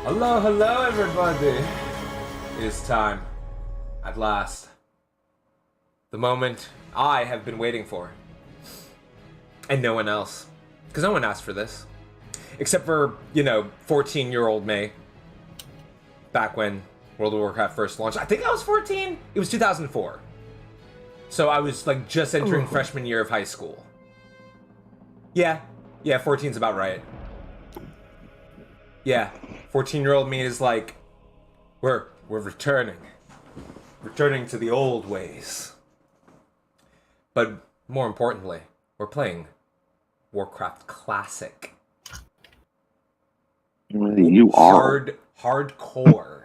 Hello, hello, everybody. It is time, at last. The moment I have been waiting for. And no one else. Because no one asked for this. Except for, 14-year-old May. Back when World of Warcraft first launched. I think I was 14? It was 2004. So I was, just entering freshman year of high school. Yeah, 14's about right. Yeah, 14-year-old me is like, we're returning. Returning to the old ways. But more importantly, we're playing Warcraft Classic. You are. Hardcore.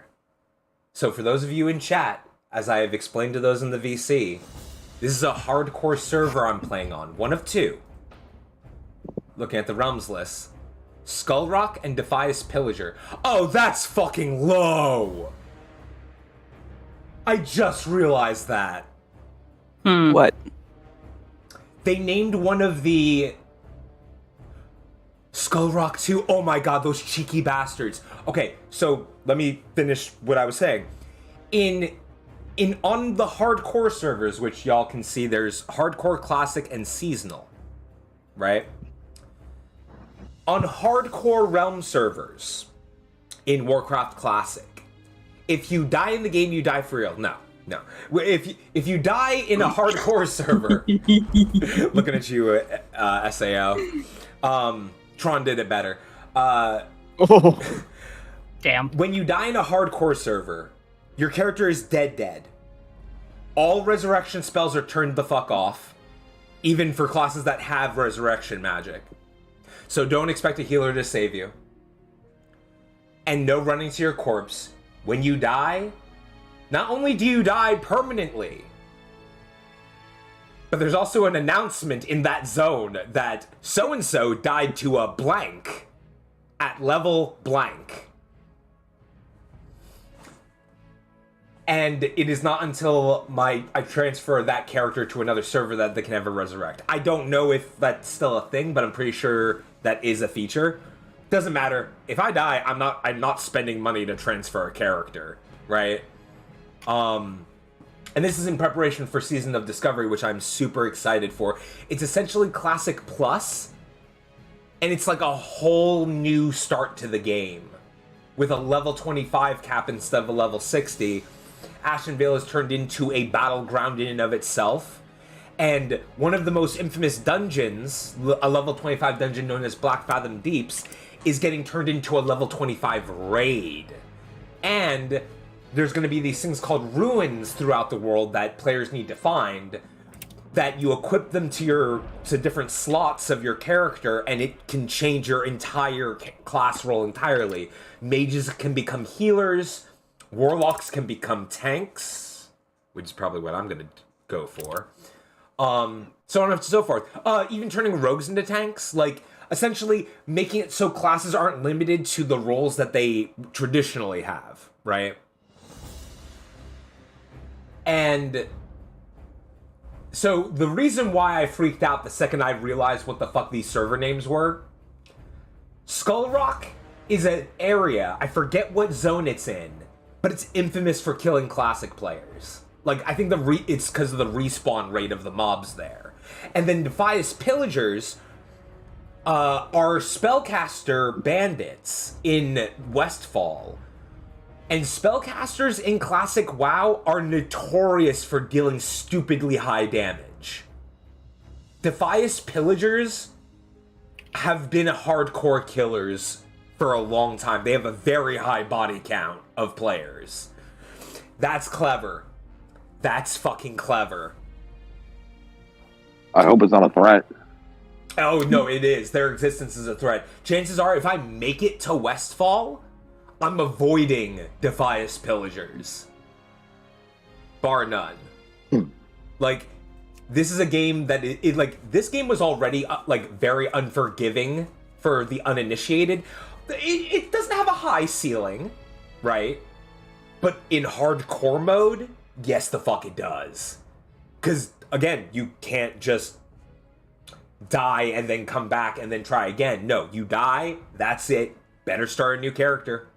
So for those of you in chat, as I have explained to those in the VC, this is a hardcore server I'm playing on. One of two. Looking at the realms list. Skullrock and Defias Pillager. Oh, that's fucking low! I just realized that. What? They named one of the... Skullrock 2? Oh my god, those cheeky bastards. Okay, so let me finish what I was saying. On the hardcore servers, which y'all can see, there's hardcore, classic, and seasonal. Right? On hardcore realm servers in Warcraft Classic, if you die in the game, you die for real. No. If you die in a hardcore server, looking at you, SAO. Tron did it better. Damn. When you die in a hardcore server, your character is dead. All resurrection spells are turned the fuck off, even for classes that have resurrection magic. So don't expect a healer to save you. And no running to your corpse. When you die, not only do you die permanently, but there's also an announcement in that zone that so-and-so died to a blank at level blank. And it is not until I transfer that character to another server that they can ever resurrect. I don't know if that's still a thing, but I'm pretty sure that is a feature. Doesn't matter. If I die, I'm not spending money to transfer a character, right? And this is in preparation for Season of Discovery, which I'm super excited for. It's essentially Classic Plus, and it's like a whole new start to the game. With a level 25 cap instead of a level 60, Ashen Vale is turned into a battleground in and of itself. And one of the most infamous dungeons, a level 25 dungeon known as Black Fathom Deeps, is getting turned into a level 25 raid. And there's going to be these things called ruins throughout the world that players need to find, that you equip them to different slots of your character, and it can change your entire class role entirely. Mages can become healers, warlocks can become tanks, which is probably what I'm going to go for. So on and so forth. Even turning rogues into tanks, essentially making it so classes aren't limited to the roles that they traditionally have, right? And so the reason why I freaked out the second I realized what the fuck these server names were, Skullrock is an area, I forget what zone it's in, but it's infamous for killing classic players. I think it's because of the respawn rate of the mobs there. And then Defias Pillagers are spellcaster bandits in Westfall. And spellcasters in Classic WoW are notorious for dealing stupidly high damage. Defias Pillagers have been hardcore killers for a long time. They have a very high body count of players. That's clever. That's fucking clever. I hope it's not a threat. Oh, no, it is. Their existence is a threat. Chances are, if I make it to Westfall, I'm avoiding Defias Pillagers. Bar none. This is a game that, this game was already, very unforgiving for the uninitiated. It doesn't have a high ceiling, right? But in hardcore mode, yes, the fuck it does. Because, again, you can't just die and then come back and then try again. No, you die, that's it. Better start a new character.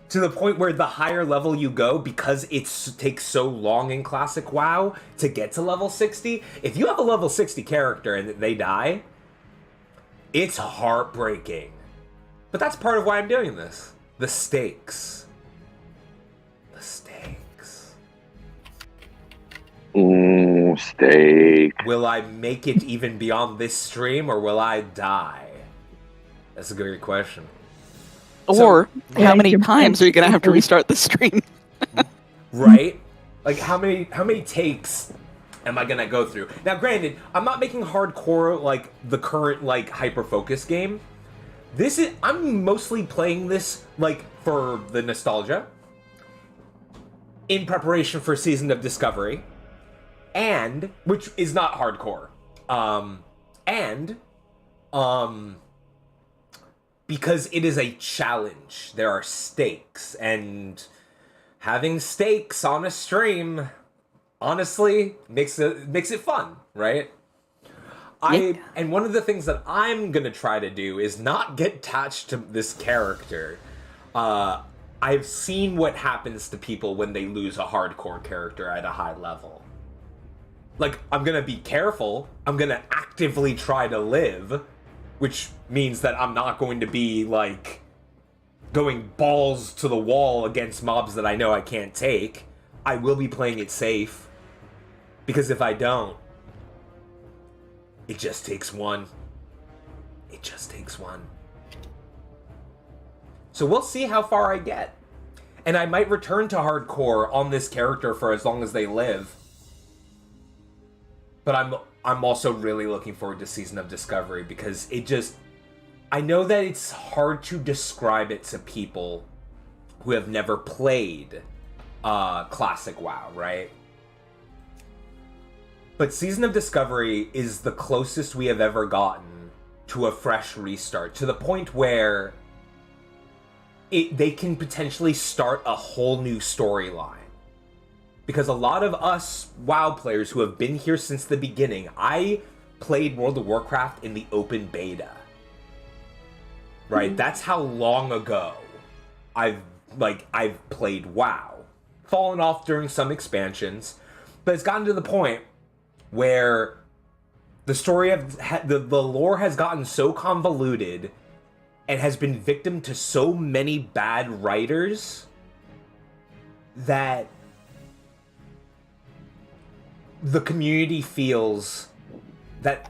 To the point where the higher level you go, because it takes so long in Classic WoW to get to level 60, if you have a level 60 character and they die, it's heartbreaking. But that's part of why I'm doing this. The stakes. The stakes. Ooh, steak. Will I make it even beyond this stream, or will I die? That's a great question. Or how many times are you gonna have to restart the stream? Right? Like how many takes am I gonna go through? Now granted, I'm not making hardcore like the current like hyper focus game. I'm mostly playing this like for the nostalgia, in preparation for Season of Discovery, and which is not hardcore. Because it is a challenge. There are stakes, and having stakes on a stream, honestly, makes it fun, right? And one of the things that I'm gonna try to do is not get attached to this character. I've seen what happens to people when they lose a hardcore character at a high level. Like, I'm gonna be careful. I'm gonna actively try to live, which means that I'm not going to be, like, going balls to the wall against mobs that I know I can't take. I will be playing it safe. Because if I don't, it just takes one. It just takes one. So we'll see how far I get. And I might return to hardcore on this character for as long as they live. But I'm also really looking forward to Season of Discovery, because I know that it's hard to describe it to people who have never played Classic WoW, right? But Season of Discovery is the closest we have ever gotten to a fresh restart, to the point where they can potentially start a whole new storyline. Because a lot of us WoW players who have been here since the beginning, I played World of Warcraft in the open beta. Right? Mm-hmm. That's how long ago I've played WoW. Fallen off during some expansions, but it's gotten to the point where the story of the lore has gotten so convoluted and has been victim to so many bad writers that the community feels that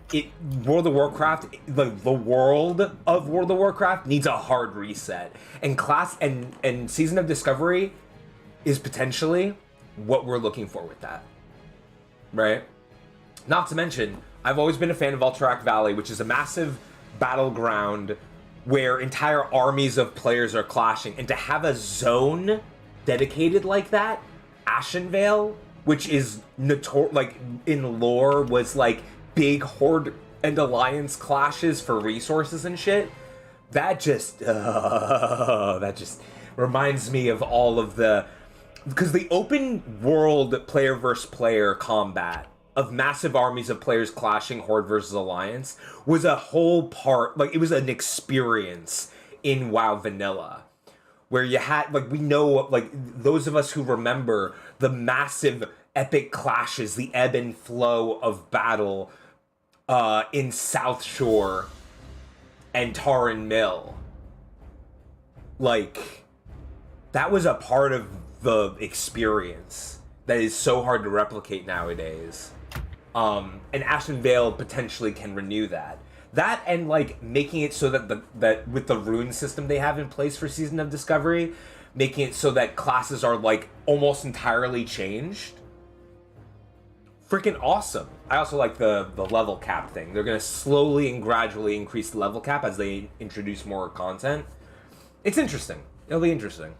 World of Warcraft, the world of World of Warcraft, needs a hard reset. And Season of Discovery is potentially what we're looking for with that. Right? Not to mention, I've always been a fan of Alterac Valley, which is a massive battleground where entire armies of players are clashing. And to have a zone dedicated like that, Ashenvale, which is in lore was like big Horde and Alliance clashes for resources and shit. That just reminds me of all of because the open world player versus player combat of massive armies of players clashing Horde versus Alliance was a whole part, like it was an experience in WoW Vanilla. Where you had, we know, those of us who remember the massive epic clashes, the ebb and flow of battle in South Shore and Tarren Mill. That was a part of the experience that is so hard to replicate nowadays. And Ashenvale potentially can renew that. That and making it so that with the rune system they have in place for Season of Discovery, making it so that classes are almost entirely changed. Freaking awesome. I also like the level cap thing. They're gonna slowly and gradually increase the level cap as they introduce more content. It's interesting. It'll be interesting.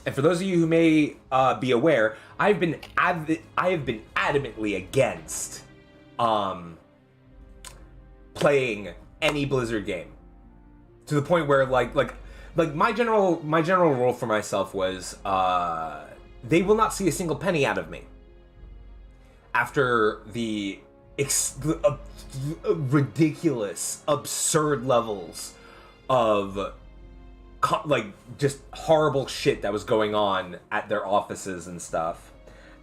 And for those of you who may be aware, I have been adamantly against playing any Blizzard game, to the point where my general rule for myself was they will not see a single penny out of me after the ridiculous, absurd levels of like just horrible shit that was going on at their offices and stuff.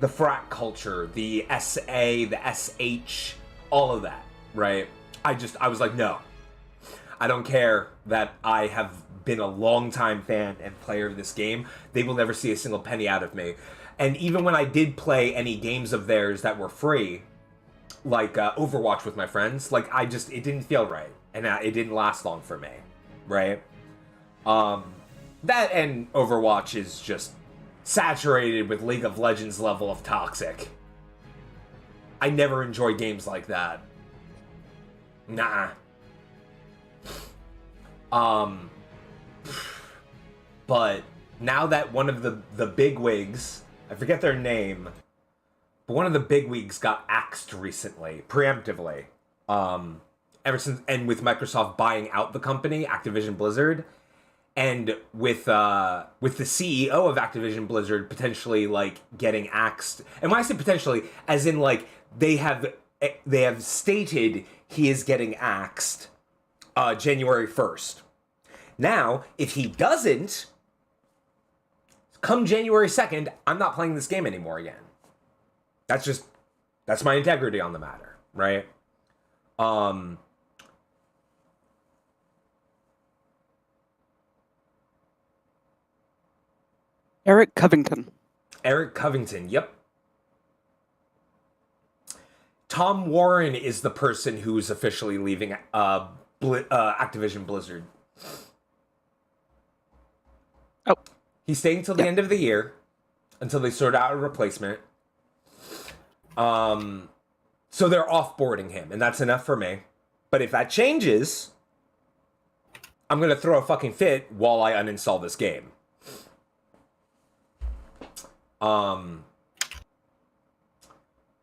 The frat culture, the SA, the SH, all of that, right? I was like, no. I don't care that I have been a longtime fan and player of this game. They will never see a single penny out of me. And even when I did play any games of theirs that were free, like Overwatch with my friends, like it didn't feel right. And it didn't last long for me, right? That and Overwatch is just saturated with League of Legends level of toxic. I never enjoy games like that. Nah. But now that one of the bigwigs, I forget their name, but one of the bigwigs got axed recently, preemptively. Ever since, and with Microsoft buying out the company, Activision Blizzard, and with the CEO of Activision Blizzard potentially like getting axed. And when I say potentially, as in like they have stated he is getting axed January 1st. Now, if he doesn't, come January 2nd, I'm not playing this game anymore again. That's my integrity on the matter, right? Eric Covington. Eric Covington, yep. Tom Warren is the person who's officially leaving Activision Blizzard. Oh. He's staying till the end of the year, until they sort out a replacement. So they're offboarding him, and that's enough for me. But if that changes, I'm gonna throw a fucking fit while I uninstall this game.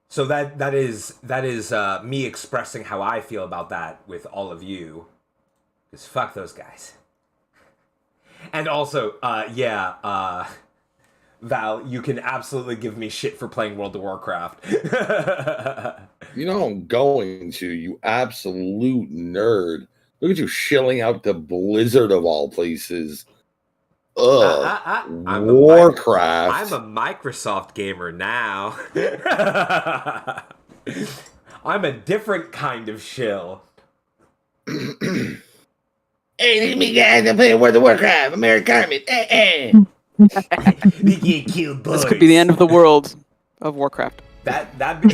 So that is me expressing how I feel about that with all of you. Because fuck those guys. And also, Val, you can absolutely give me shit for playing World of Warcraft. You know I'm going to, you absolute nerd. Look at you shilling out to Blizzard of all places. I'm Warcraft. I'm a Microsoft gamer now. I'm a different kind of shill. Hey, let me guys, I'm playing World of Warcraft. I'm Eric Carmen. We get killed, boys. This could be the end of the world of Warcraft. That be.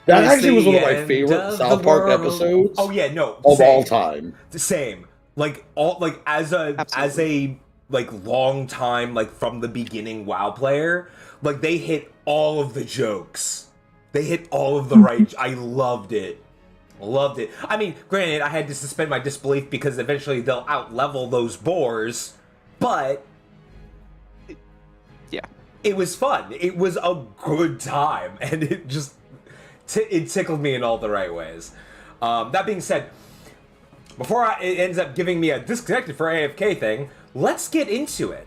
That actually was one of my favorite South Park episodes. Oh yeah, no, of all time. The same. Like as a like long time like from the beginning WoW player, like they hit all of the jokes. They hit all of the right. I loved it. Loved it. I mean, granted, I had to suspend my disbelief because eventually they'll out-level those boars, but yeah, it was fun. It was a good time, and it just it tickled me in all the right ways. That being said, before it ends up giving me a disconnected for AFK thing, let's get into it.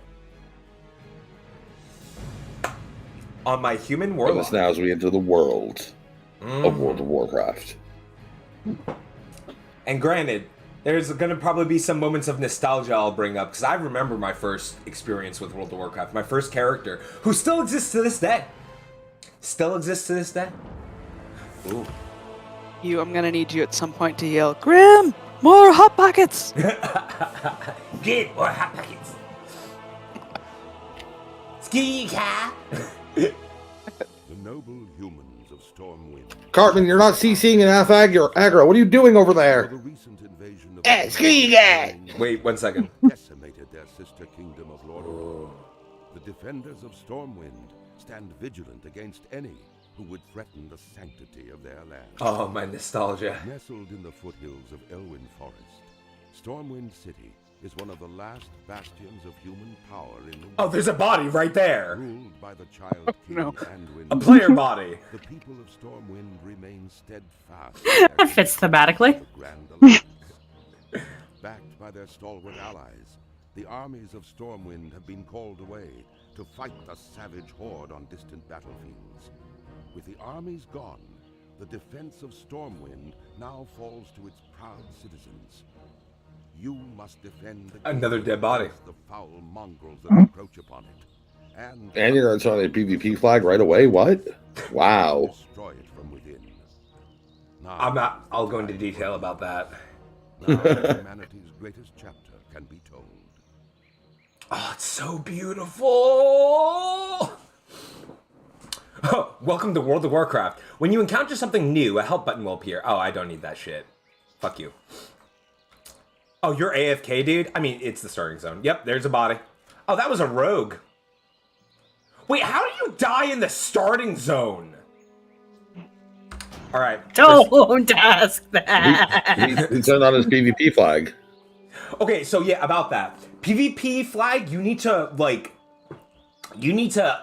On my human warlock. This now as we enter the world of World of Warcraft. And granted, there's going to probably be some moments of nostalgia I'll bring up, because I remember my first experience with World of Warcraft. My first character, who still exists to this day. Still exists to this day. Ooh. I'm going to need you at some point to yell, Grim! More Hot Pockets! Get more Hot Pockets! Ski car! The noble humans of Stormwind. Cartman, you're not CCing an aggro. What are you doing over there? The recent invasion of ski guy! Wait, 1 second. decimated their sister kingdom of Lordaeron. The defenders of Stormwind stand vigilant against any who would threaten the sanctity of their land. Oh, my nostalgia. Nestled in the foothills of Elwyn Forest, Stormwind City is one of the last bastions of human power in the world. Oh, there's a body right there. Ruled by the Child King Anduin. A player body. The people of Stormwind remain steadfast. That fits thematically. Backed by their stalwart allies, the armies of Stormwind have been called away to fight the savage horde on distant battlefields. With the armies gone, the defense of Stormwind now falls to its proud citizens. You must defend the Another dead body. against the foul mongrels that encroach upon it. And you're going to turn a PvP flag right away? What? Wow. Destroy it from within. I'll go into detail about that. Now humanity's greatest chapter can be told. Oh, it's so beautiful! Oh, welcome to World of Warcraft. When you encounter something new, a help button will appear. Oh, I don't need that shit. Fuck you. Oh, you're AFK, dude? I mean, it's the starting zone. Yep, there's a body. Oh, that was a rogue. Wait, how do you die in the starting zone? All right. Don't ask that. He turned on his PvP flag. Okay, so yeah, about that. PvP flag, you need to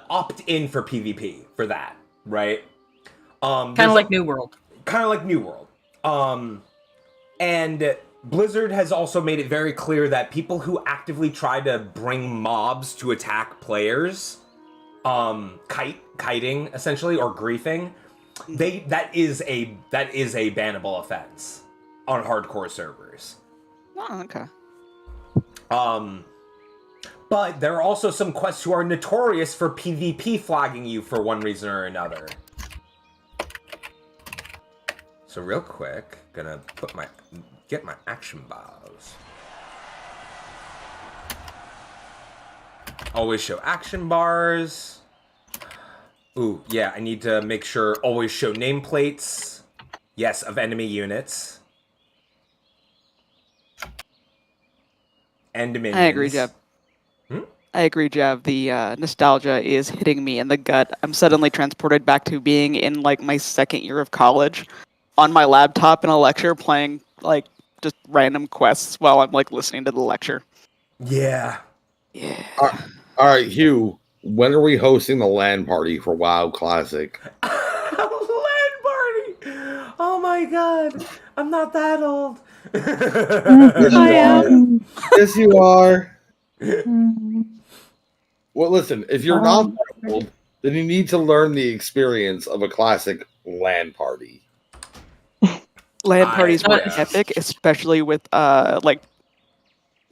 opt in for PvP for that, right? Kind of like New World. Kind of like New World. And Blizzard has also made it very clear that people who actively try to bring mobs to attack players, kiting essentially or griefing, that is a bannable offense on hardcore servers. Oh, okay. But there are also some quests who are notorious for PvP flagging you for one reason or another. So real quick, gonna get my action bars. Always show action bars. Ooh, yeah, I need to make sure always show nameplates. Yes, of enemy units. And minions. I agree, Jeff. I agree, Jeff. The nostalgia is hitting me in the gut. I'm suddenly transported back to being in like my second year of college on my laptop in a lecture playing like just random quests while I'm like listening to the lecture. Yeah. Yeah. All right, Hugh, when are we hosting the LAN party for WoW Classic? LAN party! Oh my god. I'm not that old. Yes, you are. Yes, you are. Well, listen, if you're not that old, then you need to learn the experience of a classic LAN party. LAN parties were epic, especially with like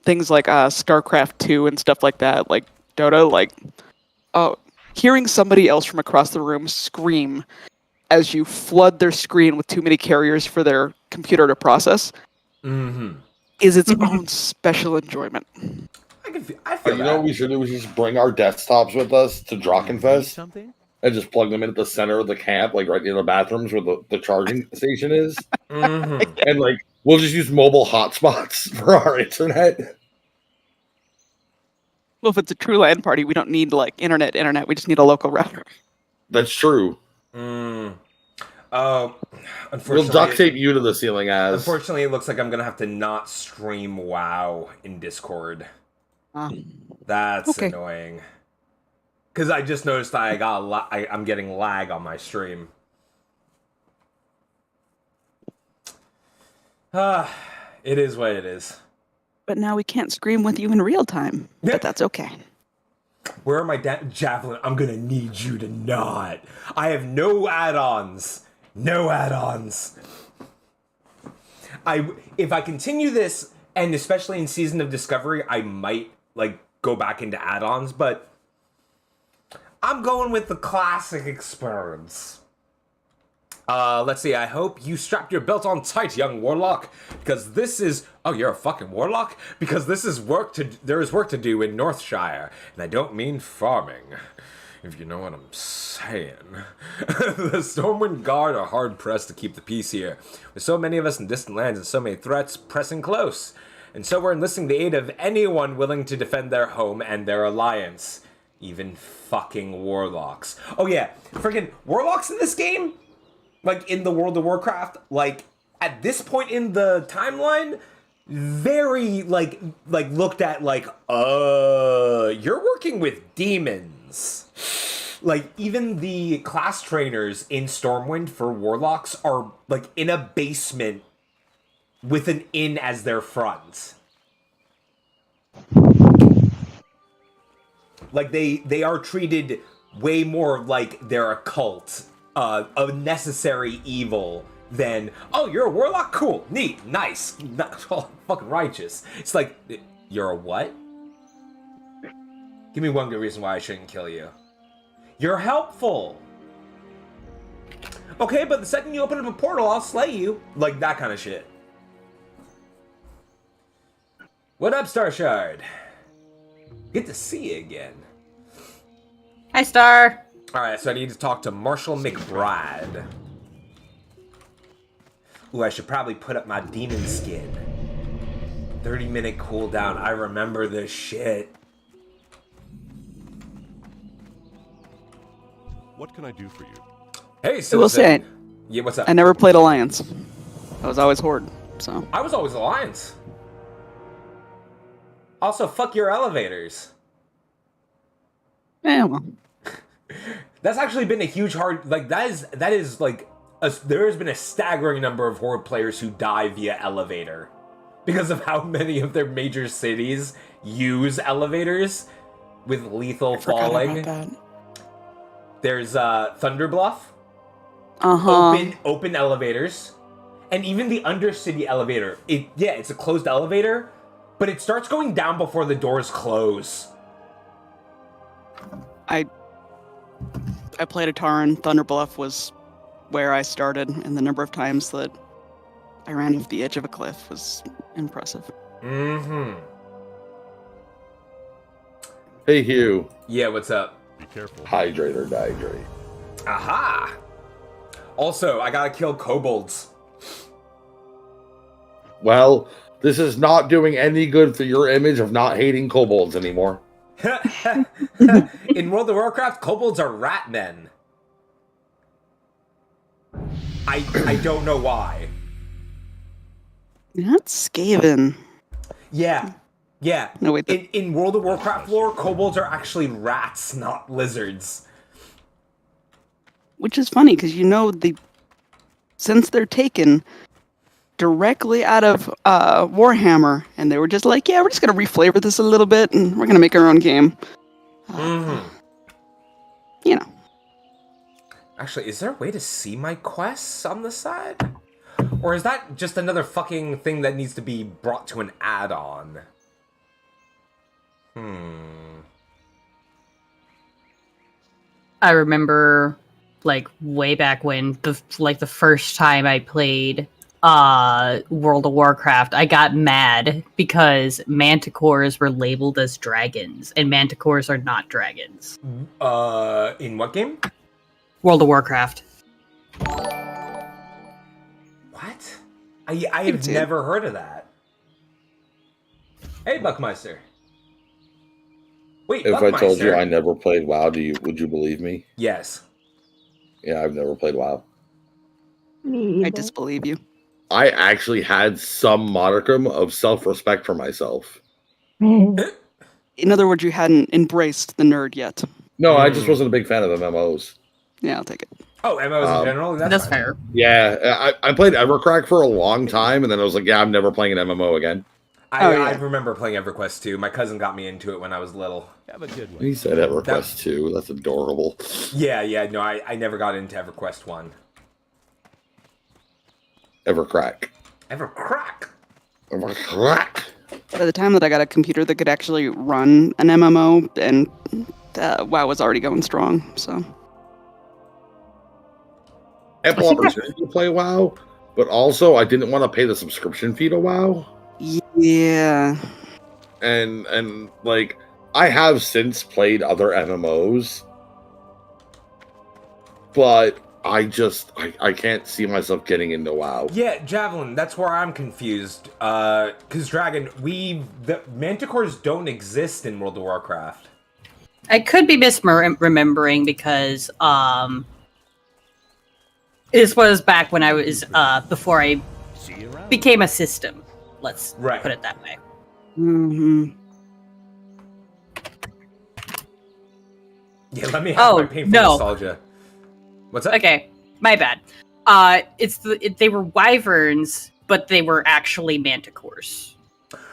things like StarCraft 2 and stuff like that, like Dota, like hearing somebody else from across the room scream as you flood their screen with too many carriers for their computer to process is its own special enjoyment. I feel You know what we should do? We should just bring our desktops with us to Drachenfest Something? and just plug them in at the center of the camp, like right near the bathrooms where the charging station is. And like we'll just use mobile hotspots for our internet. Well, if it's a true LAN party, we don't need like internet. We just need a local router. That's true. Unfortunately, We'll duct tape you to the ceiling as. Unfortunately, it looks like I'm gonna have to not stream WoW in Discord. That's okay. annoying. Because I just noticed I'm getting lag on my stream. It is what it is. But now we can't scream with you in real time. But that's okay. Where are my javelin? I'm gonna need you to not. I have no add-ons. No add-ons. If I continue this, and especially in Season of Discovery, I might like go back into add-ons, but I'm going with the classic experience. Let's see, I hope you strapped your belt on tight, young warlock, because this is... Oh, you're a fucking warlock? Because there is work to do in Northshire, and I don't mean farming, if you know what I'm saying. The Stormwind Guard are hard-pressed to keep the peace here, with so many of us in distant lands and so many threats pressing close. And so we're enlisting the aid of anyone willing to defend their home and their alliance. Even fucking warlocks. Oh yeah, freaking warlocks in this game? Like, in the World of Warcraft, like, at this point in the timeline, very, like, looked at, like, you're working with demons. Like, even the class trainers in Stormwind for warlocks are, like, in a basement with an inn as their front. Like, they are treated way more like they're a cult. A necessary evil than, oh, you're a warlock? Cool, neat, nice, oh, fucking righteous. It's like, you're a what? Give me one good reason why I shouldn't kill you. You're helpful. Okay, but the second you open up a portal, I'll slay you. Like, that kind of shit. What up, Starshard? Good to see you again. Hi, Star. Alright, so I need to talk to Marshall McBride. Ooh, I should probably put up my demon skin. 30-minute cooldown. I remember this shit. What can I do for you? Hey, I Citizen. will say, Yeah, what's up? I never played Alliance. I was always Horde, so. I was always Alliance. Also, fuck your elevators. Yeah, well. That's actually been a huge hard... Like, that is like... there has been a staggering number of Horde players who die via elevator. Because of how many of their major cities use elevators with lethal falling. About that. There's Thunderbluff. Open elevators. And even the Undercity elevator. It's a closed elevator, but it starts going down before the doors close. I played a Taran. Thunderbluff was where I started, and the number of times that I ran off the edge of a cliff was impressive. Mm-hmm. Hey, Hugh. Yeah, what's up? Be careful. Hydrate or dihydrate. Aha! Also, I gotta kill kobolds. Well, this is not doing any good for your image of not hating kobolds anymore. In World of Warcraft, kobolds are rat men. I don't know why. That's Skaven. Yeah. No, wait. In World of Warcraft lore, kobolds are actually rats, not lizards. Which is funny, because since they're taken directly out of Warhammer, and they were just like, yeah, we're just going to reflavor this a little bit, and we're going to make our own game. You know. Actually, is there a way to see my quests on the side? Or is that just another fucking thing that needs to be brought to an add-on? I remember, like, way back when, the first time I played World of Warcraft, I got mad because manticores were labeled as dragons, and manticores are not dragons. In what game? World of Warcraft. What? I have never heard of that. Hey, Buckmeister. Wait, If Buckmeister. I told you I never played WoW, would you believe me? Yes. Yeah, I've never played WoW. I disbelieve you. I actually had some modicum of self-respect for myself. In other words, you hadn't embraced the nerd yet. No, I just wasn't a big fan of MMOs. Yeah, I'll take it. Oh, MMOs in general? That's fine. fair. Yeah, I played Evercrack for a long time, and then I was like, yeah, I'm never playing an MMO again. I remember playing EverQuest 2. My cousin got me into it when I was little. Have a good one. He said EverQuest 2. That's adorable. Yeah, no, I never got into EverQuest 1. Evercrack. Evercrack! Evercrack. By the time that I got a computer that could actually run an MMO, and WoW was already going strong, so. Ample opportunity to play WoW, but also I didn't want to pay the subscription fee to WoW. Yeah. And like, I have since played other MMOs, but I can't see myself getting into WoW. Yeah, Javelin, that's where I'm confused. Because Dragon, the manticores don't exist in World of Warcraft. I could be misremembering because this was back when I was before I became a system. Let's put it that way. Mm-hmm. Yeah, let me have my painful nostalgia. What's that? Okay, my bad. They were wyverns, but they were actually manticores.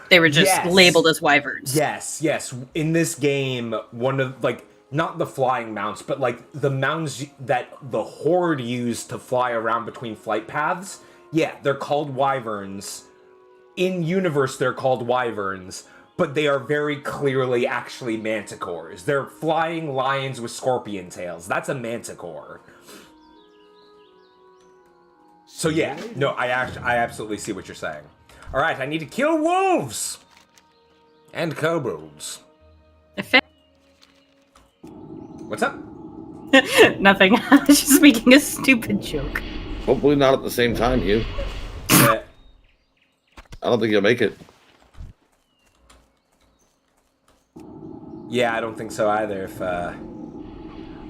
They were just labeled as wyverns. Yes. In this game, one of not the flying mounts, but like the mounts that the Horde used to fly around between flight paths. Yeah, they're called wyverns. In universe, they're called wyverns, but they are very clearly actually manticores. They're flying lions with scorpion tails. That's a manticore. So yeah, no, I absolutely see what you're saying. All right, I need to kill wolves and kobolds. What's up? Nothing. I was just making a stupid joke. Hopefully not at the same time, Hugh. Yeah. I don't think you'll make it. Yeah, I don't think so either. If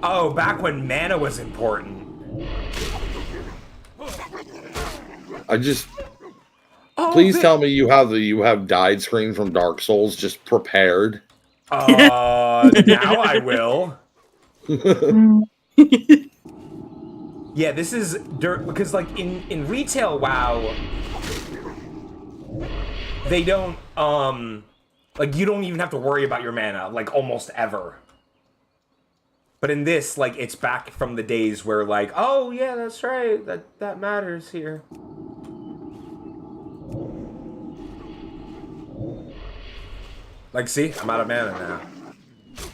oh, back when mana was important. Please tell me you have died screen from Dark Souls just prepared. Now I will. Yeah, this is because like in retail WoW, they don't like you don't even have to worry about your mana like almost ever. But in this, like it's back from the days where like, oh yeah, that's right, that matters here. Like, see, I'm out of mana now.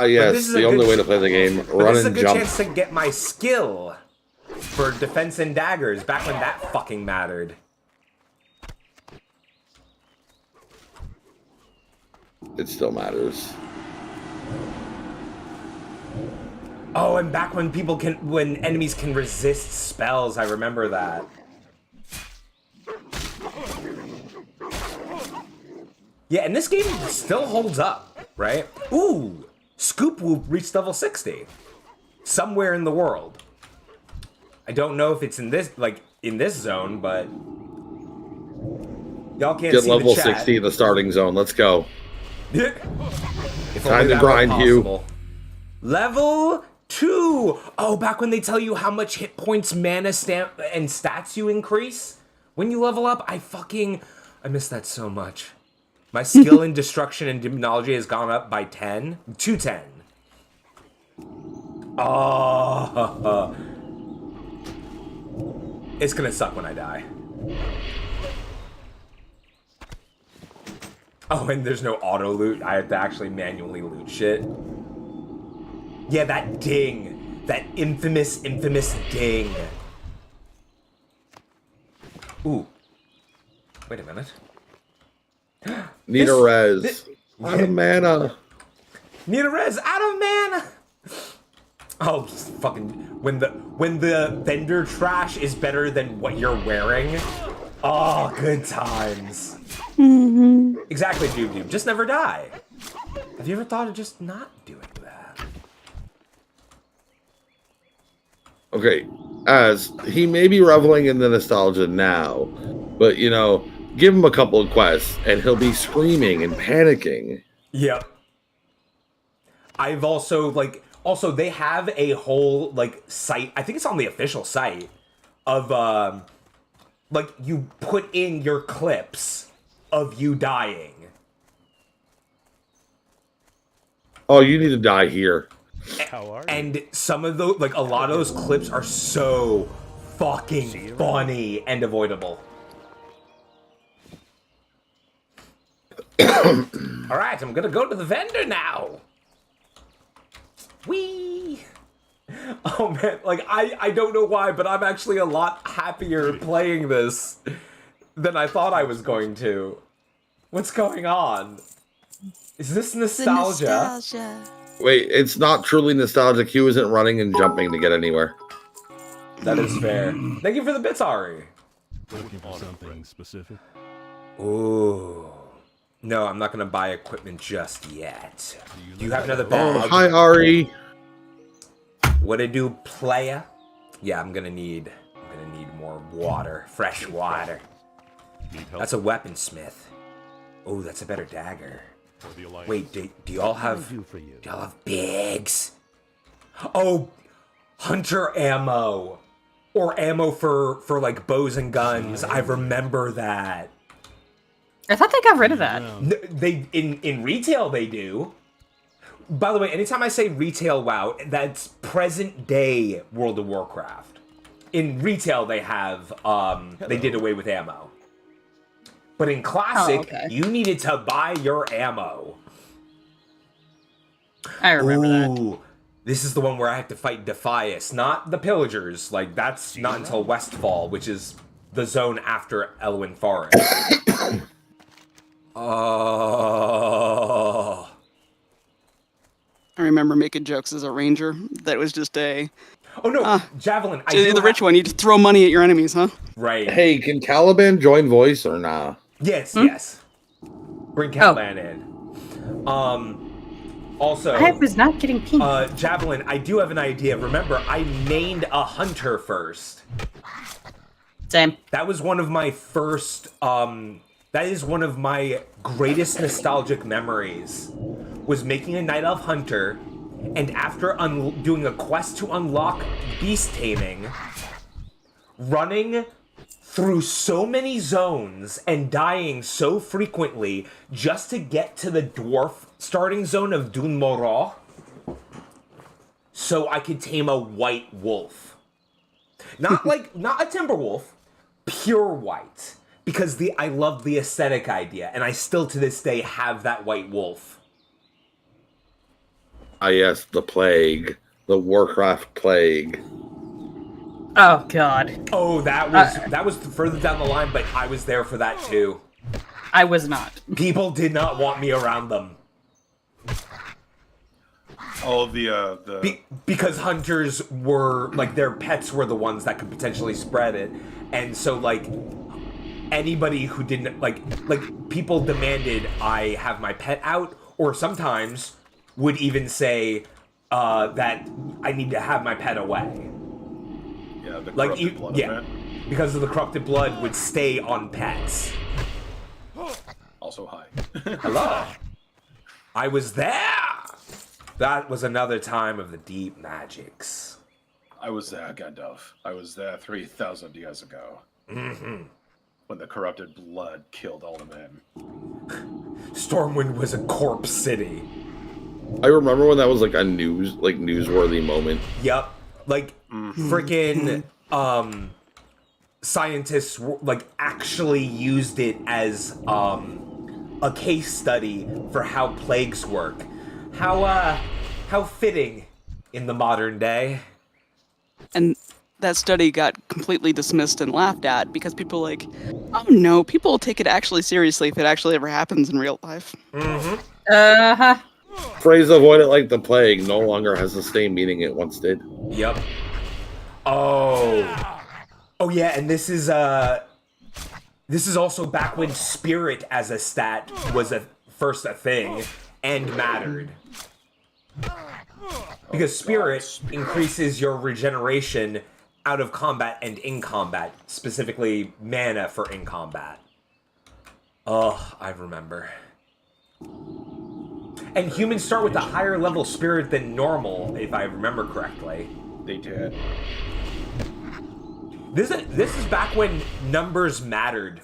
Yes, the only way to play the game. Run this is a and good jump. chance to get my skill for defense and daggers back when that fucking mattered. It still matters. Oh, and back when when enemies can resist spells, I remember that. Yeah, and this game still holds up, right? Ooh, Scoop Whoop reached level 60. Somewhere in the world. I don't know if it's in this zone, but y'all can't Get see level the chat. 60 in the starting zone. Let's go. If Time only to that grind, were Hugh. possible. Level 2. Oh, back when they tell you how much hit points, mana, stamp, and stats you increase when you level up, I miss that so much. My skill in destruction and demonology has gone up by 10 to 10. Oh, it's gonna suck when I die. Oh, and there's no auto loot. I have to actually manually loot shit. Yeah, that ding. That infamous ding. Ooh. Wait a minute. Need a res. Out of mana. Need a res out of mana. Oh, fucking when the vendor trash is better than what you're wearing. Oh, good times. Mm-hmm. Exactly, Doob. Just never die. Have you ever thought of just not doing that? Okay, as he may be reveling in the nostalgia now, but give him a couple of quests and he'll be screaming and panicking. Yep. I've also they have a whole site, I think it's on the official site of you put in your clips of you dying. Oh, you need to die here. How are you? And some of those, a lot of those clips are so fucking funny and avoidable. All right, I'm gonna go to the vendor now. Whee! Oh man, I don't know why, but I'm actually a lot happier playing this than I thought I was going to. What's going on? Is this nostalgia? Wait, it's not truly nostalgic. Hugh isn't running and jumping to get anywhere. That is fair. Thank you for the bits, Ari. Looking for something specific? Ooh. No, I'm not gonna buy equipment just yet. Do you have another Oh, bag? hi, Ari. What I do, playa? Yeah, I'm gonna need more water, fresh water. Need help That's a weaponsmith. Oh, that's a better dagger. for the alliance? Wait, do y'all have bigs? Oh, hunter ammo or ammo for bows and guns. I remember that. I thought they got rid of that. They in retail they do. By the way, anytime I say retail WoW, that's present day World of Warcraft. In retail, they have they did away with ammo, but in classic, okay. you needed to buy your ammo. I remember that. Ooh, this is the one where I have to fight Defias, not the Pillagers. Like, that's not until Westfall, which is the zone after Elwyn Forest. Oh. I remember making jokes as a ranger. That was just a... Oh, no, Javelin. I do the rich one, you just throw money at your enemies, huh? Right. Hey, can Caliban join voice or nah? Yes, yes. Bring Caliban in. Also, I was not getting pinged. Javelin, I do have an idea. Remember, I named a hunter first. Same. That was one of my first, that is one of my greatest nostalgic memories, was making a Night Elf Hunter, and after doing a quest to unlock beast taming, running through so many zones and dying so frequently just to get to the dwarf starting zone of Dun Moragh so I could tame a white wolf. Not a timber wolf, pure white. Because I love the aesthetic idea, and I still to this day have that white wolf. Ah, yes, the plague. The Warcraft plague. Oh god. Oh, that was further down the line, but I was there for that too. I was not. People did not want me around them. Oh, because hunters were, like, their pets were the ones that could potentially spread it. And so, like, anybody who didn't, like people demanded I have my pet out, or sometimes would even say that I need to have my pet away. Yeah, the Like, corrupted blood event. because of the corrupted blood would stay on pets. Also, hi. Hello. I was there. That was another time of the deep magics. I was there, Gandalf. I was there 3,000 years ago. Mm-hmm. When the corrupted blood killed all the men. Stormwind was a corpse city. I remember when that was like a newsworthy moment. Yep. Like, freaking scientists like actually used it as a case study for how plagues work. How fitting in the modern day. And that study got completely dismissed and laughed at because people were like, oh no, people will take it actually seriously if it actually ever happens in real life. Mm-hmm. Uh-huh. Phrase avoid it like the plague no longer has the same meaning it once did. Yep. Oh yeah, and this is also back when spirit as a stat was first a thing and mattered. Because spirit increases your regeneration out of combat and in combat, specifically mana for in combat. Oh, I remember. And humans start with a higher level spirit than normal, if I remember correctly. They did. This is back when numbers mattered.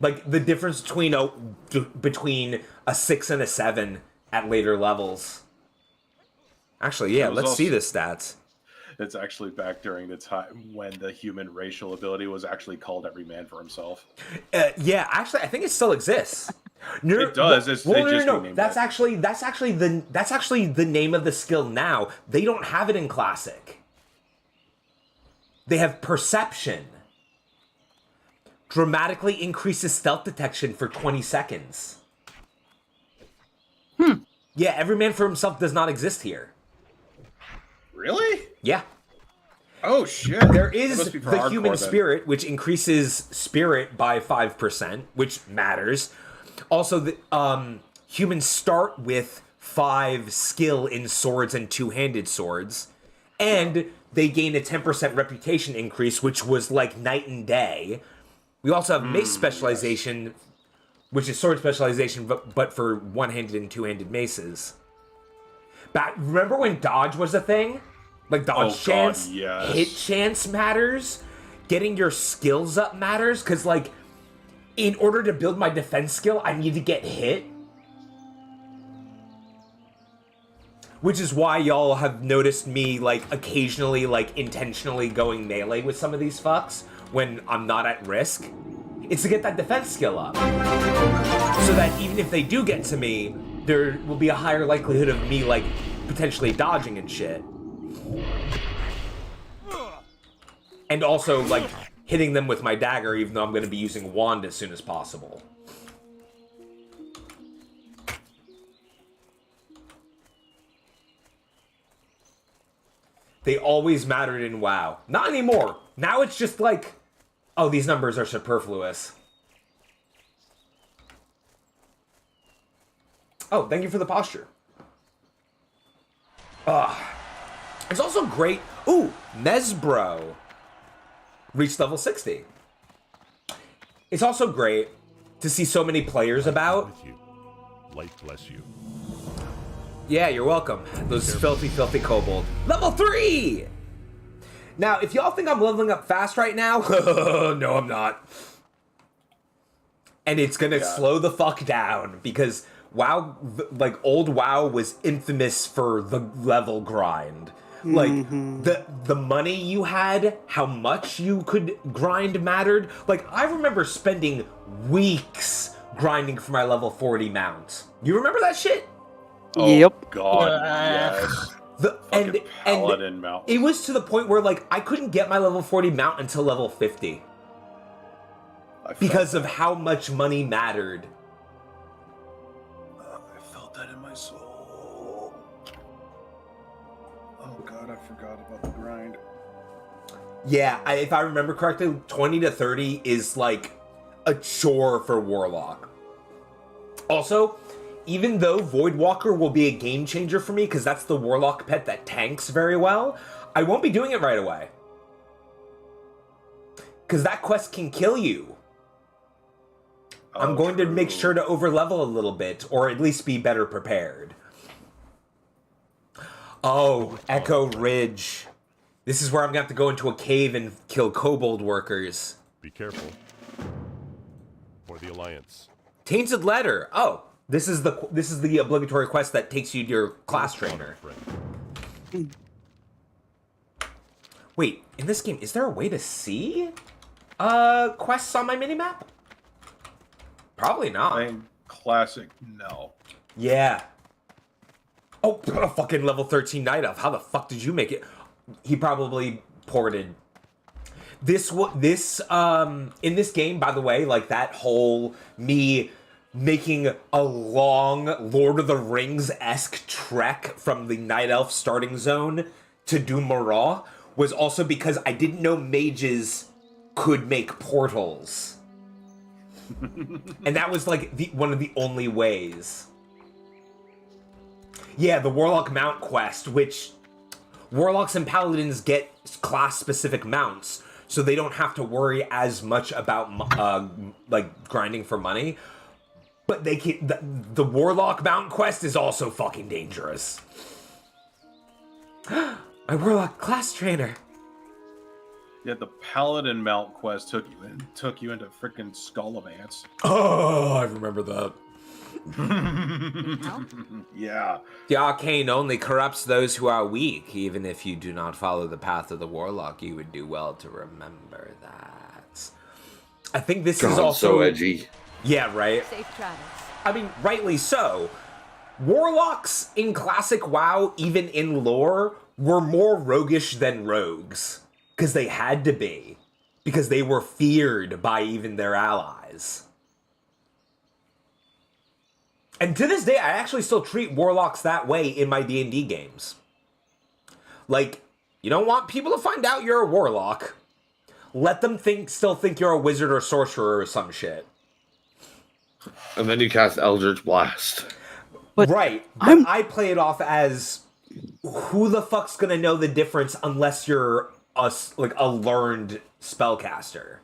Like the difference between a 6 and a 7 at later levels. Actually, yeah, let's see the stats. It's actually back during the time when the human racial ability was actually called every man for himself. Yeah, actually, I think it still exists. No, it does. No. That's actually the name of the skill now. They don't have it in Classic. They have Perception. Dramatically increases stealth detection for 20 seconds. Yeah, every man for himself does not exist here. Really? Yeah. Oh, shit. There is the human spirit, which increases spirit by 5%, which matters. Also, the humans start with 5 skill in swords and two-handed swords, and they gain a 10% reputation increase, which was like night and day. We also have mace specialization, which is sword specialization, but for one-handed and two-handed maces. Remember when dodge was a thing? Like dodge chance, yes. Hit chance matters, getting your skills up matters, because like, in order to build my defense skill, I need to get hit. Which is why y'all have noticed me, like, occasionally, like, intentionally going melee with some of these fucks when I'm not at risk. It's to get that defense skill up. So that even if they do get to me, there will be a higher likelihood of me, like, potentially dodging and shit. And also, like, hitting them with my dagger, even though I'm going to be using wand as soon as possible. They always mattered in WoW. Not anymore. Now it's just like, oh, these numbers are superfluous. Oh, thank you for the posture. It's also great. Ooh, Nesbro reached level 60. It's also great to see so many players about. With you. Light bless you. Yeah, you're welcome. Those filthy, filthy kobold. Level 3! Now, if y'all think I'm leveling up fast right now, no, I'm not. And it's gonna slow the fuck down, because WoW, like, old WoW was infamous for the level grind. Like, the money you had, how much you could grind mattered. Like, I remember spending weeks grinding for my level 40 mount. You remember that shit? Oh, Yep. God, yes. And Paladin mount. it was to the point where, like, I couldn't get my level 40 mount until level 50. Because of how much money mattered. I felt that in my soul. Oh God, I forgot about the grind. Yeah, if I remember correctly, 20 to 30 is, like, a chore for Warlock. Also, even though Voidwalker will be a game changer for me, because that's the Warlock pet that tanks very well, I won't be doing it right away. Because that quest can kill you. I'm going to make sure to overlevel a little bit, or at least be better prepared. Oh, Echo Ridge. This is where I'm going to have to go into a cave and kill kobold workers. Be careful. For the Alliance. Tainted Letter. Oh, this is the obligatory quest that takes you to your class trainer. Wait, in this game, is there a way to see quests on my minimap? Probably not. Playing classic, no. Yeah. Oh, a fucking level 13 Night Elf. How the fuck did you make it? He probably ported. In this game, by the way, like, that whole me making a long Lord of the Rings-esque trek from the Night Elf starting zone to Dumarah was also because I didn't know mages could make portals. And that was, like, one of the only ways. Yeah, the Warlock Mount quest, which Warlocks and Paladins get class-specific mounts, so they don't have to worry as much about, like, grinding for money. But they can, the Warlock Mount quest is also fucking dangerous. My Warlock class trainer. Yeah, the Paladin mount quest took you into freaking Skull of Ants. Oh, I remember that. Yeah. The arcane only corrupts those who are weak. Even if you do not follow the path of the Warlock, you would do well to remember that. I think this is also so edgy. Yeah, right? Safe travels. I mean, rightly so. Warlocks in classic WoW, even in lore, were more roguish than rogues. Because they had to be. Because they were feared by even their allies. And to this day, I actually still treat Warlocks that way in my D&D games. Like, you don't want people to find out you're a Warlock. Let them still think you're a wizard or sorcerer or some shit. And then you cast Eldritch Blast. But right. But I play it off as, who the fuck's gonna know the difference unless you're a learned spellcaster?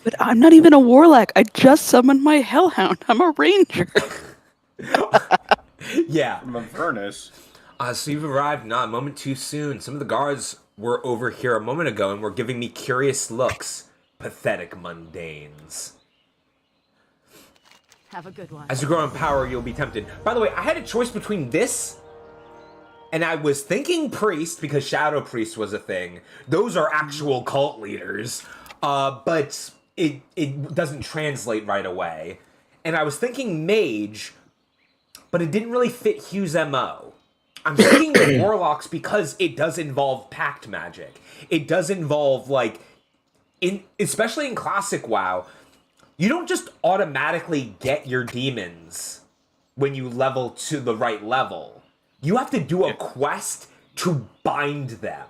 But I'm not even a warlock. I just summoned my hellhound. I'm a ranger. Yeah. From Avernus. So you've arrived not a moment too soon. Some of the guards were over here a moment ago and were giving me curious looks. Pathetic mundanes. Have a good one. As you grow in power, you'll be tempted. By the way, I had a choice between this And I was thinking priest because Shadow Priest was a thing. Those are actual cult leaders, but it doesn't translate right away. And I was thinking mage, but it didn't really fit Hugh's MO. I'm sticking with warlocks because it does involve pact magic. It does involve, like, especially in classic WoW, you don't just automatically get your demons when you level to the right level. You have to do a quest to bind them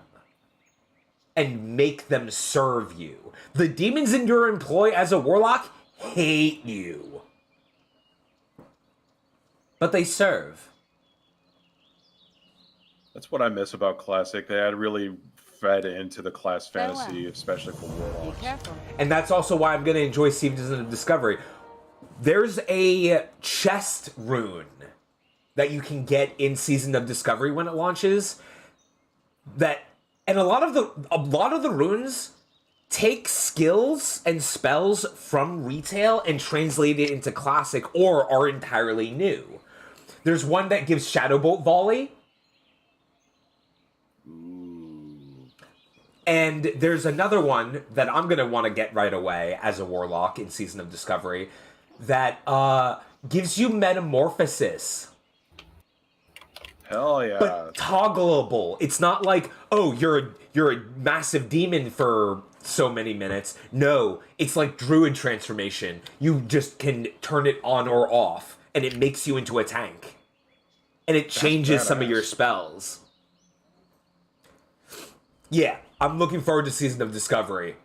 and make them serve you. The demons in your employ as a warlock hate you. But they serve. That's what I miss about Classic. They had really fed into the class fantasy, especially for warlocks. Be careful. And that's also why I'm going to enjoy Seasons of Discovery. There's a chest rune that you can get in Season of Discovery when it launches. And a lot of the runes take skills and spells from retail and translate it into classic or are entirely new. There's one that gives Shadowbolt Volley. And there's another one that I'm going to want to get right away as a warlock in Season of Discovery that gives you Metamorphosis. Hell yeah. But toggleable. It's not like, oh, you're a massive demon for so many minutes. No, it's like Druid transformation. You just can turn it on or off, and it makes you into a tank. And it changes some of your spells. Yeah, I'm looking forward to Season of Discovery.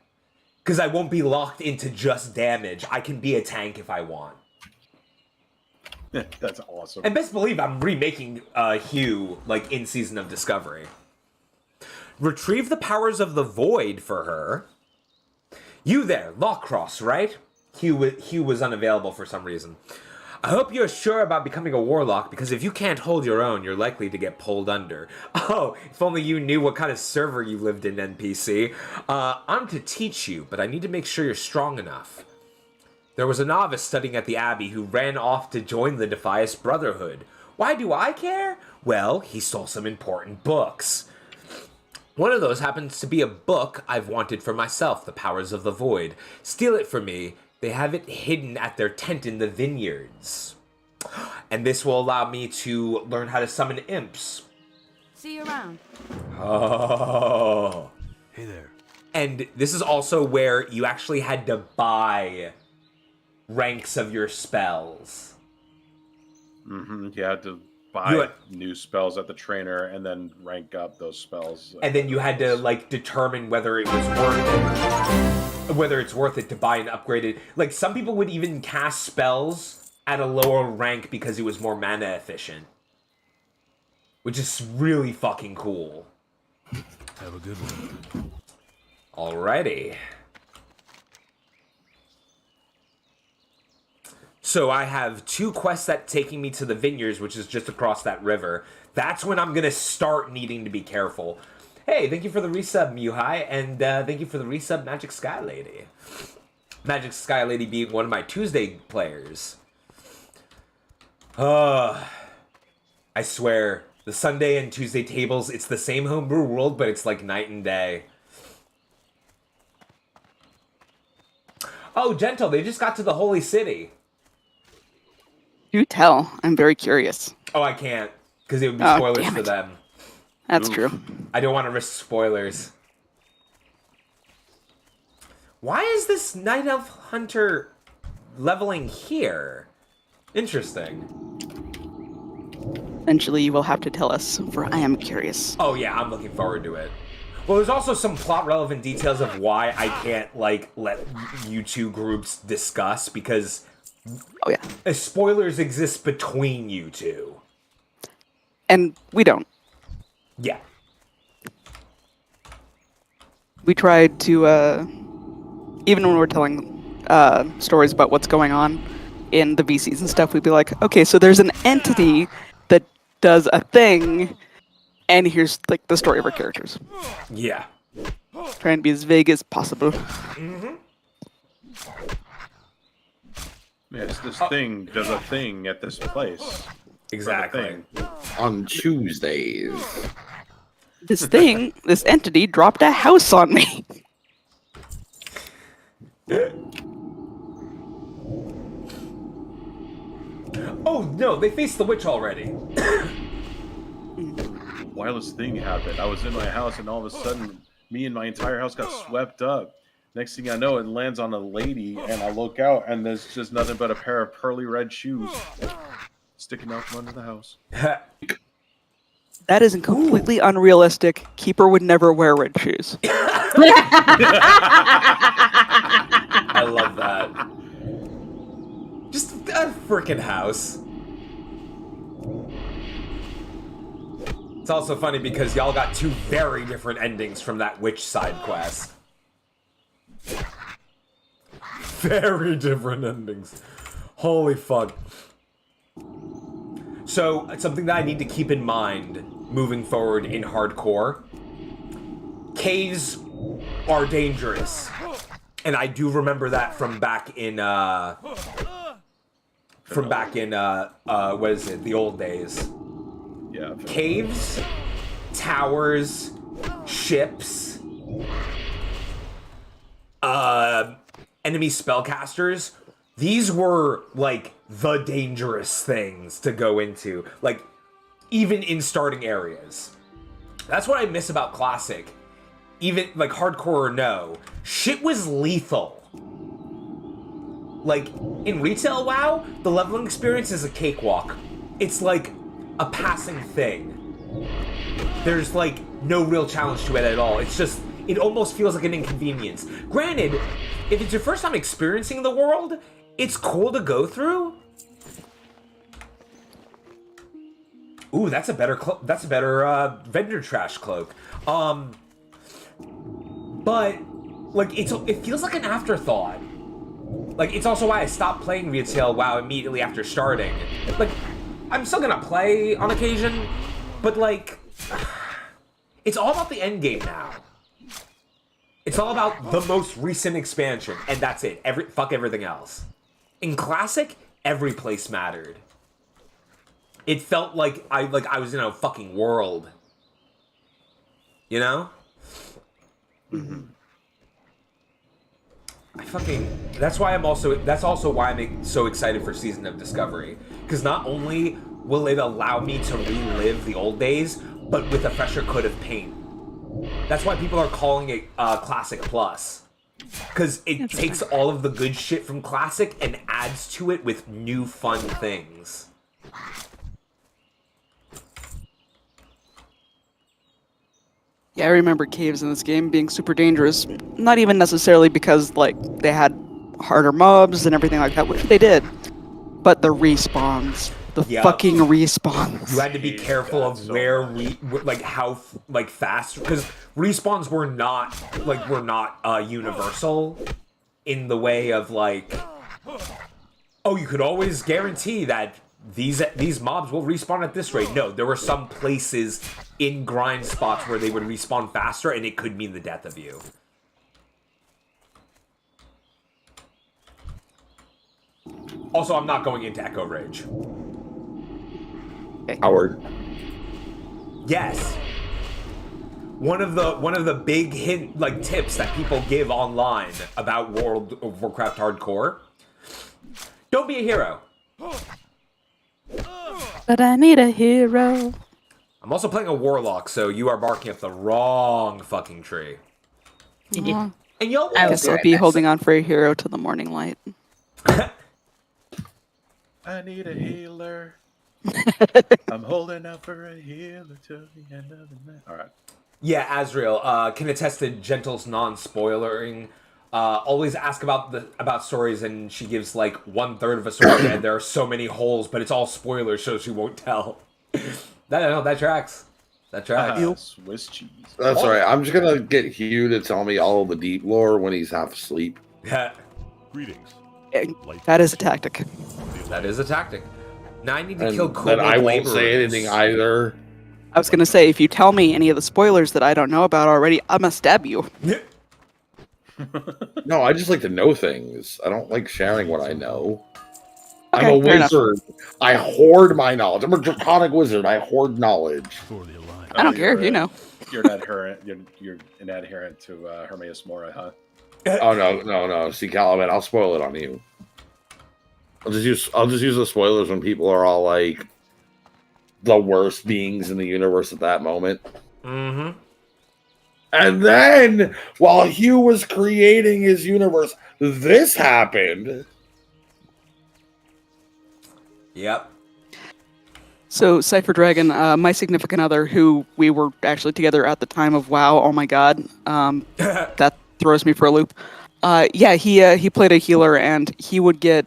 Because I won't be locked into just damage. I can be a tank if I want. That's awesome. And best believe I'm remaking Hugh, like, in Season of Discovery. Retrieve the powers of the void for her. You there, Lawcross, right? Hugh was unavailable for some reason. I hope you're sure about becoming a warlock, because if you can't hold your own, you're likely to get pulled under. Oh, if only you knew what kind of server you lived in, NPC. I'm to teach you, but I need to make sure you're strong enough. There was a novice studying at the Abbey who ran off to join the Defias Brotherhood. Why do I care? Well, he stole some important books. One of those happens to be a book I've wanted for myself, The Powers of the Void. Steal it for me. They have it hidden at their tent in the vineyards. And this will allow me to learn how to summon imps. See you around. Oh. Hey there. And this is also where you actually had to buy ranks of your spells. Mm-hmm. You had to buy new spells at the trainer and then rank up those spells. And then you had to, like, determine whether it was worth it to buy an upgraded. Like, some people would even cast spells at a lower rank because it was more mana efficient, which is really fucking cool. Have a good one. Alrighty. So I have 2 quests that taking me to the vineyards, which is just across that river. That's when I'm gonna start needing to be careful. Hey, thank you for the resub, Muhai, and thank you for the resub, Magic Sky Lady. Magic Sky Lady being one of my Tuesday players. I swear, the Sunday and Tuesday tables, it's the same homebrew world, but it's like night and day. Oh, Gentle, they just got to the Holy City. Do tell. I'm very curious. Oh, I can't, because it would be spoilers for them. That's true. I don't want to risk spoilers. Why is this Night Elf Hunter leveling here? Interesting. Eventually, you will have to tell us, for I am curious. Oh yeah, I'm looking forward to it. Well, there's also some plot-relevant details of why I can't, like, let you two groups discuss, because spoilers exist between you two. And we don't. Yeah. We tried to, even when we're telling stories about what's going on in the VCs and stuff, we'd be like, okay, so there's an entity that does a thing, and here's, like, the story of our characters. Yeah. Trying to be as vague as possible. Mm-hmm. Yes, this thing does a thing at this place. Exactly. Thing. on Tuesdays. This entity dropped a house on me. Oh no, they faced the witch already. Wildest thing happened. I was in my house, and all of a sudden, me and my entire house got swept up. Next thing I know, it lands on a lady, and I look out, and there's just nothing but a pair of pearly red shoes sticking out from under the house. That isn't completely unrealistic. Keeper would never wear red shoes. I love that. Just a freaking house. It's also funny because y'all got two very different endings from that witch side quest. Very different endings. Holy fuck. So, something that I need to keep in mind moving forward in hardcore. Caves are dangerous. And I do remember that from back in, what is it, the old days. Yeah. Caves, towers, ships, enemy spellcasters, these were, like, the dangerous things to go into. Like, even in starting areas. That's what I miss about Classic. Even, like, hardcore or no, shit was lethal. Like, in retail WoW, the leveling experience is a cakewalk. It's like a passing thing. There's, like, no real challenge to it at all. It's just, it almost feels like an inconvenience. Granted, if it's your first time experiencing the world, it's cool to go through. Ooh, that's a better vendor trash cloak. But like it feels like an afterthought. Like it's also why I stopped playing retail WoW immediately after starting. Like I'm still gonna play on occasion, but like it's all about the end game now. It's all about the most recent expansion, and that's it. Fuck everything else. In Classic, every place mattered. It felt like I was in a fucking world. You know? Mm-hmm. That's also why I'm so excited for Season of Discovery. Because not only will it allow me to relive the old days, but with a fresher coat of paint. That's why people are calling it Classic Plus. Because it takes all of the good shit from Classic and adds to it with new fun things. Yeah, I remember caves in this game being super dangerous. Not even necessarily because, like, they had harder mobs and everything like that, which they did. But the respawns. The fucking respawns. You had to be careful of how fast, because respawns were not universal in the way of, like, oh, you could always guarantee that these mobs will respawn at this rate. No, there were some places in grind spots where they would respawn faster, and it could mean the death of you. Also, I'm not going into Echo Rage. Howard. Yes. One of the big tips that people give online about World of Warcraft hardcore. Don't be a hero. But I need a hero. I'm also playing a warlock, so you are barking up the wrong fucking tree. Yeah. And y'all I guess I'll be holding on for a hero to the morning light. I need a healer. I'm holding out for a healer till the end of the night. All right. Yeah, Azrael can attest to Gentle's non-spoilering. Always ask about stories, and she gives like 1/3 of a story, and there are so many holes, but it's all spoilers, so she won't tell. That tracks. That tracks. Swiss cheese. That's all right. I'm just gonna get Hugh to tell me all the deep lore when he's half asleep. Greetings. That is a tactic. That is a tactic. Now I need to kill Kobold. I won't say anything either. I was gonna say, if you tell me any of the spoilers that I don't know about already, I'm gonna stab you. No, I just like to know things. I don't like sharing what I know. I'm a fair enough. wizard. I hoard my knowledge. I'm a draconic wizard. I hoard knowledge. For the Alliance. I don't care if you know. You're an adherent. You're an adherent to Hermaeus Mora, huh? Oh no. See, Caliban, I'll spoil it on you. I'll just use the spoilers when people are all like the worst beings in the universe at that moment. Mm-hmm. And then, while Hugh was creating his universe, this happened. Yep. So, Cypher Dragon, my significant other, who we were actually together at the time of WoW, oh my god, that throws me for a loop. He played a healer, and he would get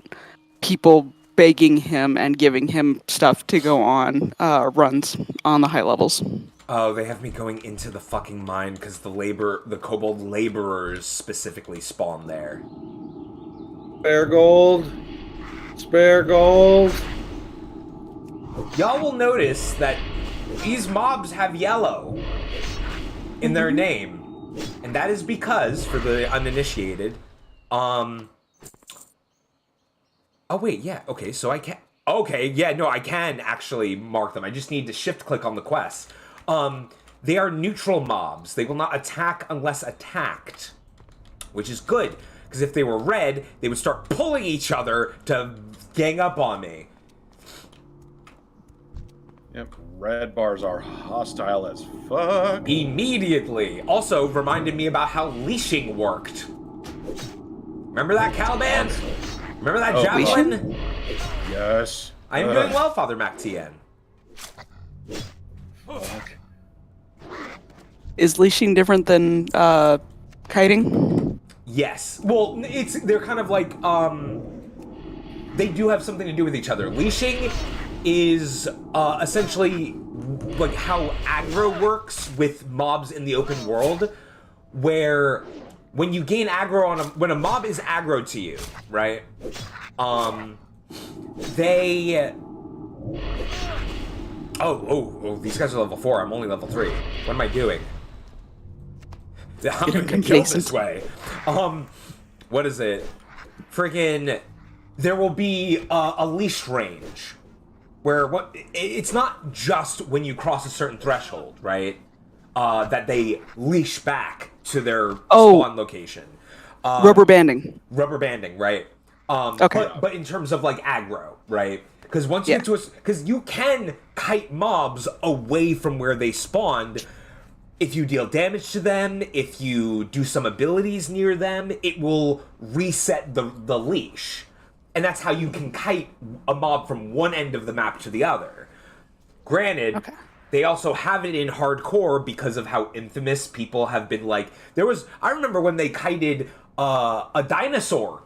people begging him and giving him stuff to go on runs on the high levels. Oh, they have me going into the fucking mine because the kobold laborers specifically spawn there. Spare gold. Spare gold. Y'all will notice that these mobs have yellow in their name. And that is because, for the uninitiated, oh wait, yeah, okay, so I can... Okay, yeah, no, I can actually mark them. I just need to shift-click on the quest. They are neutral mobs. They will not attack unless attacked. Which is good, because if they were red, they would start pulling each other to gang up on me. Yep, red bars are hostile as fuck. Immediately. Also, reminded me about how leashing worked. Remember that, Caliban? Remember that javelin? Yes. I am doing well, Father MacTN. Fuck. Is leashing different than kiting? Yes. Well, they're kind of like, they do have something to do with each other. Leashing is essentially like how aggro works with mobs in the open world, where when you gain aggro when a mob is aggro to you, right? They... Oh, these guys are level 4. I'm only level 3. What am I doing? I'm gonna kill this way. What is it? Friggin', there will be a leash range where it's not just when you cross a certain threshold, right? That they leash back to their spawn location. Rubber banding. Rubber banding, right? Okay. But in terms of like aggro, right? Because once you get to because you can kite mobs away from where they spawned. If you deal damage to them, if you do some abilities near them, it will reset the leash. And that's how you can kite a mob from one end of the map to the other. Granted, they also have it in hardcore because of how infamous people have been like... I remember when they kited a dinosaur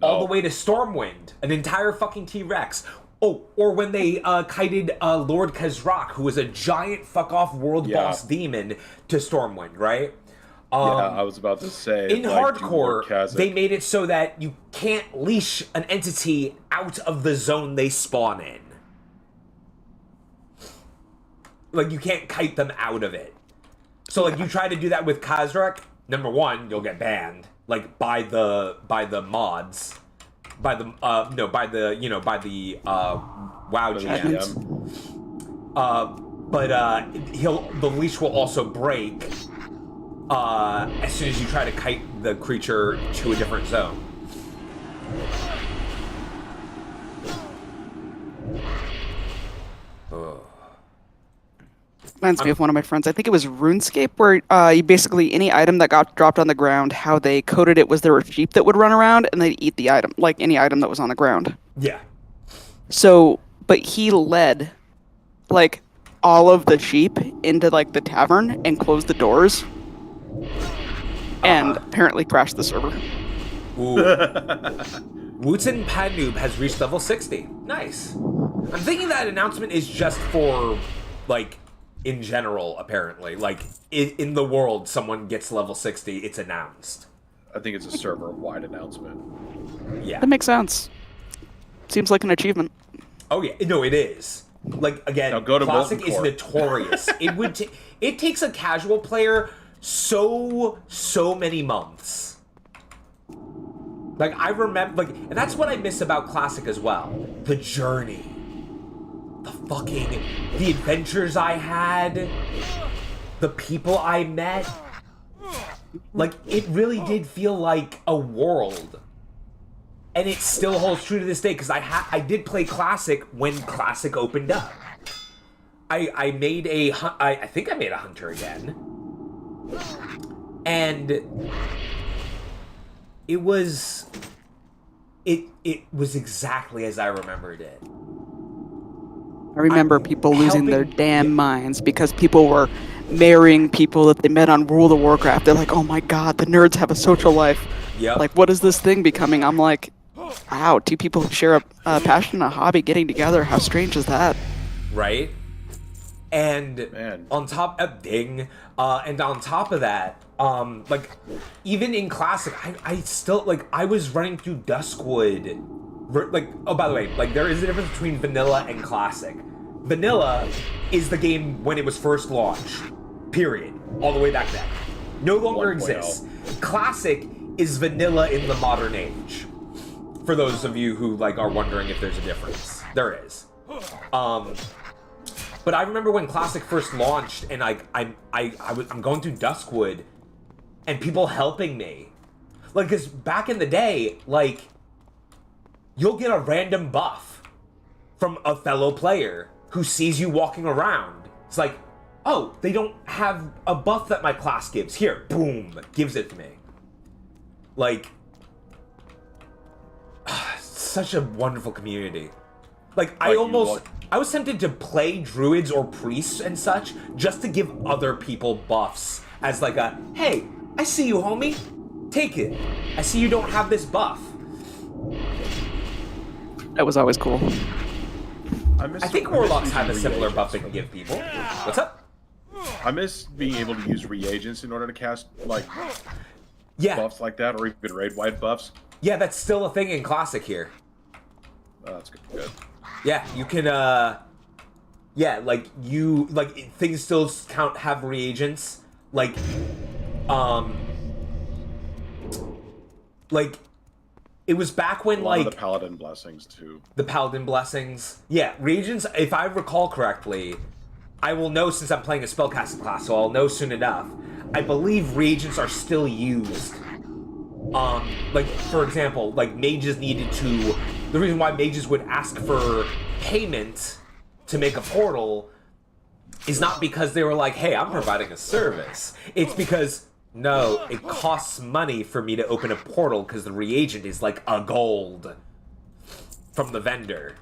all the way to Stormwind, an entire fucking T-Rex. Oh, or when they kited Lord Kazrak, who was a giant fuck-off world boss demon, to Stormwind, right? I was about to say... In hardcore, they made it so that you can't leash an entity out of the zone they spawn in. Like, you can't kite them out of it. So, like, you try to do that with Kazrak, number one, you'll get banned. Like, by the mods. By the WoW GM. The leash will also break as soon as you try to kite the creature to a different zone. Reminds me of one of my friends. I think it was RuneScape, where you basically, any item that got dropped on the ground, how they coded it was there were sheep that would run around and they'd eat the item, like any item that was on the ground. Yeah. So, but he led, like, all of the sheep into, like, the tavern and closed the doors. And apparently crashed the server. Ooh. Wooten Padnoob has reached level 60. Nice. I'm thinking that announcement is just for, like... in general, apparently. Like, in the world, someone gets level 60, it's announced. I think it's a server-wide announcement. Yeah. That makes sense. Seems like an achievement. Oh, yeah. No, it is. Like, again, now go to Classic is Molten Core. notorious. It takes a casual player so many months Like, I remember, like, and that's what I miss about Classic as well. The journey. The adventures I had. The people I met. Like, it really did feel like a world. And it still holds true to this day, because I did play Classic when Classic opened up. I made I think I made a hunter again. And it was exactly as I remembered it. I remember people losing their damn minds because people were marrying people that they met on World of Warcraft. They're like, oh my god, the nerds have a social life. Yep. Like, what is this thing becoming? I'm like, wow, two people who share a passion, a hobby, getting together. How strange is that? Right? And Man. on top of and on top of that, like, even in Classic, I still, like, I was running through Duskwood. Like, oh, by the way, like, there is a difference between Vanilla and Classic. Vanilla is the game when it was first launched. Period. All the way back then. No longer 1.0. exists. Classic is Vanilla in the modern age. For those of you who, like, are wondering if there's a difference. There is. But I remember when Classic first launched, and I'm going through Duskwood, and people helping me. Like, because back in the day, like, you'll get a random buff from a fellow player who sees you walking around. It's like, oh, they don't have a buff that my class gives. Here, boom, gives it to me. Like, such a wonderful community. Like, I was tempted to play druids or priests and such just to give other people buffs as like a, hey, I see you, homie. Take it. I see you don't have this buff. That was always cool. I think Warlocks have a similar buff they can give people. What's up? I miss being able to use reagents in order to cast, like, Yeah. buffs like that, or even raid-wide buffs. Yeah, that's still a thing in Classic here. Oh, that's good. Yeah, you can, yeah, like, things still have reagents. Like, it was back when, like... the Paladin Blessings, too. The Paladin Blessings. Yeah, reagents, if I recall correctly, I will know since I'm playing a spellcasting class, so I'll know soon enough. I believe reagents are still used. Like, for example, like, mages needed to... The reason why mages would ask for payment to make a portal is not because they were like, hey, I'm providing a service. It's because, no, it costs money for me to open a portal because the reagent is like a gold from the vendor.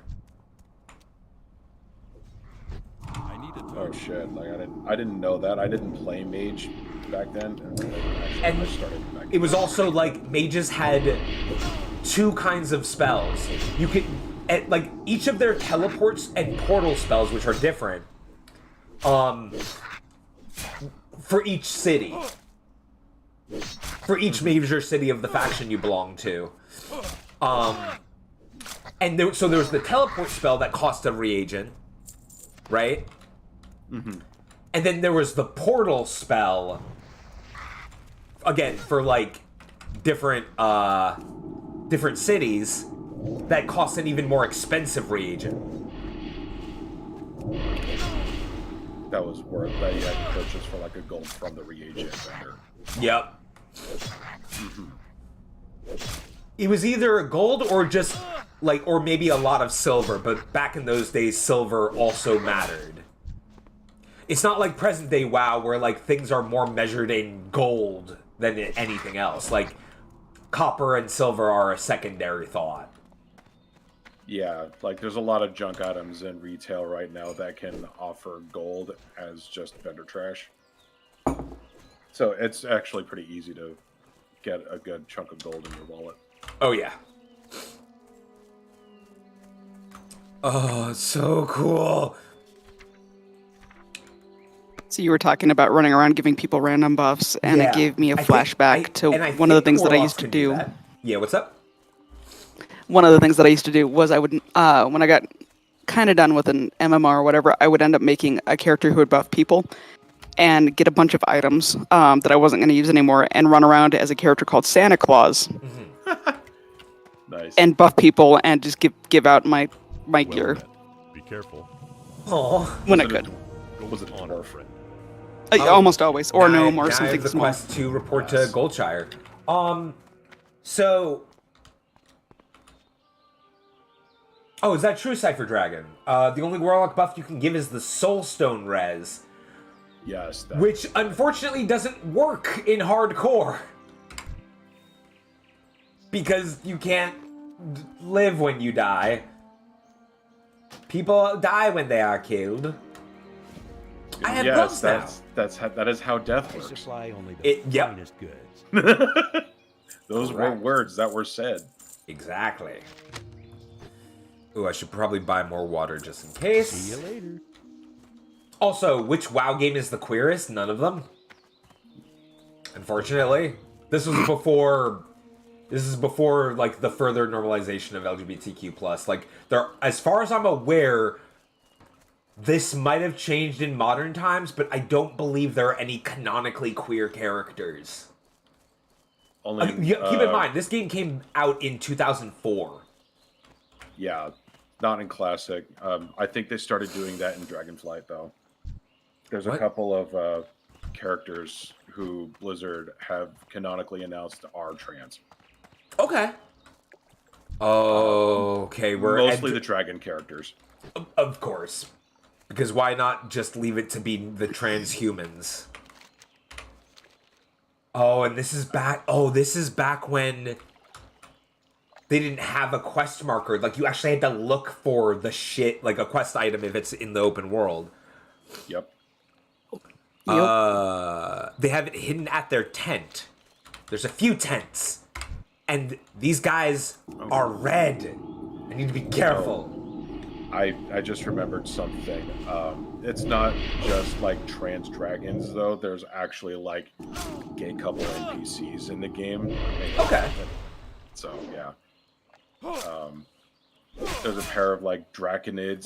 Oh shit! Like I didn't know that. I didn't play mage back then, And I started back it was also like mages had two kinds of spells. You could, like, each of their teleports and portal spells, which are different, for each city, for each major city of the faction you belong to. And so there was the teleport spell that cost a reagent, right? Mm-hmm. And then there was the portal spell, again, for, like, different cities that cost an even more expensive reagent. That was worth that you had to purchase for like a gold from the reagent vendor. Yep. It was either a gold or just, like, or maybe a lot of silver, but back in those days, silver also mattered. It's not like present day WoW where, like, things are more measured in gold than in anything else. Like, copper and silver are a secondary thought. Yeah, like there's a lot of junk items in retail right now that can offer gold as just vendor trash. So it's actually pretty easy to get a good chunk of gold in your wallet. Oh, yeah. Oh, it's so cool. So you were talking about running around giving people random buffs, and Yeah. it gave me a I think- flashback to and I one of the think things that I Warlocks used to can do. that. Yeah, what's up? One of the things that I used to do was I would, when I got kind of done with an MMR or whatever, I would end up making a character who would buff people and get a bunch of items that I wasn't going to use anymore and run around as a character called Santa Claus. Nice. and buff people and just give out my Well gear met. Be careful. Oh, when I Was it a could. Was it Honor, dwarf? friend. Almost always, or gnome, or I something have the small. quest to report Yes. to Goldshire. So. Oh, is that true, Cypher Dragon? The only warlock buff you can give is the Soulstone res, Yes. That, which unfortunately doesn't work in hardcore. Because you can't live when you die. People die when they are killed. I have gloves now. that is how death I works. supply only the Yep. finest goods. Those were Correct. words that were said. Exactly. Ooh, I should probably buy more water just in case. See you later. Also, which WoW game is the queerest? None of them. Unfortunately. This was before... This is before, like, the further normalization of LGBTQ+. Like, there, as far as I'm aware, this might have changed in modern times, but I don't believe there are any canonically queer characters. Only Keep in mind, this game came out in 2004. Yeah, not in Classic. I think they started doing that in Dragonflight, though. There's a What? couple of characters who Blizzard have canonically announced are trans. Okay. Okay, we're... Mostly the dragon characters. Of course. Because why not just leave it to be the transhumans? Oh, and this is back... Oh, this is back when they didn't have a quest marker. Like, you actually had to look for the shit, like a quest item if it's in the open world. Yep. They have it hidden at their tent. There's a few tents. And these guys are red. I need to be careful. I just remembered something. It's not just like trans dragons, though. There's actually like gay couple NPCs in the game. Okay. So yeah. There's a pair of like draconids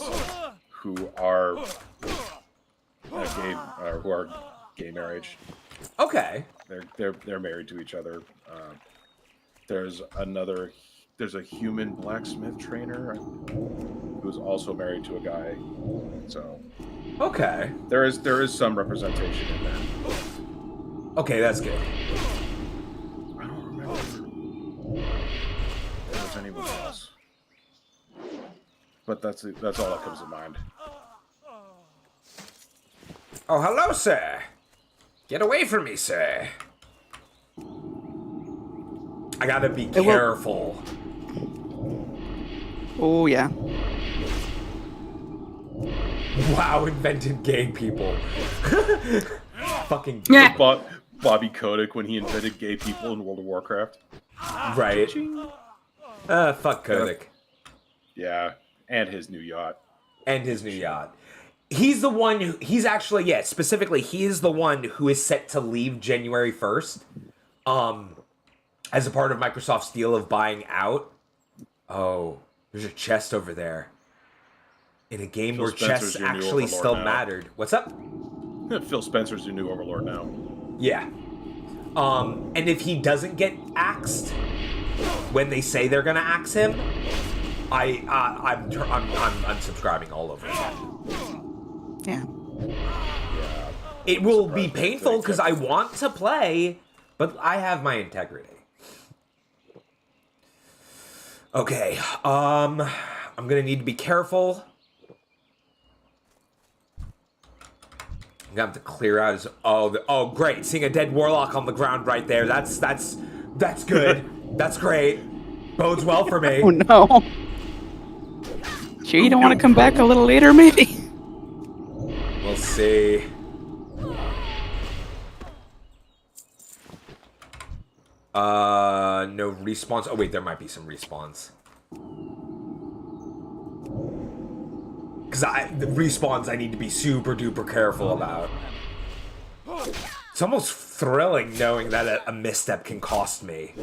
who are gay marriage. Okay. They're married to each other. There's a human blacksmith trainer who's also married to a guy. So Okay. there is some representation in there. Okay, that's good. I don't remember if there was anyone else, but that's all that comes to mind. Oh, hello, sir. Get away from me, sir. I gotta be will- careful. Oh yeah. WoW invented gay people. Fucking Yeah. Bobby Kotick when he invented gay people in World of Warcraft. right. Fuck Kotick. Yeah, and his new yacht. And his new yacht. He's the one who, he's actually, yeah, specifically, he is the one who is set to leave January 1st. As a part of Microsoft's deal of buying out. Oh, there's a chest over there. In a game Phil where Spencer's chests your new actually overlord still now. mattered. What's up? Phil Spencer's your new overlord now. Yeah. And if he doesn't get axed when they say they're gonna axe him, I'm unsubscribing all over again. Yeah. Yeah. It will be surprised painful they because I want to play, but I have my integrity. Okay, I'm gonna need to be careful. I'm gonna have to clear out his... Oh, great! Seeing a dead warlock on the ground right there. That's good. That's great. Bodes well for me. Oh no. Sure, you don't want to come back a little later, maybe? We'll see. No respawns. Oh wait, there might be some respawns. Because the respawns I need to be super duper careful about. It's almost thrilling knowing that a misstep can cost me.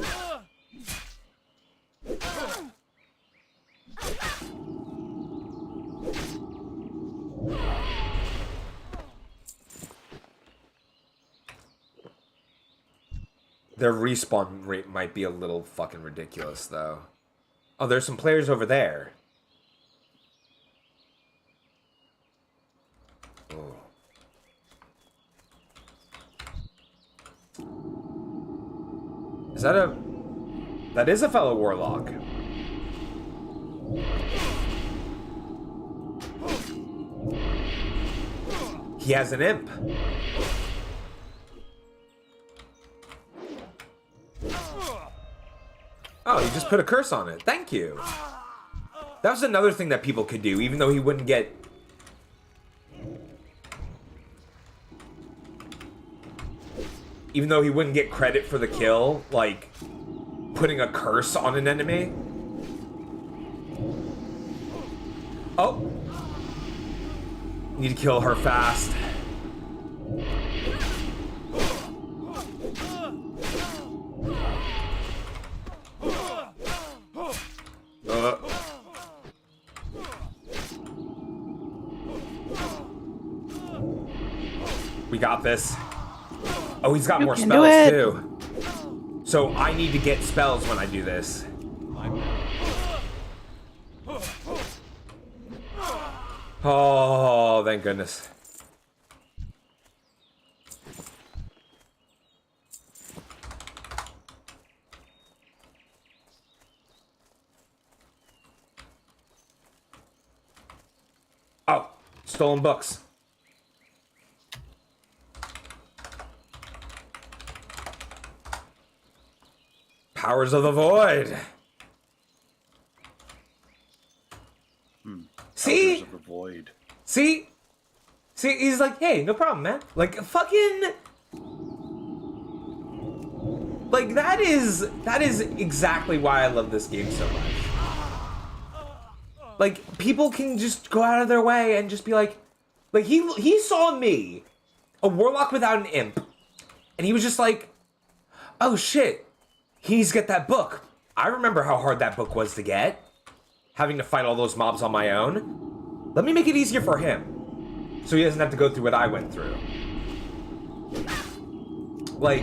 Their respawn rate might be a little fucking ridiculous, though. Oh, there's some players over there. Oh. Is that a... That is a fellow warlock. He has an imp. Oh, you just put a curse on it. Thank you. That was another thing that people could do, even though he wouldn't get... Even though he wouldn't get credit for the kill, like, putting a curse on an enemy. Oh. Need to kill her fast. We got this. Oh, he's got more spells too. So I need to get spells when I do this. Oh, thank goodness. Oh, stolen books. Powers of the Void. See? Powers of the Void. See? See, he's like, hey, no problem, man. Like, fucking... Like, that is exactly why I love this game so much. Like, people can just go out of their way and just be like... Like, he saw me, a warlock without an imp, and he was just like, oh shit, he needs to get that book. I remember how hard that book was to get. Having to fight all those mobs on my own. Let me make it easier for him, so he doesn't have to go through what I went through. Like,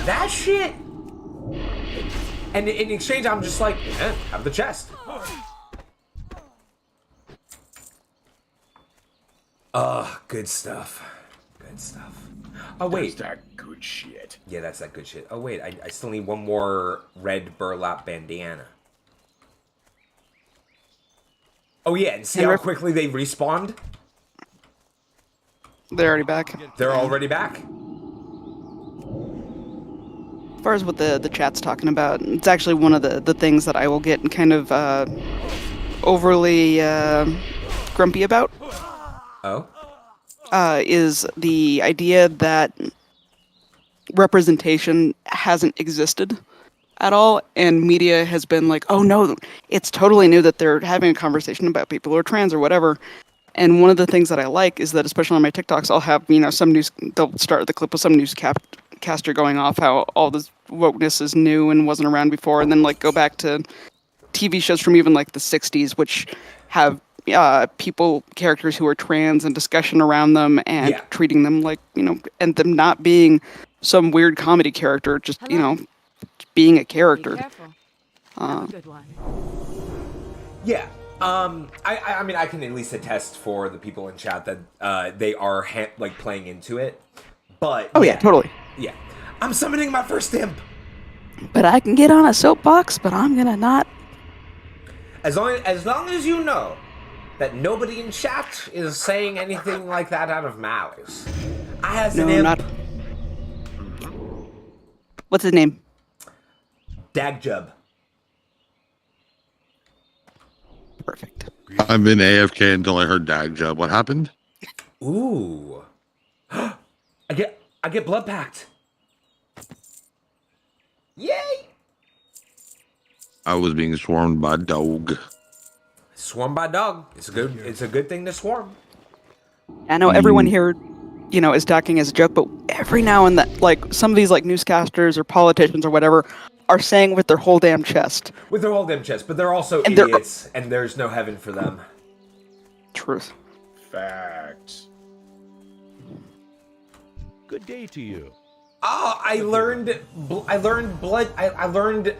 that shit. And in exchange, I'm just like, have the chest. Good stuff. Good stuff. Oh, wait. That's that good shit. Yeah, that's that good shit. Oh, wait. I still need one more red burlap bandana. Oh, yeah. And see how quickly they respawned? They're already back. They're already back? As far as what the chat's talking about, it's actually one of the things that I will get kind of overly grumpy about. Oh? Is the idea that representation hasn't existed at all, and media has been like, oh no, it's totally new that they're having a conversation about people who are trans or whatever. And one of the things that I like is that, especially on my TikToks, I'll have, some news, they'll start the clip with some newscaster going off how all this wokeness is new and wasn't around before, and then like go back to TV shows from even like the 60s, which have characters who are trans and discussion around them and treating them like, and them not being some weird comedy character, just, being a character. Be careful. Have a good one. Yeah. I mean, I can at least attest for the people in chat that they are playing into it. But yeah, totally. Yeah. I'm summoning my first imp. But I can get on a soapbox, but I'm gonna not. As long as you know that nobody in chat is saying anything like that out of malice. I has an imp. Not. What's his name? Dagjub. Perfect. I've been AFK until I heard Dagjub. What happened? Ooh. I get blood packed. Yay! I was being swarmed by dog. Swarm by dog. It's a good thing to swarm. I know everyone here, is talking as a joke, but every now and then, like some of these like newscasters or politicians or whatever are saying with their whole damn chest. With their whole damn chest, but they're also idiots, and there's no heaven for them. Truth. Facts. Good day to you. Oh, I learned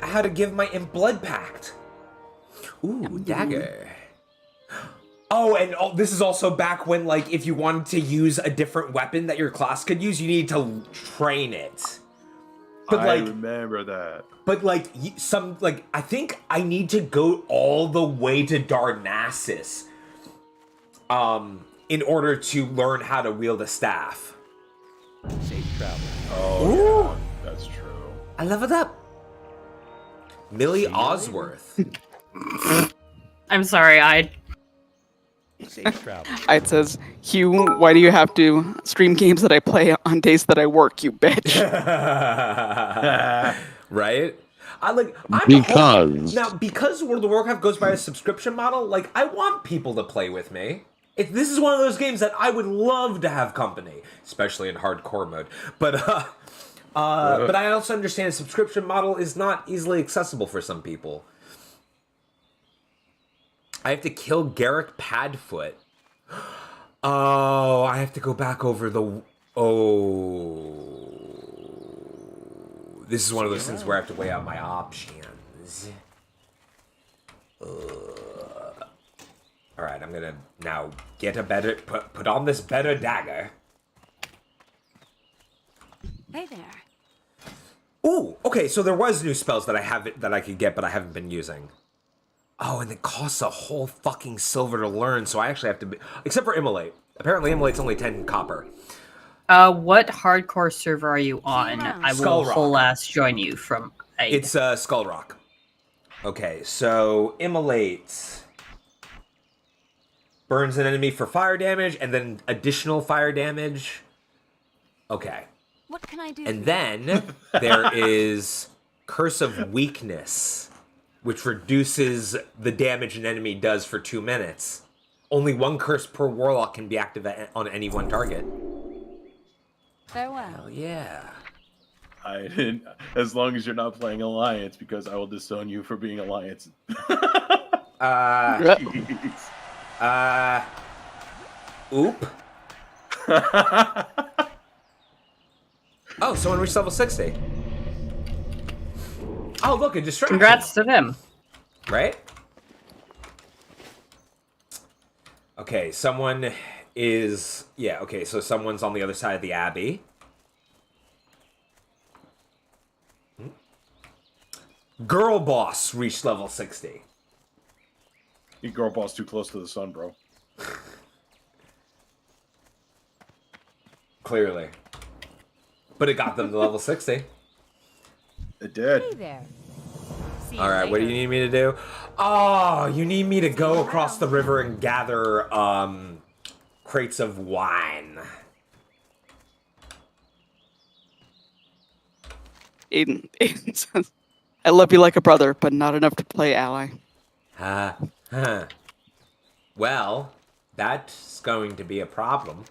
how to give my imp blood pact. Ooh, dagger. Oh, and this is also back when, like, if you wanted to use a different weapon that your class could use, you need to train it. But I remember that. But like I think I need to go all the way to Darnassus, in order to learn how to wield a staff. Safe travel. Oh, yeah, that's true. I leveled up. Millie Osworth. I'm sorry, Safe travel. It says, Hugh, why do you have to stream games that I play on days that I work, you bitch? Right? Because World of Warcraft goes by a subscription model, like, I want people to play with me. This is one of those games that I would love to have company, especially in hardcore mode. But I also understand a subscription model is not easily accessible for some people. I have to kill Garrick Padfoot. Oh, I have to go back over the... Oh. This is one of those things where I have to weigh out my options. Alright, I'm gonna now get a better... Put on this better dagger. Hey there. Ooh, okay, so there was new spells that I could get, but I haven't been using. Oh, and it costs a whole fucking silver to learn, so I actually have to be... Except for Immolate. Apparently Immolate's only 10 copper. what hardcore server are you on? I will Skullrock. full ass join you from. It's Skull Rock. Okay, so Immolate burns an enemy for fire damage, and then additional fire damage. Okay. What can I do? And then there is Curse of Weakness, which reduces the damage an enemy does for 2 minutes. Only one curse per warlock can be active on any one target. Farewell. Hell yeah. I didn't. As long as you're not playing Alliance, because I will disown you for being Alliance. Oop. Oh, someone reached level 60. Oh, look, a distraction. Congrats to them. Right? Okay, someone is... Yeah, okay, so someone's on the other side of the Abbey. Girl Boss reached level 60. You girl boss too close to the sun, bro. Clearly. But it got them to level 60. It did. Hey there. See you Alright, what do you need me to do? Oh, you need me to go across the river and gather crates of wine. Aiden says, I love you like a brother, but not enough to play ally. Well, that's going to be a problem.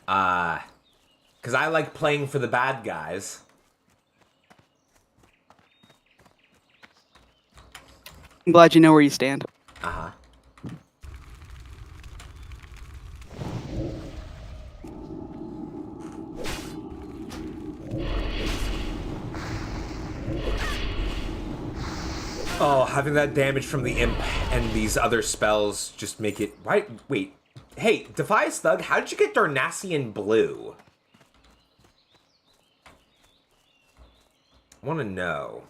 Because I like playing for the bad guys. I'm glad you know where you stand. Uh-huh. Oh, having that damage from the imp and these other spells just make it... Right? Wait. Hey, Defias Thug, how did you get Darnassian Blue? I want to know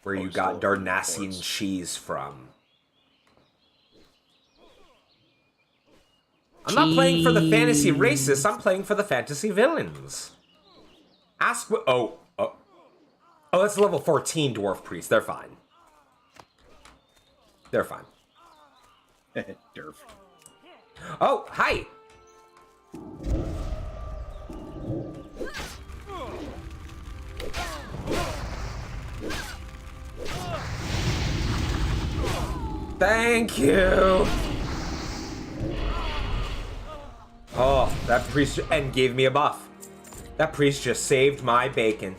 where you got Darnassian cheese from. I'm not playing for the fantasy racists, I'm playing for the fantasy villains. Ask what... Oh, that's level 14 Dwarf Priest. They're fine. They're fine. Derf. Oh, hi! Thank you! Oh, that priest... And gave me a buff. That priest just saved my bacon.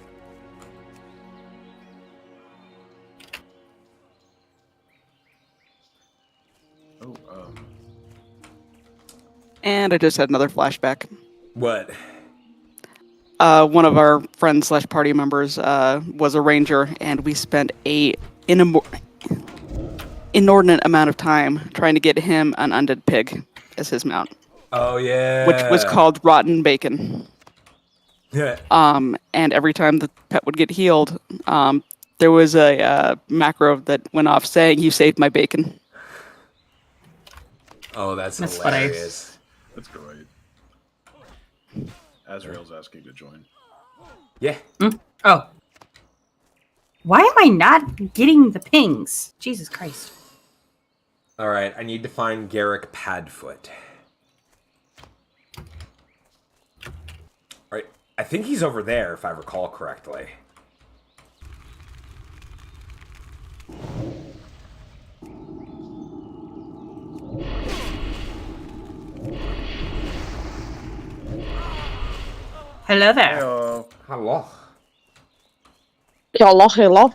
And I just had another flashback. What? One of our friends slash party members was a ranger, and we spent inordinate amount of time trying to get him an undead pig as his mount, Oh yeah. which was called Rotten Bacon. Yeah. And every time the pet would get healed, there was a macro that went off saying, "You saved my bacon." Oh, that's funny. hilarious. That's great. Azrael's asking to join. Yeah. Oh. Why am I not getting the pings? Jesus Christ. All right, I need to find Garrick Padfoot. All right, I think he's over there, if I recall correctly. Hello there. Hello. Hello. Hello.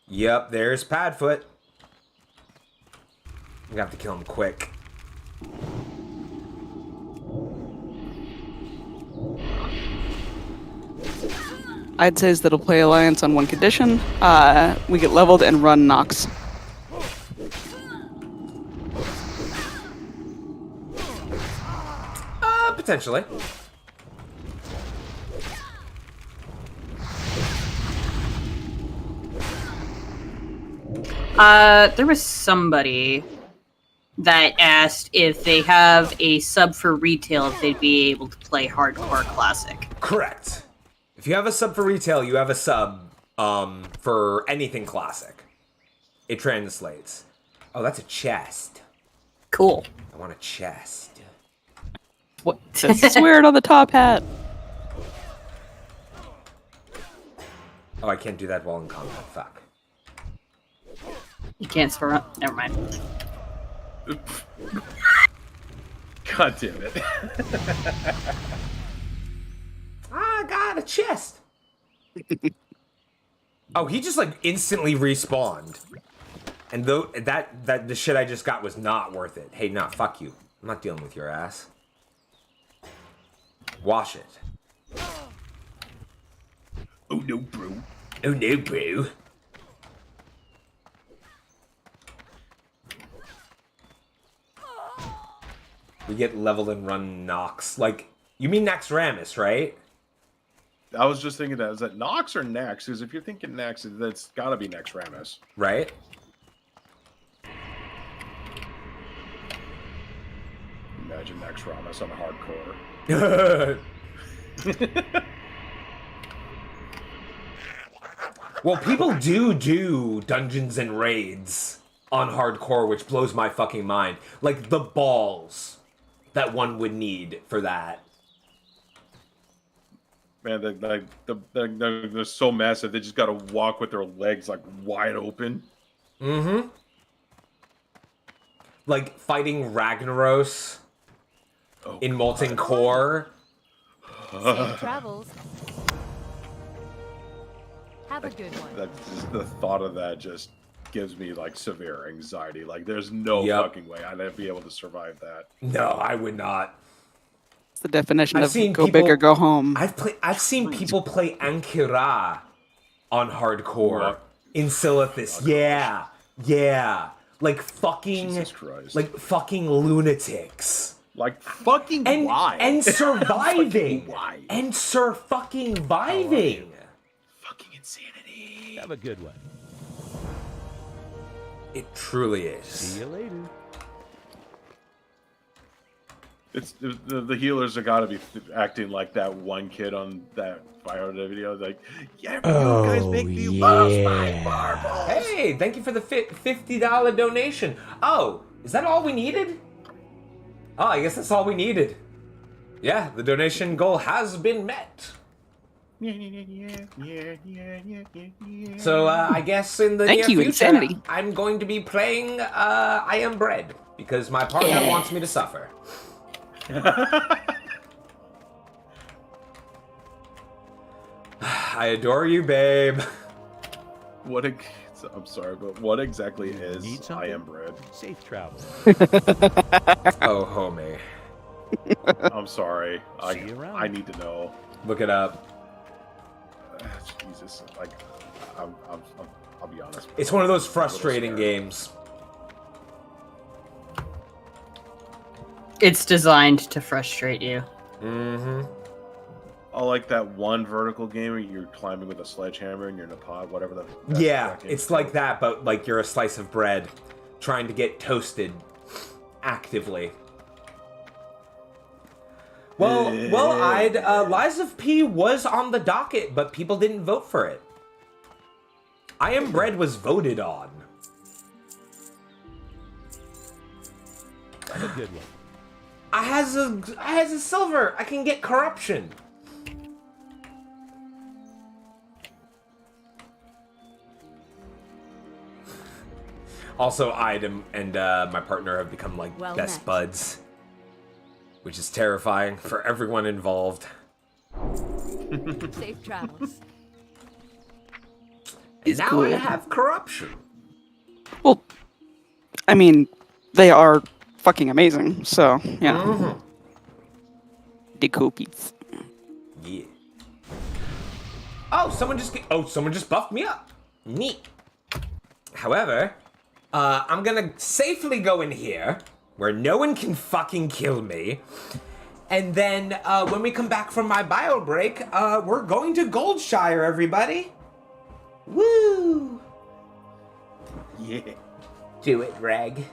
Yep, there's Padfoot. We have to kill him quick. I'd say is that'll play Alliance on one condition. We get leveled and run Nox. Potentially. There was somebody that asked if they have a sub for retail, if they'd be able to play Hardcore Classic. Correct. If you have a sub for retail, you have a sub for anything classic. It translates. Oh, that's a chest. Cool. I want a chest. What? Swear it on the top hat. Oh, I can't do that while in combat. Fuck. You can't swear up. Never mind. God damn it. I got a chest. Oh, he just like instantly respawned. And though that the shit I just got was not worth it. Hey, nah, fuck you. I'm not dealing with your ass. Wash it. Oh no, bro. Oh no, bro. We get leveled and run Nox. Like, you mean Naxxramas, right? I was just thinking that. Is that Nox or Nax? Because if you're thinking Nax, that's gotta be Naxxramas. Right? Imagine Naxxramas on hardcore. Well, people do dungeons and raids on hardcore, which blows my fucking mind. Like, the balls that one would need for that. Man, they're so massive. They just gotta walk with their legs like wide open. Mm-hmm. Like, fighting Ragnaros in Molten Core. Safe travels. Have a good one. Just the thought of that just gives me like severe anxiety. Like, there's no Yep. fucking way I'd be able to survive that. No, I would not. It's the definition I've of seen go people- big or go home. I've seen people play Ankira on hardcore What? in Silithus. Yeah. Yeah. Like fucking Jesus Christ. like fucking lunatics. Like fucking And why? and surviving. Fucking why? And fucking vibing. Fucking insanity. Have a good one. It truly is. See you later. It's the healers are gotta be acting like that one kid on that Fire video. Like, yeah, you guys make me lose my marbles. Hey, thank you for the $50 donation. Oh, is that all we needed? Oh, I guess that's all we needed. Yeah, the donation goal has been met. So I guess in the Thank near you, future, Insanity. I'm going to be playing I Am Bread because my partner wants me to suffer. I adore you, babe. I'm sorry, but what exactly Need is something? I Am Bread? Safe travel. Oh, homie. I'm sorry. See you around. I need to know. Look it up. Jesus, like, I'm be honest. It's one of those frustrating games. It's designed to frustrate you. Mm-hmm. I like that one vertical game where you're climbing with a sledgehammer and you're in a pod, whatever that. Yeah, it's like that, but like you're a slice of bread trying to get toasted actively. Well, Lies of P was on the docket, but people didn't vote for it. I Am Bread was voted on. Have a good one. I has a silver. I can get corruption. Also, Idem and my partner have become like Well best met. buds, which is terrifying for everyone involved. Safe travels. And now I have corruption. Well, I mean, they are fucking amazing. So yeah, the cookies. Yeah. Oh, someone just buffed me up. Neat. However, I'm gonna safely go in here where no one can fucking kill me. And then when we come back from my bio break, we're going to Goldshire, everybody. Woo! Yeah. Do it, Reg.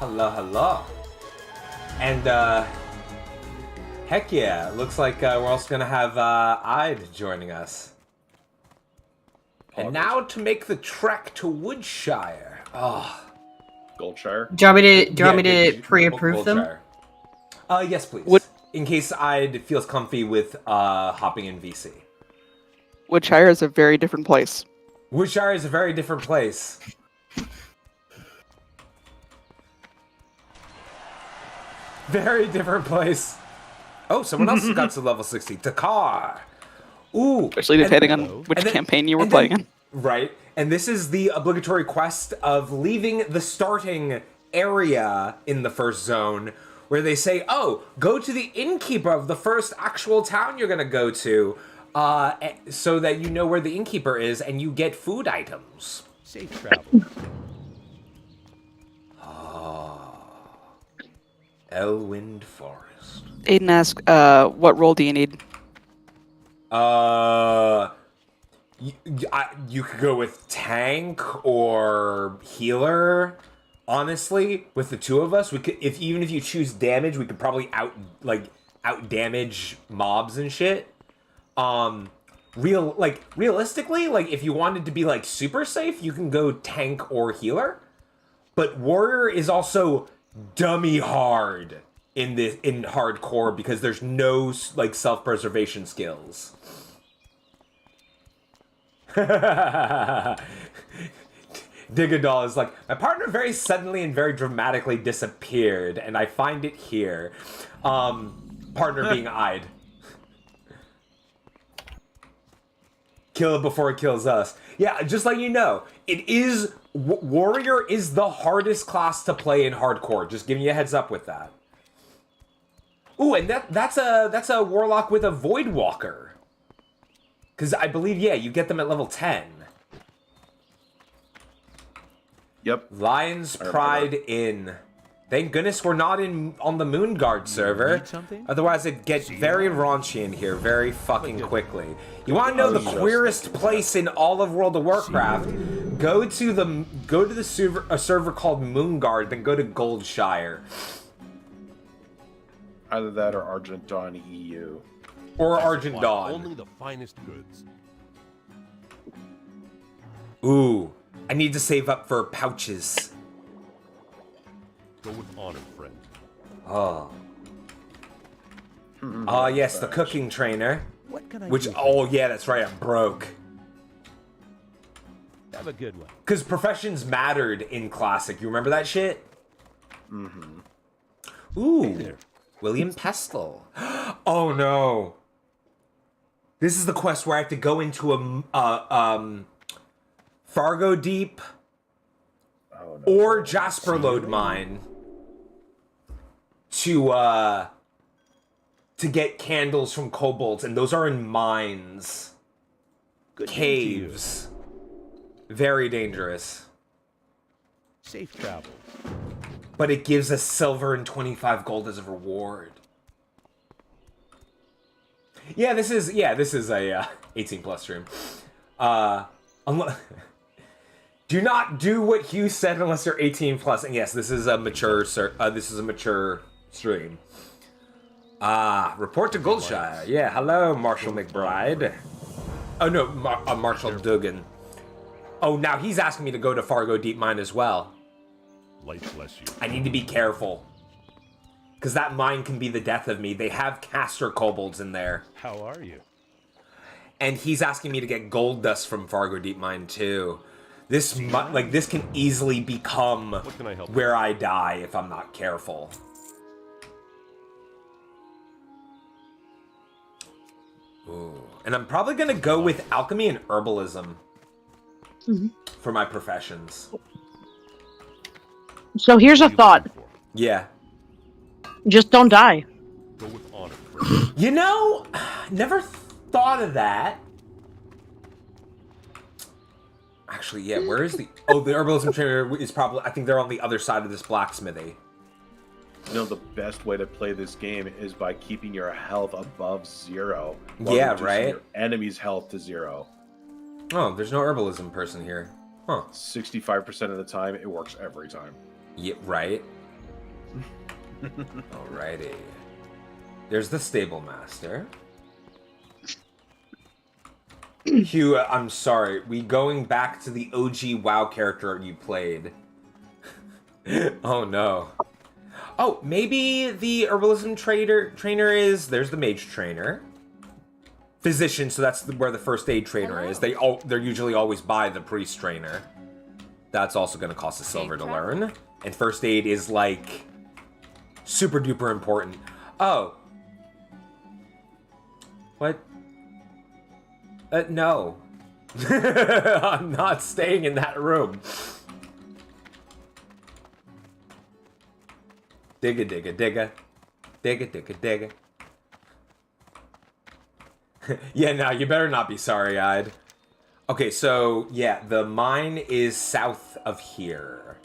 Hello, hello. And, heck yeah, looks like we're also gonna have Ide joining us. And now to make the trek to Woodshire. Oh. Goldshire. Do you want me to pre-approve them? Yes, please. Wood- In case Ide feels comfy with hopping in VC. Woodshire is a very different place. Woodshire is a very different place. Very different place. Oh, someone else got to level 60. Takar. Ooh. Especially depending on which campaign you were playing in. Right. And this is the obligatory quest of leaving the starting area in the first zone, where they say, oh, go to the innkeeper of the first actual town you're going to go to, so that you know where the innkeeper is and you get food items. Safe travels. Elwind Forest. Aiden asks, what role do you need? You could go with tank or healer. Honestly, with the two of us, we could. Even if you choose damage, we could probably out damage mobs and shit. Realistically, like if you wanted to be like super safe, you can go tank or healer. But warrior is also dummy hard in hardcore because there's no like self-preservation skills. Digadol is like, my partner very suddenly and very dramatically disappeared, and I find it here. Partner being Ide. Kill it before it kills us. Yeah, just like you know, it is warrior is the hardest class to play in hardcore. Just giving you a heads up with that. Ooh, and that's a warlock with a void walker. Because I believe, yeah, you get them at level 10. Yep. Lion's Pride Inn. Thank goodness we're not on the Moonguard server. Otherwise it'd get very raunchy in here very fucking quickly. You want to know the queerest place in all of World of Warcraft? Go to the server called Moonguard, then go to Goldshire. Either that or Argent Dawn EU. Or Argent Dawn. Only the finest goods. Ooh, I need to save up for pouches. Go with honor, friend. Oh. Oh, yes, the cooking trainer. What can I Which, do? oh, yeah, that's right, I'm broke. Have a good one. Because professions mattered in Classic. You remember that shit? Mm-hmm. Ooh, Hey there. William Pestle. Oh, no. This is the quest where I have to go into a, Fargo Deep or Jasper Lode Mine to get candles from kobolds, and those are in mines. Good day to you. Caves. Very dangerous. Safe travels. But it gives us silver and 25 gold as a reward. Yeah, this is a 18 plus stream. Do not do what Hugh said unless you're 18 plus. And yes, this is a mature stream. Report to Goldshire. Yeah, hello, Marshall McBride. Oh no, Marshall Dugan. Oh, now he's asking me to go to Fargo Deep Mine as well. Light bless you. I need to be careful. Because that mine can be the death of me. They have caster kobolds in there. How are you? And he's asking me to get gold dust from Fargo Deep Mine too. This can easily become What can I help where I die if I'm not careful. Ooh. And I'm probably gonna go with alchemy and herbalism for my professions. So here's a thought. Yeah. Just don't die. Go with honor, friend. You know, never thought of that. Actually, yeah, where is the... Oh, the herbalism trainer is probably... I think they're on the other side of this blacksmithy. You know, the best way to play this game is by keeping your health above 0. while Yeah, reducing right? Your enemy's health to 0. Oh, there's no herbalism person here. Huh. 65% of the time, it works every time. Yeah, right? Alrighty. There's the stable master. Hugh, I'm sorry. We going back to the OG WoW character you played. Oh no. Oh, maybe the herbalism trainer is. There's the mage trainer. Physician, so that's where the first aid trainer is. They're usually always by the priest trainer. That's also going to cost a silver to learn. And first aid is like super duper important. Oh. What? No. I'm not staying in that room. Digga, digga, digga. Digga, digga, digga. Yeah, no, you better not be sorry-eyed. Okay, so, yeah, the mine is south of here.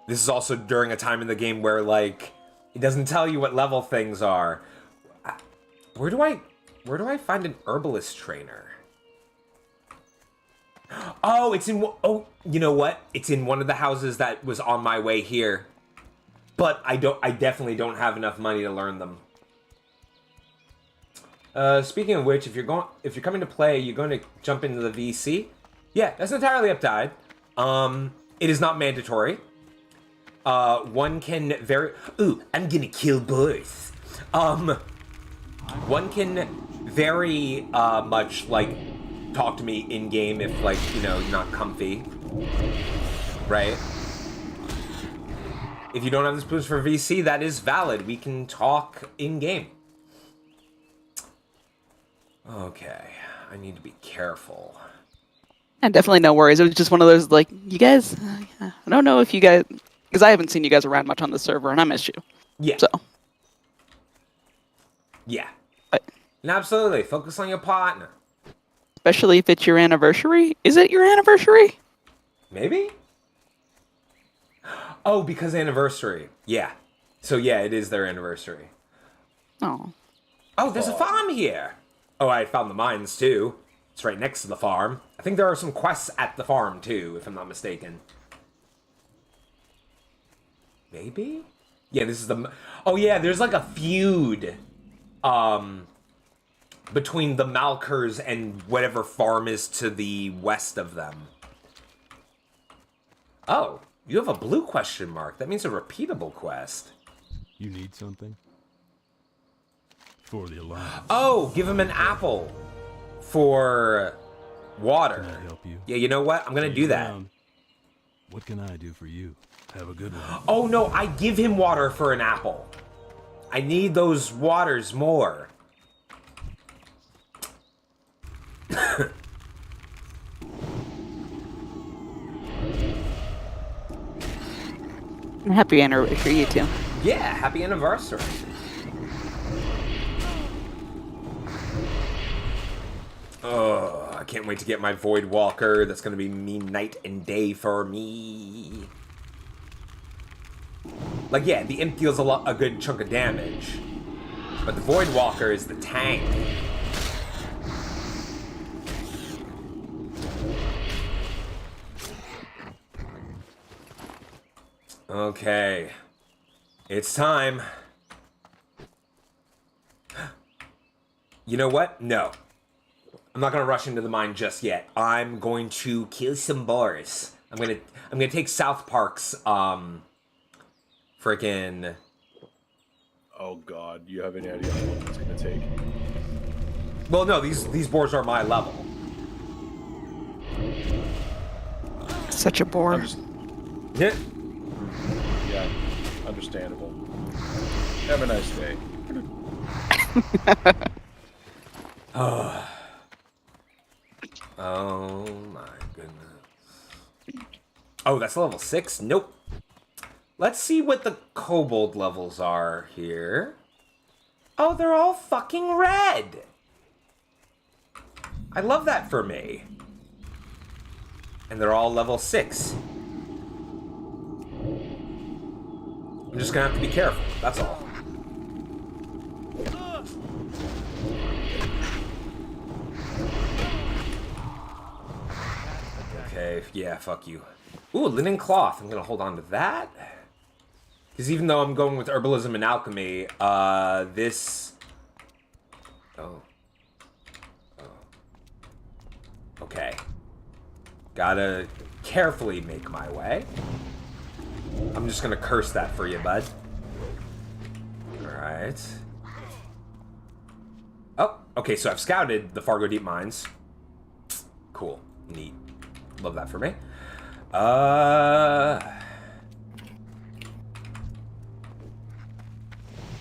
This is also during a time in the game where, like, it doesn't tell you what level things are. Where do I find an herbalist trainer? Oh, it's in... Oh, you know what? It's in one of the houses that was on my way here. But I definitely don't have enough money to learn them. Speaking of which, if you're coming to play, you're going to jump into the VC. Yeah, that's entirely up to Ide. It is not mandatory. One can Ooh, I'm gonna kill boys. One can very much like talk to me in game if like you're not comfy, right? If you don't have the spoons for VC, that is valid. We can talk in game. Okay, I need to be careful. And definitely no worries. It was just one of those, like, you guys, I don't know if you guys, because I haven't seen you guys around much on the server, and I miss you. Yeah. So. Yeah. But, and absolutely, focus on your partner. Especially if it's your anniversary. Is it your anniversary? Maybe? Oh, because anniversary. Yeah. So yeah, it is their anniversary. Oh. Oh, there's a farm here. Oh, I found the mines, too. It's right next to the farm. I think there are some quests at the farm, too, if I'm not mistaken. Maybe? Yeah, this is the... Oh, yeah, there's like a feud between the Malkers and whatever farm is to the west of them. Oh, you have a blue question mark. That means a repeatable quest. You need something? For the Alliance. Oh, give him an apple for water. Can I help you? Yeah, you know what? I'm gonna do that. What can I do for you? Have a good one. Oh no, I give him water for an apple. I need those waters more. Happy anniversary, you too. Yeah, happy anniversary. Oh, I can't wait to get my Void Walker. That's going to be me night and day for me. Like, yeah, the Imp deals a good chunk of damage. But the Void Walker is the tank. Okay. It's time. You know what? No. I'm not gonna rush into the mine just yet. I'm going to kill some boars. I'm gonna take South Park's freaking. Oh God, you have any idea how long it's gonna take? Well, no, these boars are my level. Such a bore. Yeah. Yeah, understandable. Have a nice day. Oh my goodness. Oh, that's level 6? Nope. Let's see what the kobold levels are here. Oh, they're all fucking red. I love that for me. And they're all level 6. I'm just gonna have to be careful, that's all. Okay, yeah, fuck you. Ooh, linen cloth. I'm gonna hold on to that. Because even though I'm going with herbalism and alchemy, this... Oh. Okay. Gotta carefully make my way. I'm just gonna curse that for you, bud. Alright. Oh, okay, so I've scouted the Fargo Deep Mines. Cool. Neat. Love that for me.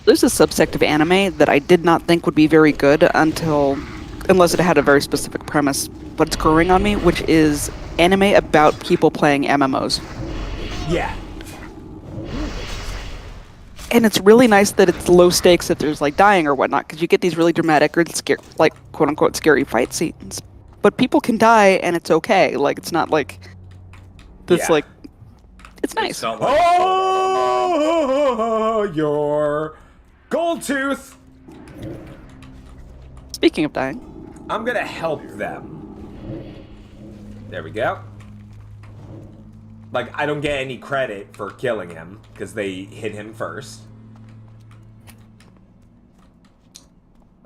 There's a subsect of anime that I did not think would be very good unless it had a very specific premise, but it's growing on me, which is anime about people playing MMOs. Yeah. And it's really nice that it's low stakes, that there's like dying or whatnot, because you get these really dramatic or like quote unquote scary fight scenes. But people can die and it's okay. Like it's not like this like it's nice. It's not like, Oh, your gold tooth. Speaking of dying, I'm gonna help them. There we go. Like, I don't get any credit for killing him, because they hit him first.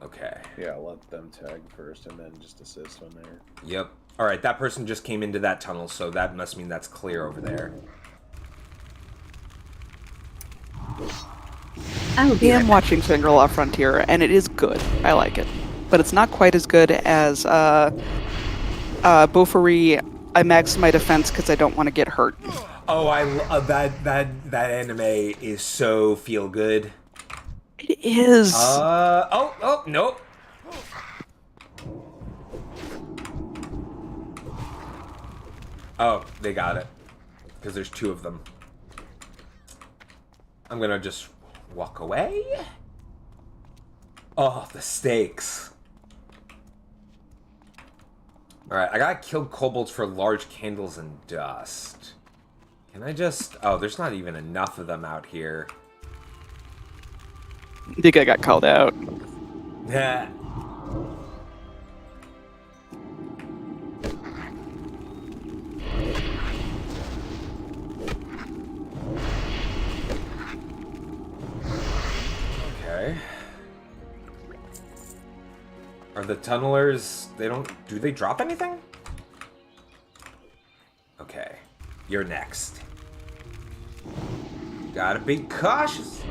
Okay. yeah, let them tag first and then just assist when they're... Yep. Alright, that person just came into that tunnel, so that must mean that's clear over there. I am watching Shangri-La Frontier, and it is good. I like it. But it's not quite as good as Beaufory. I max my defense because I don't want to get hurt. Oh, I love that anime is so feel good. It is. Oh, nope. Oh, they got it. Because there's two of them. I'm gonna just walk away. Oh, the stakes. Alright, I gotta kill kobolds for large candles and dust. Can I just... Oh, there's not even enough of them out here. I think I got called out. Yeah. Okay. Are the tunnelers... Do they drop anything? Okay. You're next. Gotta be cautious.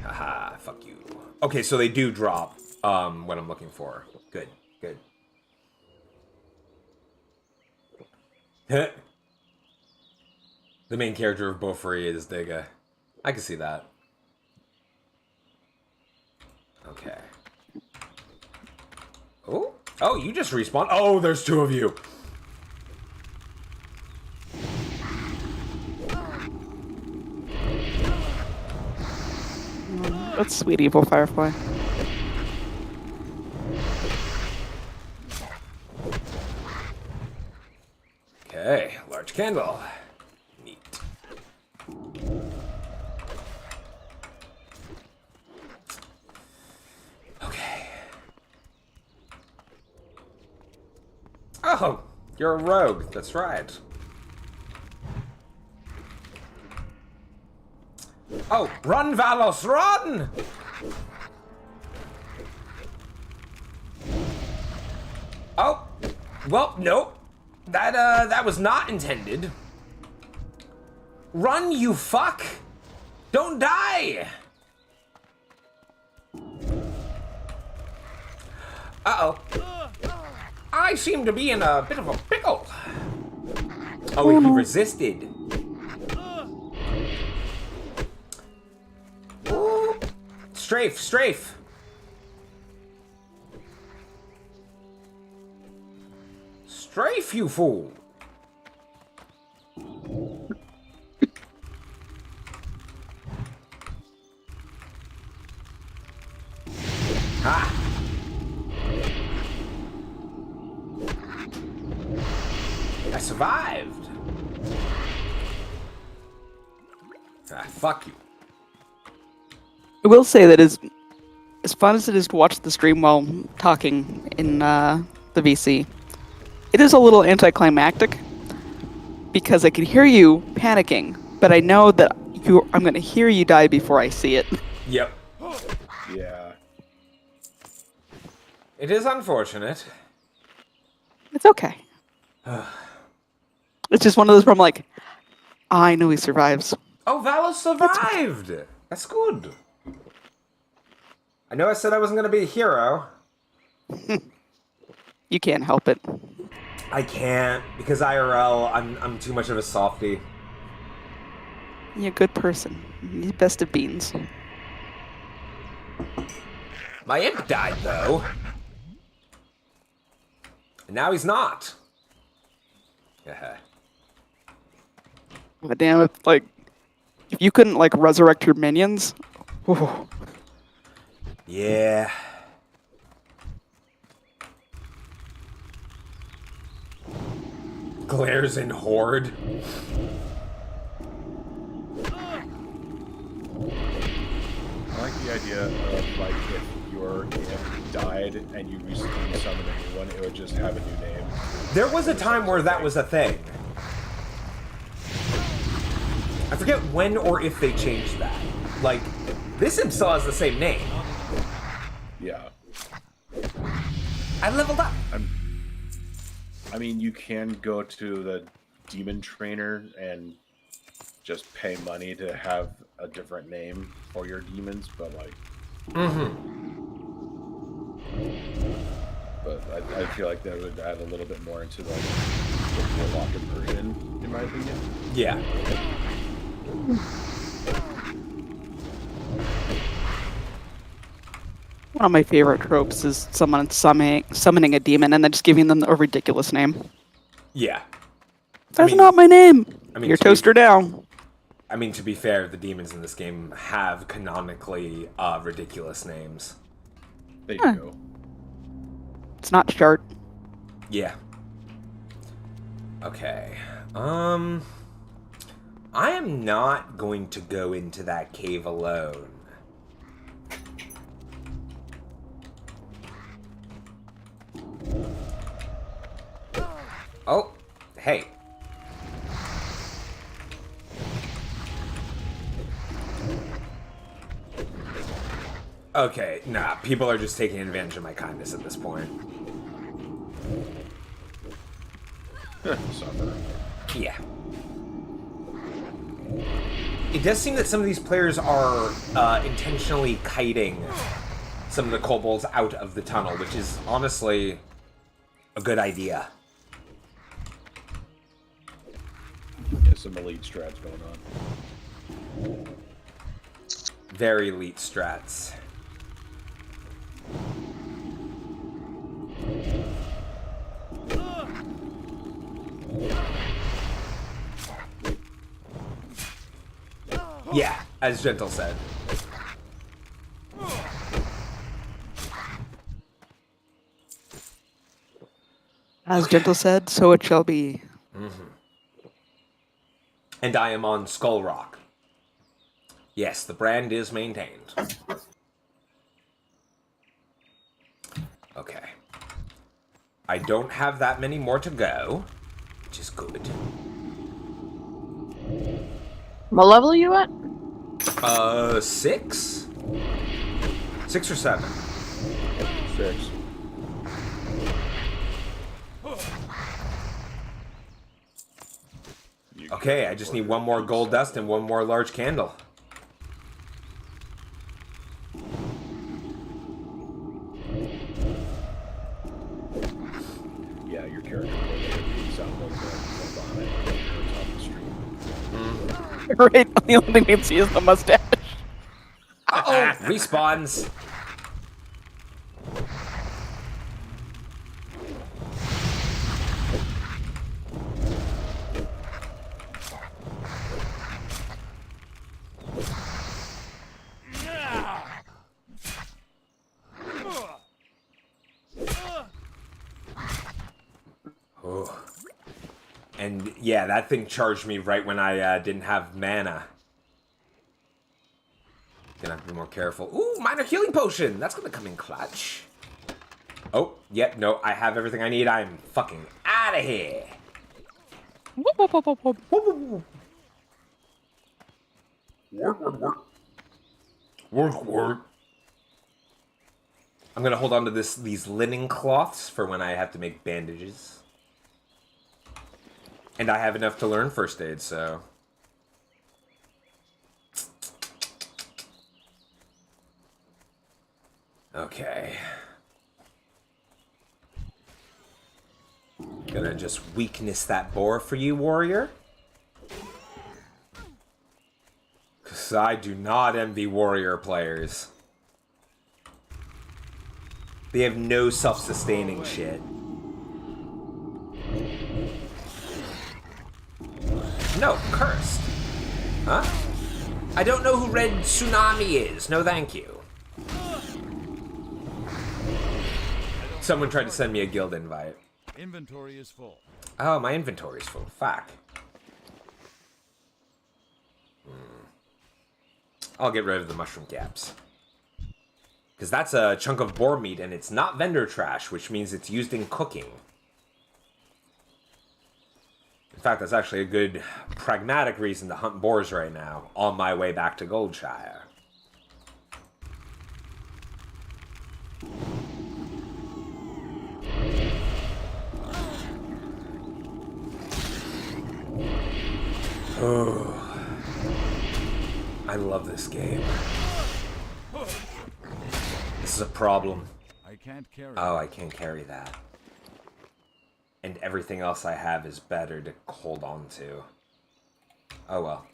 Haha, fuck you. Okay, so they do drop what I'm looking for. Good, good. The main character of Beaufory is Digga. I can see that. Okay. Oh, you just respawned. Oh, there's two of you. That's sweet evil Firefly. Okay, large candle. Neat. Okay. Oh, you're a rogue. That's right. Oh, run, Valos, run! Oh, well, nope. That was not intended. Run, you fuck! Don't die! Uh-oh. I seem to be in a bit of a pickle. Oh, he resisted. Ooh. Strafe, strafe. Strafe, you fool. Ha! I survived. Ah, fuck you. I will say that as fun as it is to watch the stream while talking, in the VC. It is a little anticlimactic because I can hear you panicking, but I know that I'm going to hear you die before I see it. Yep. Yeah. It is unfortunate. It's okay. It's just one of those where I'm like, I know he survives. Oh, Valos survived! That's good. I know I said I wasn't going to be a hero. You can't help it. I can't, because IRL, I'm too much of a softie. You're a good person. You're best of beans. My imp died, though. And now he's not. But damn it, like, if you couldn't, like, resurrect your minions... Whew. Yeah. Glares in Horde. I like the idea of, like, if your imp died and you summon a new one, it would just have a new name. There was a time where that was a thing. I forget when or if they changed that. Like, this imp still has the same name. Yeah. I leveled up. I mean, you can go to the demon trainer and just pay money to have a different name for your demons, but like... But I feel like that would add a little bit more into the warlock immersion, in my opinion. Yeah. One of my favorite tropes is someone summoning a demon and then just giving them a ridiculous name. Yeah. That's not my name. I mean, Your toaster down. I mean, to be fair, the demons in this game have canonically ridiculous names. They do. It's not short. Yeah. Okay. I am not going to go into that cave alone. Oh, hey. Okay, nah, people are just taking advantage of my kindness at this point. Suffer. Yeah. It does seem that some of these players are intentionally kiting some of the kobolds out of the tunnel, which is honestly a good idea. Yeah, some elite strats going on. Very elite strats. Yeah, as Gentle said. As Gentle said, so it shall be. And I am on Skull Rock. Yes, the brand is maintained. Okay. I don't have that many more to go, which is good. What level are you at? 6? 6 or 7? 6. Okay, I just need one more gold dust and one more large candle. Yeah, your character will sound like the top of the street. Right, the only thing you can see is the mustache. Uh-oh! Respawns. Oh. And yeah, that thing charged me right when I didn't have mana. Gonna have to be more careful. Ooh, minor healing potion! That's gonna come in clutch. Oh, yep, no, I have everything I need. I'm fucking out of here. Whoop, whoop, whoop, whoop, whoop. Whoop, whoop, whoop. Work, work, work. Work, work. I'm gonna hold on to these linen cloths for when I have to make bandages. And I have enough to learn first aid, so... Okay. Gonna just weakness that boar for you, warrior. Because I do not envy warrior players. They have no self-sustaining shit. No, cursed. Huh? I don't know who Red Tsunami is. No, thank you. Someone tried to send me a guild invite. Inventory is full. Oh, my inventory's full. Fuck. I'll get rid of the mushroom caps. Because that's a chunk of boar meat, and it's not vendor trash, which means it's used in cooking. In fact, that's actually a good pragmatic reason to hunt boars right now, on my way back to Goldshire. Oh, I love this game. This is a problem. I can't carry. Oh, I can't carry that. And everything else I have is better to hold on to. Oh well.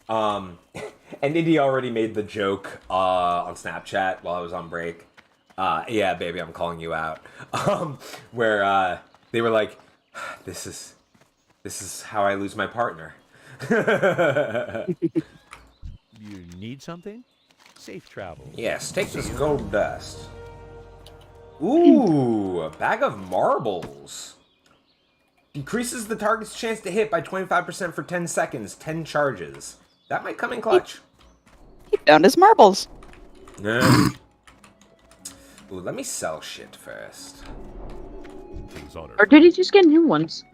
And Indy already made the joke on Snapchat while I was on break. Yeah, baby, I'm calling you out. Where they were like, this is how I lose my partner. You need something? Safe travel. Yes, take this gold dust. Ooh, a bag of marbles. Decreases the target's chance to hit by 25% for 10 seconds, 10 charges. That might come in clutch. He found his marbles. Ooh, let me sell shit first. King's honor. Or did he just get new ones?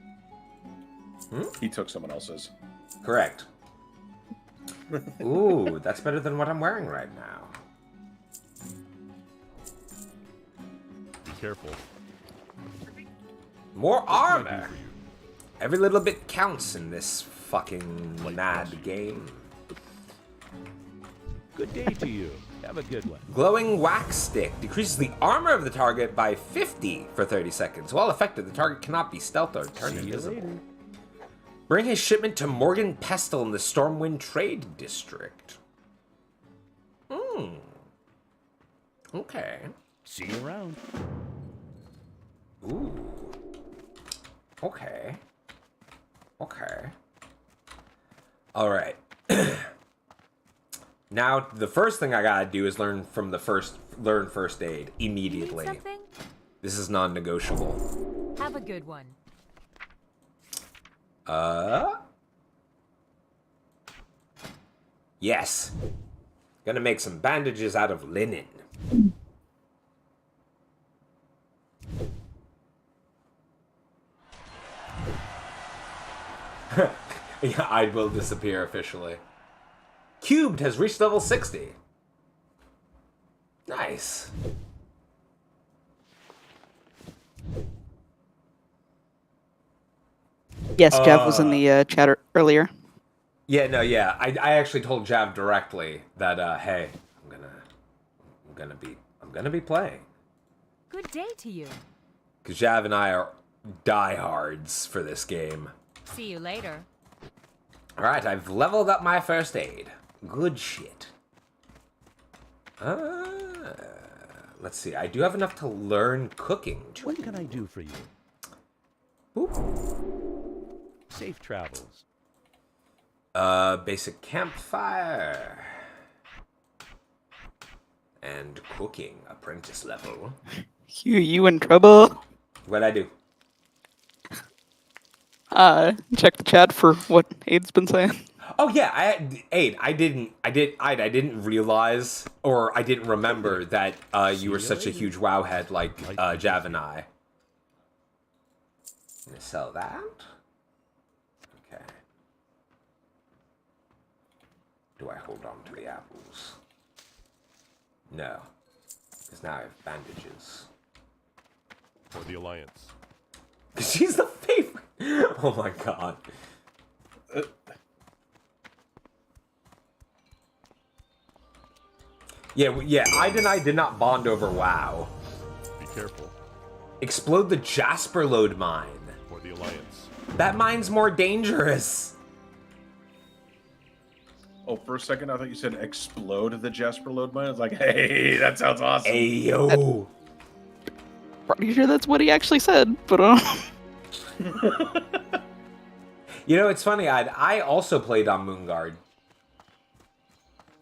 He took someone else's. Correct. Ooh, that's better than what I'm wearing right now. Be careful. More armor. Every little bit counts in this fucking mad game. Good day to you. Have a good one. Glowing wax stick decreases the armor of the target by 50 for 30 seconds. While effective, the target cannot be stealthed or turned invisible. Bring his shipment to Morgan Pestle in the Stormwind Trade District. Okay. See you around. Ooh. Okay. Okay. All right. Now, the first thing I gotta do is learn first aid immediately. Need something? This is non-negotiable. Have a good one. Yes. Gonna make some bandages out of linen. Yeah, I will disappear officially. Cubed has reached level 60. Nice. Yes, Jeff was in the chat earlier. Yeah, no, yeah. I actually told Jav directly that hey, I'm gonna be playing. Good day to you. Cause Jav and I are diehards for this game. See you later. Alright, I've leveled up my first aid. Good shit. Let's see. I do have enough to learn cooking. What can I do for you? Oop. Safe travels. Basic campfire. And cooking, apprentice level. Hugh, you in trouble? What'd I do? Check the chat for what Aid's been saying. Oh yeah, I didn't realize, or I didn't remember that you were such a huge WoW head like Jav and I. I'm gonna sell that. Okay. Do I hold on to the apples? No, because now I have bandages. For the Alliance. She's the favorite. Oh my god. Yeah, Ida and I did not bond over WoW. Be careful. Explode the Jasper Lode mine. For the Alliance. That mine's more dangerous. Oh, for a second, I thought you said explode the Jasper Lode mine. I was like, hey, that sounds awesome. Hey, yo. Pretty sure that's what he actually said, but You know, it's funny, I also played on Moonguard.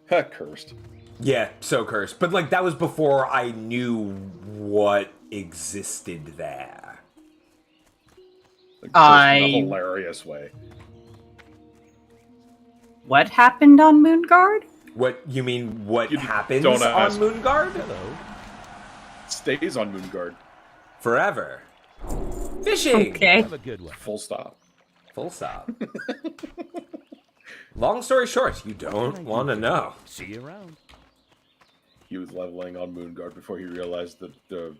Cursed. Yeah, so cursed. But, like, that was before I knew what existed there. Like, cursed in a hilarious way. What happened on Moonguard? What, you mean what happens don't on ask. Moonguard? Hello. Stays on Moonguard. Forever. Fishing! Okay. Have a good one. Full stop. Full stop. Long story short, you don't want to know. See you around. He was leveling on Moonguard before he realized that the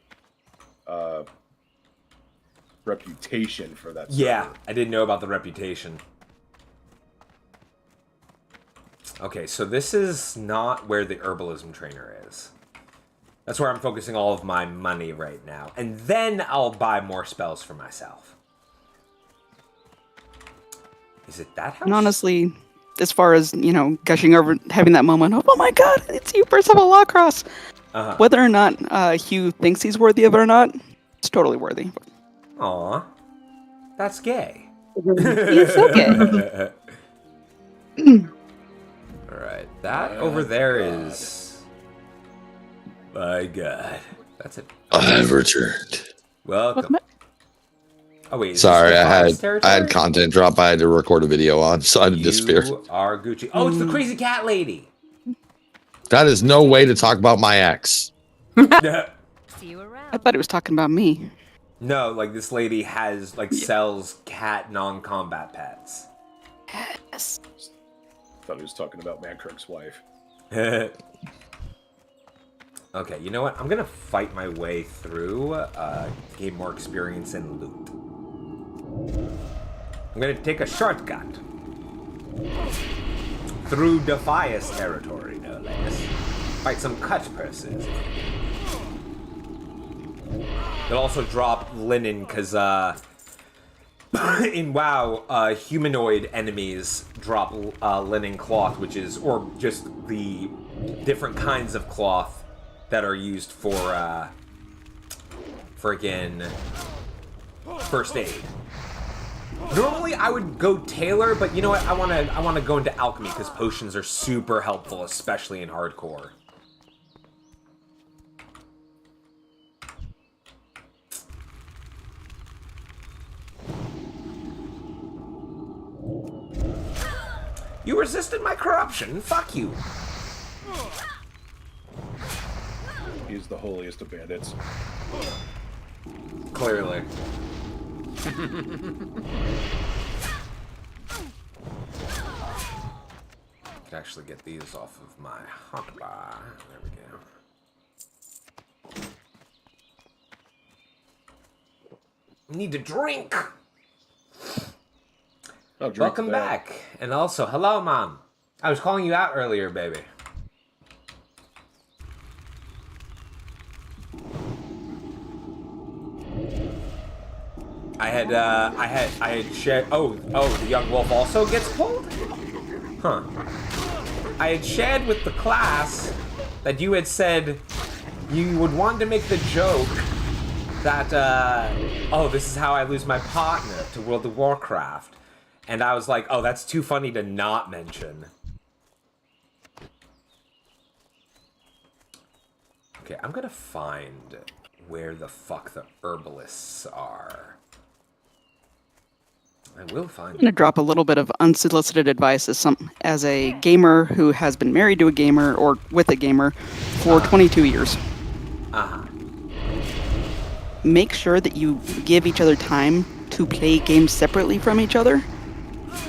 reputation for that server. Yeah, I didn't know about the reputation. Okay, so this is not where the herbalism trainer is. That's where I'm focusing all of my money right now. And then I'll buy more spells for myself. Is it that house? and honestly, as far as, you know, gushing over, having that moment of, oh my god, it's you, Percival Lawcross. Whether or not Hugh thinks he's worthy of it or not, it's totally worthy. Aw. That's gay. He's so gay. Alright, that over there is... My god. That's it. I've returned. Welcome. Oh wait, is Sorry, this I Defiance had territory? content drop I had to record a video on, so I had to disappear. You are Gucci. Oh, it's the crazy cat lady. That is no way to talk about my ex. See you around. I thought he was talking about me. No, like this lady has sells cat non-combat pets. Yes. Thought he was talking about Mancrook's wife. Okay, you know what? I'm gonna fight my way through, gain more experience and loot. I'm gonna take a shortcut through Defias territory, no less. Fight some cut purses. They'll also drop linen, because in WoW, humanoid enemies drop linen cloth, which is, or just the different kinds of cloth that are used for friggin' first aid. Normally I would go tailor, but you know what? I wanna go into alchemy because potions are super helpful, especially in hardcore. You resisted my corruption. Fuck you. He's the holiest of bandits. Clearly. Could actually get these off of my hotbar. There we go. Need to drink. Oh, drink Welcome that. back. And also, hello, Mom. I was calling you out earlier, baby. I had shared. Oh, the young wolf also gets pulled? Huh. I had shared with the class that you had said you would want to make the joke that, oh, this is how I lose my partner to World of Warcraft. And I was like, oh, that's too funny to not mention. Okay, I'm gonna find where the fuck the herbalists are. I will find I'm going to drop a little bit of unsolicited advice as a gamer who has been married to a gamer or with a gamer for 22 years. Make sure that you give each other time to play games separately from each other,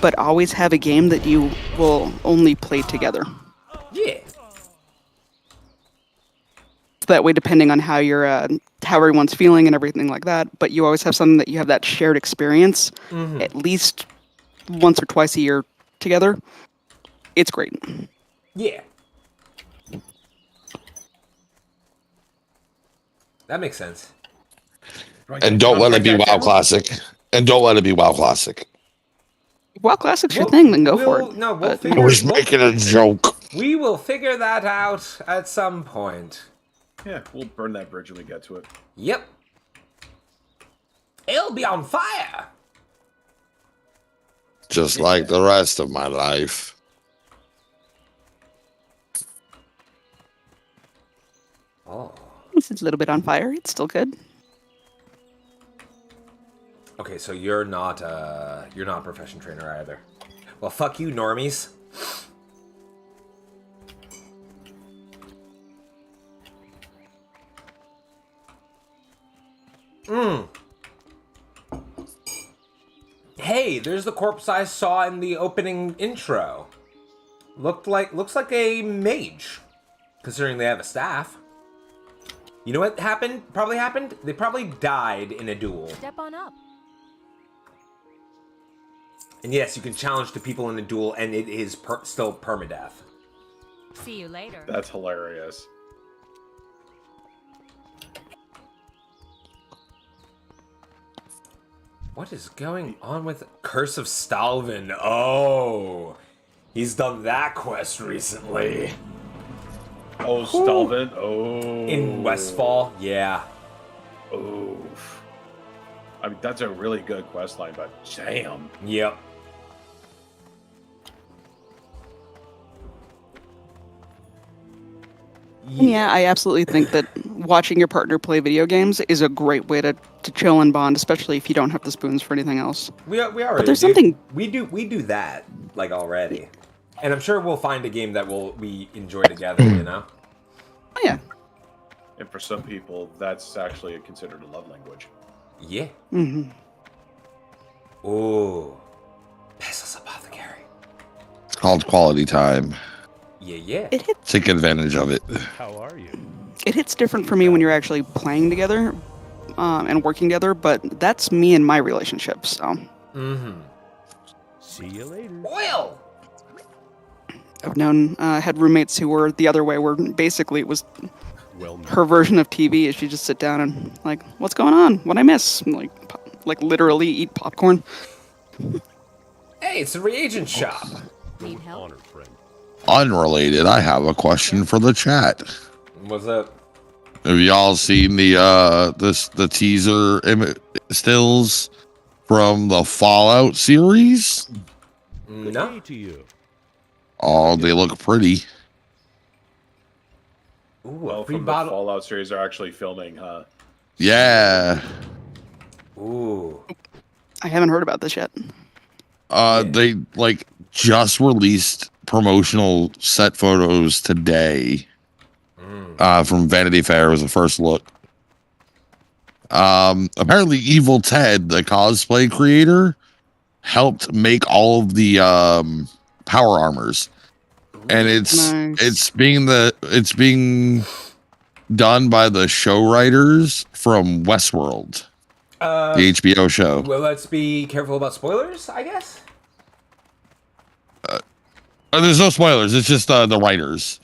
but always have a game that you will only play together. Yeah. That way, depending on how how everyone's feeling and everything like that, but you always have something that you have that shared experience at least once or twice a year together. It's great. Yeah. That makes sense. And don't let it be WoW Classic. And don't let it be WoW Classic. WoW Classic's your thing, then go for it. No, we'll I figure. was making a joke. We will figure that out at some point. Yeah, we'll burn that bridge when we get to it. Yep. It'll be on fire. Just like the rest of my life. Oh. It's a little bit on fire. It's still good. Okay, so you're not a profession trainer either. Well, fuck you, normies. Hey, there's the corpse I saw in the opening intro. Looks like a mage, considering they have a staff. You know what happened? Probably happened? They probably died in a duel. Step on up. And yes, you can challenge the people in the duel, and it is still permadeath. See you later. That's hilarious. What is going on with Curse of Stalvin? Oh, he's done that quest recently. Oh, Stalvin. Oh. In Westfall, yeah. Oh. I mean, that's a really good quest line, but damn. Yep. Yeah, I absolutely think that watching your partner play video games is a great way to chill and bond, especially if you don't have the spoons for anything else. We already but there's do. something we do that like already, and I'm sure we'll find a game that we enjoy together. You know. Oh yeah. And for some people, that's actually considered a love language. Yeah. Mm-hmm. Ooh. Pesos Apothecary. It's called quality time. Yeah. It hits. Take advantage of it. How are you? It hits different for me when you're actually playing together and working together, but that's me and my relationship. So. Mm-hmm. See you later. Oil. I've known had roommates who were the other way, where basically it was Well, her version of TV. Is she just sit down and like, what's going on? What I miss? And, like literally eat popcorn. Hey, it's a reagent shop. Need help? honor, friend. Unrelated, I have a question for the chat. What's up? Have y'all seen the teaser stills from the Fallout series? Good No. day to you. Oh, they look pretty. Ooh, Well, a free from the bottle. Fallout series, are actually filming, huh? Yeah. Ooh. I haven't heard about this yet. They just released promotional set photos today. From Vanity Fair was the first look. Apparently Evil Ted, the cosplay creator, helped make all of the power armors. And it's being done by the show writers from Westworld, the HBO show. Well, let's be careful about spoilers, I guess. There's no spoilers. It's just the writers.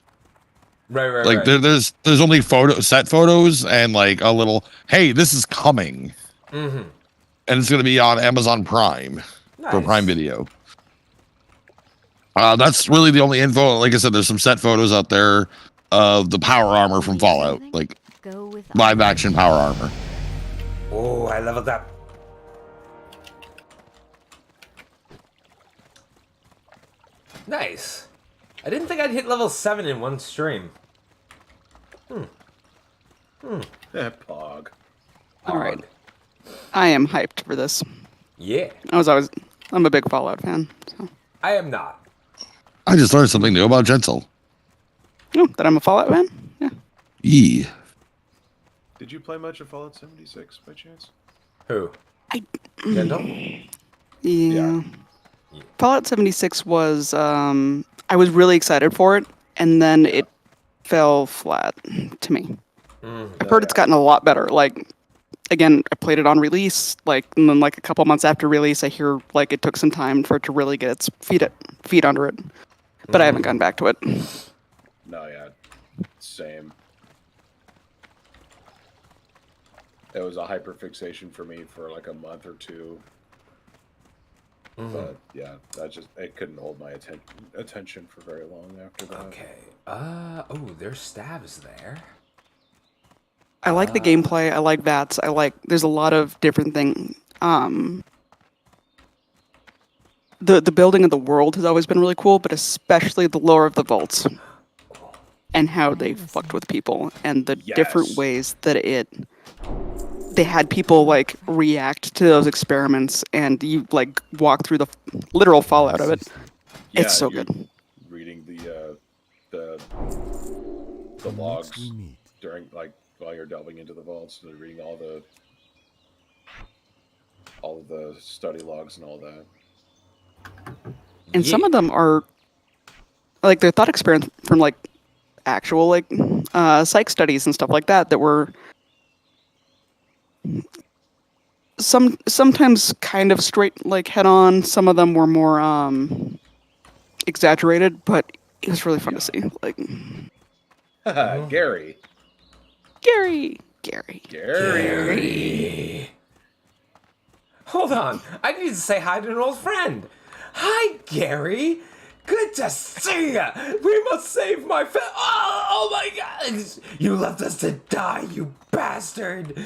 Right. Like there's only set photos and like a little, hey, this is coming, and it's gonna be on Amazon Prime for Prime Video. That's really the only info. Like I said, there's some set photos out there of the power armor from Fallout, like live action power armor. Oh, I leveled up. Nice. I didn't think I'd hit level 7 in one stream. Pog. All right. I am hyped for this. Yeah. I was I'm a big Fallout fan. So. I am not. I just learned something new about Gentle. Oh, that I'm a Fallout fan? Yeah. Yee. Did you play much of Fallout 76 by chance? Who? I. Kendall? Yeah. Fallout 76 was. I was really excited for it, and then it fell flat to me. I've heard it's gotten a lot better. Like, again, I played it on release, like, and then like a couple months after release, I hear like it took some time for it to really get its feet under it. But I haven't gone back to it. No, yeah, same. It was a hyperfixation for me for like a month or two. But yeah, it couldn't hold my attention for very long after that. Okay. Oh, there's stabs there. I like the gameplay. I like VATS. There's a lot of different things. The building of the world has always been really cool, but especially the lore of the vaults and how they fucked with people and the different ways that they had people like react to those experiments, and you like walk through the literal fallout of it. Yeah, it's so good. Reading the logs during while you're delving into the vaults, and reading all of the study logs and all that. And some of them are like they're thought experiments from like actual like psych studies and stuff like that were sometimes kind of straight like head on. Some of them were more exaggerated, but it was really fun to see. Like Gary. Hold on. I need to say hi to an old friend. Hi, Gary. Good to see ya. We must save my oh my God. You left us to die, you bastard.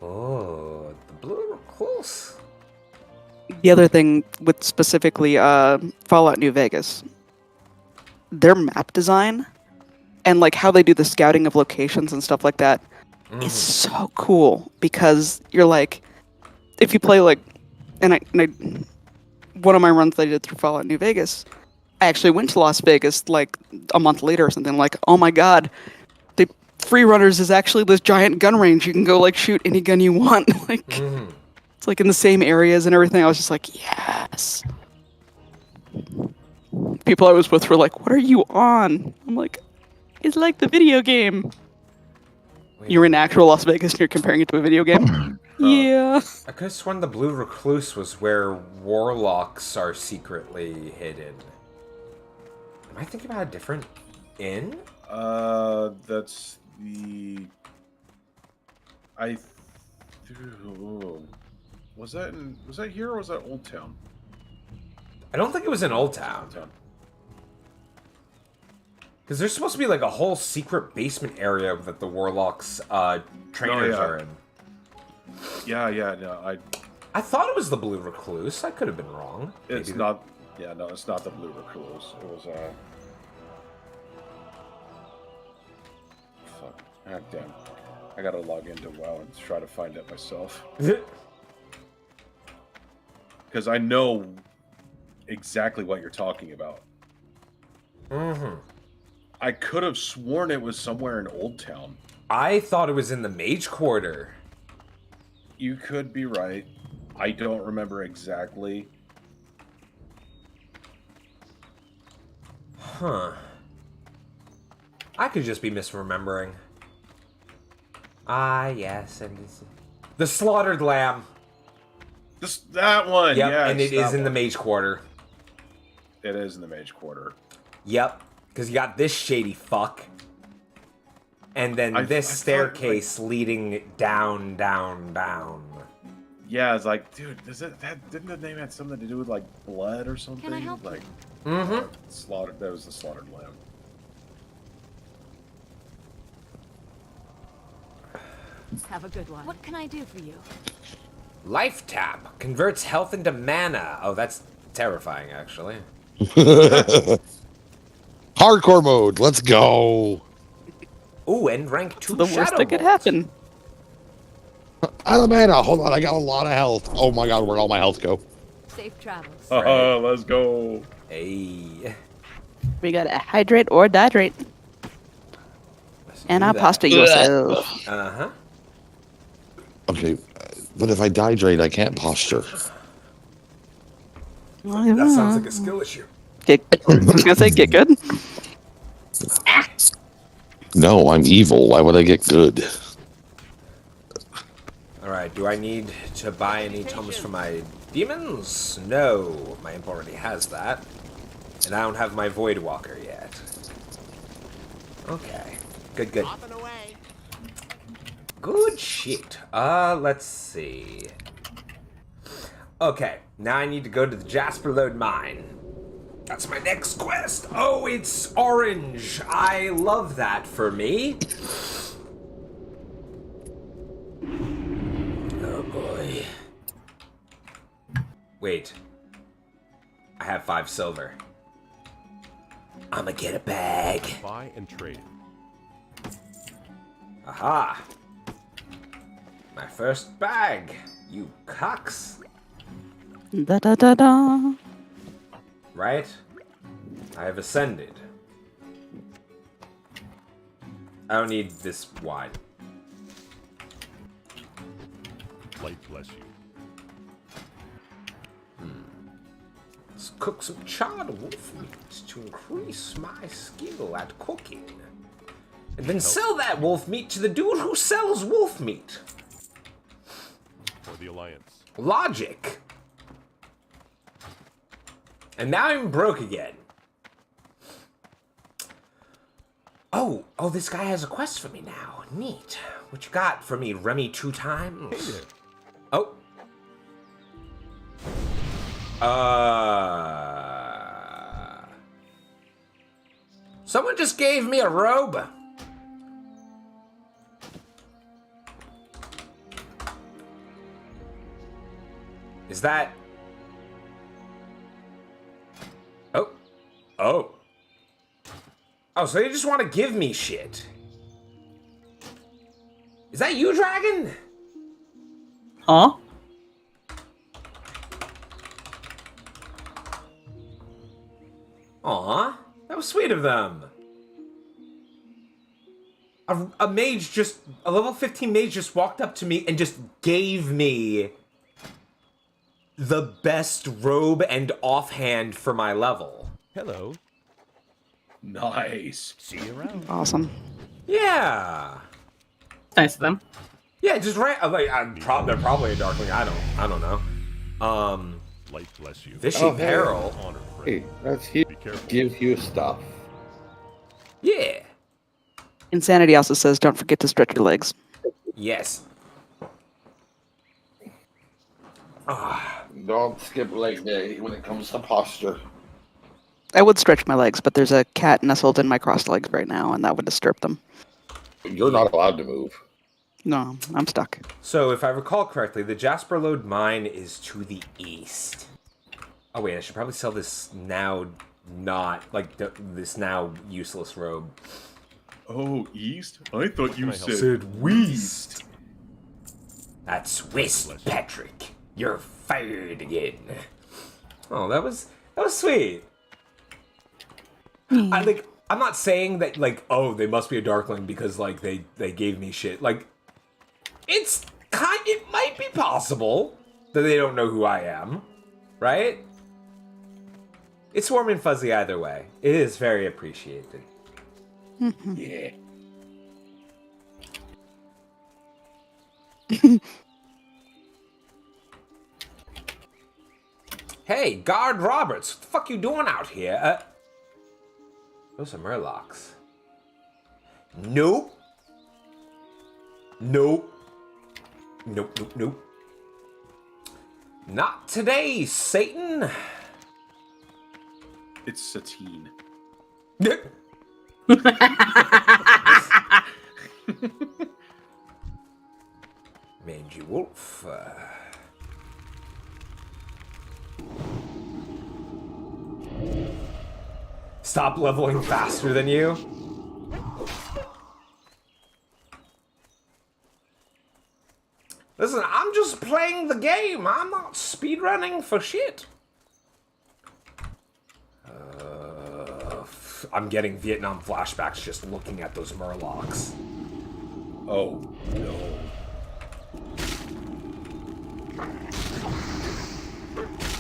Oh, the blue recluse. The other thing with specifically Fallout New Vegas, their map design and like how they do the scouting of locations and stuff like that is so cool, because you're like, if you play like, and I one of my runs that I did through Fallout New Vegas, I actually went to Las Vegas like a month later or something. Like, oh my God, the Free Runners is actually this giant gun range. You can go like shoot any gun you want. Like, it's like in the same areas and everything. I was just like, yes. People I was with were like, what are you on? I'm like, it's like the video game. Wait, you're in actual Las Vegas and you're comparing it to a video game? Yeah. I could have sworn the Blue Recluse was where warlocks are secretly hidden. Am I thinking about a different inn? That's the... Was that here or was that Old Town? I don't think it was in Old Town. Because there's supposed to be like a whole secret basement area that the warlocks trainers are in. I thought it was the Blue Recluse. I could have been wrong. It's not. Yeah, no, it's not the Blue Recluse. It was fuck. Ah, damn. I gotta log into WoW and try to find it myself. Because I know exactly what you're talking about. I could have sworn it was somewhere in Old Town. I thought it was in the Mage Quarter. You could be right. I don't remember exactly. Huh. I could just be misremembering. Ah, yes, and the Slaughtered Lamb. That one, yep, yes, and it is in the Mage Quarter. It is in the Mage Quarter. Yep, because you got this shady fuck. And then this staircase leading down, down, down. Yeah, it's like, dude, didn't the name have something to do with like blood or something? Can I help? Like, slaughtered. That was the Slaughtered Lamb. Have a good one. What can I do for you? Life Tap converts health into mana. Oh, that's terrifying, actually. Hardcore mode. Let's go. Ooh, and rank 2 the Shadow worst that could Vault. happen. Out of mana. Hold on, I got a lot of health. Oh my god, where'd all my health go? Safe travels. Let's go. Hey. We gotta hydrate or dihydrate. And apostate yourself. Uh-huh. Okay, but if I dihydrate, I can't posture. That sounds like a skill issue. I was gonna say, get good. No, I'm evil. Why would I get good? Alright, do I need to buy any tomes for my demons? No, my imp already has that. And I don't have my Void Walker yet. Okay. Good, good. Good shit. Let's see. Okay, now I need to go to the Jasper Lode Mine. That's my next quest. Oh, it's orange. I love that for me. Oh boy. Wait. I have 5 silver. I'ma get a bag. Buy and trade. Aha. My first bag. You cucks. Da da da da. Right? I have ascended. I don't need this wine. Light bless you. Let's cook some charred wolf meat to increase my skill at cooking. And then sell that wolf meat to the dude who sells wolf meat. For the Alliance. Logic. And now I'm broke again. Oh, this guy has a quest for me now. Neat. What you got for me, Remy 2 times? Hey there. Oh. Someone just gave me a robe. Is that... Oh, so you just want to give me shit. Is that you, Dragon? Huh? Aw, that was sweet of them. A mage just... A level 15 mage just walked up to me and just gave me the best robe and offhand for my level. Hello. Nice. See you around. Awesome. Yeah. Nice of them. Yeah, just right. Like, they're probably a darkling. I don't know. Light bless you. Vishy Peril. Honor, friend. Hey, that's huge. Be careful. Give you stuff. Yeah. Insanity also says, don't forget to stretch your legs. Yes. Don't skip leg day when it comes to posture. I would stretch my legs, but there's a cat nestled in my crossed legs right now, and that would disturb them. You're not allowed to move. No, I'm stuck. So, if I recall correctly, the Jasper Lode Mine is to the east. Oh wait, I should probably sell this now this now useless robe. Oh, east? I thought you help? said west. That's west, Patrick. You're fired again. Oh, that was sweet. I'm not saying that they must be a darkling because they gave me shit. It might be possible that they don't know who I am, right? It's warm and fuzzy either way. It is very appreciated. Yeah. Hey, Guard Roberts, what the fuck you doing out here? Those are Murlocs. Nope. Nope. Not today, Satan. It's Satine. Mangy Wolf. Stop leveling faster than you. Listen, I'm just playing the game. I'm not speedrunning for shit. I'm getting Vietnam flashbacks just looking at those murlocs. Oh, no.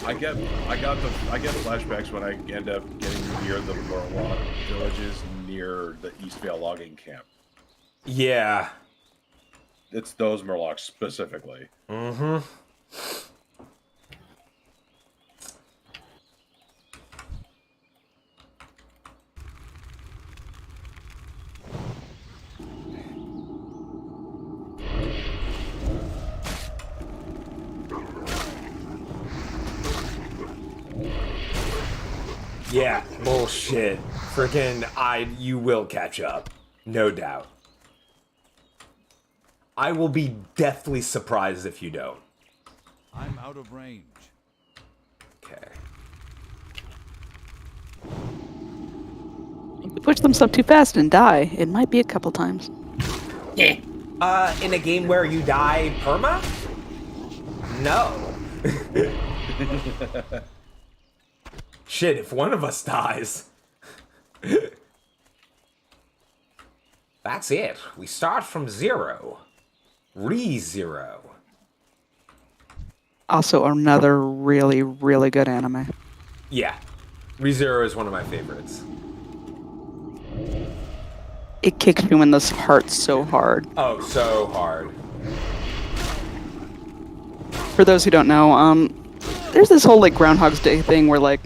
I get flashbacks when I end up getting near the Murloc villages near the Eastvale logging camp. Yeah. It's those Murlocs specifically. Mm-hmm. Yeah, bullshit. Freaking, you will catch up. No doubt. I will be deathly surprised if you don't. I'm out of range. Okay. If you push them stuff too fast and die, it might be a couple times. Yeah. In a game where you die perma? No. Shit, if one of us dies. That's it. We start from 0. Re-0. Also, another really, really good anime. Yeah. Re-0 is one of my favorites. It kicks you in the heart so hard. Oh, so hard. For those who don't know, there's this whole like Groundhog's Day thing where like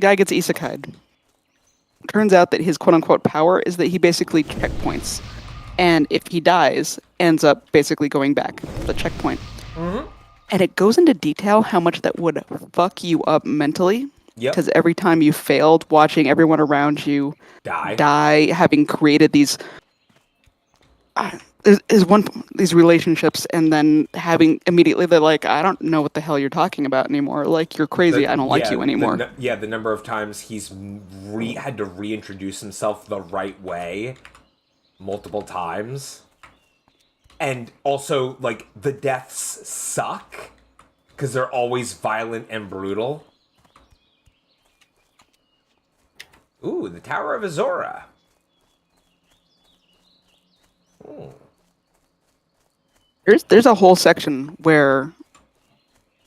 guy gets isekai'd. Turns out that his quote-unquote power is that he basically checkpoints, and if he dies, ends up basically going back to the checkpoint. Mm-hmm. And it goes into detail how much that would fuck you up mentally. Because every time you failed, watching everyone around you die, having created these these relationships, and then having immediately they're like, I don't know what the hell you're talking about anymore. Like, you're crazy. I don't like you anymore. The number of times he's had to reintroduce himself the right way multiple times. And also, like, the deaths suck because they're always violent and brutal. Ooh, the Tower of Azora. Ooh. There's a whole section where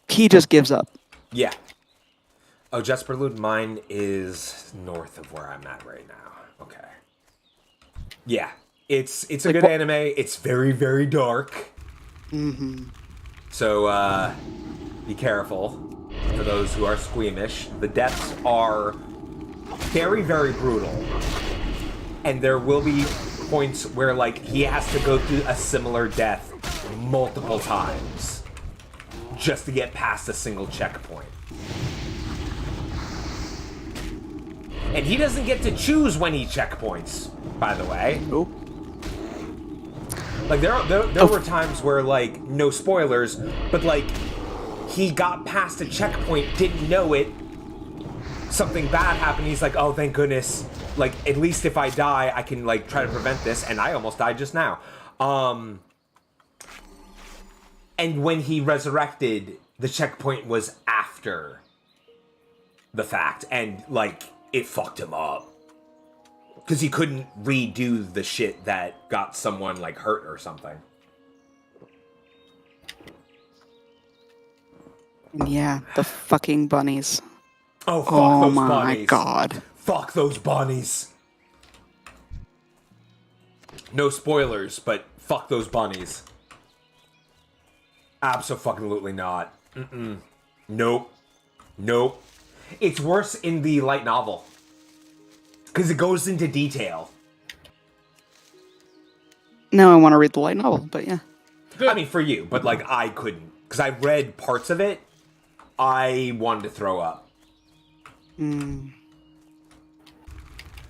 he just gives up. Yeah. Oh, Jesperlude, mine is north of where I'm at right now. Okay. Yeah. It's a good anime. It's very, very dark. Mm-hmm. So, be careful for those who are squeamish. The deaths are very, very brutal. And there will be points where, like, he has to go through a similar death multiple times just to get past a single checkpoint. And he doesn't get to choose when he checkpoints, by the way. Nope. Like, there were times where, like, no spoilers, but, like, he got past a checkpoint, didn't know it, something bad happened, he's like, oh, thank goodness, like, at least if I die, I can, like, try to prevent this, and I almost died just now. And when he resurrected, the checkpoint was after the fact, and, like, it fucked him up. Because he couldn't redo the shit that got someone, like, hurt or something. Yeah, the fucking bunnies. Oh, fuck those bunnies. Oh my god. Fuck those bunnies. No spoilers, but fuck those bunnies. Abso-fucking-lutely not. Mm-mm. Nope. Nope. It's worse in the light novel. Because it goes into detail. Now I want to read the light novel, but yeah. I mean, for you, but, like, I couldn't. Because I read parts of it, I wanted to throw up. Mm.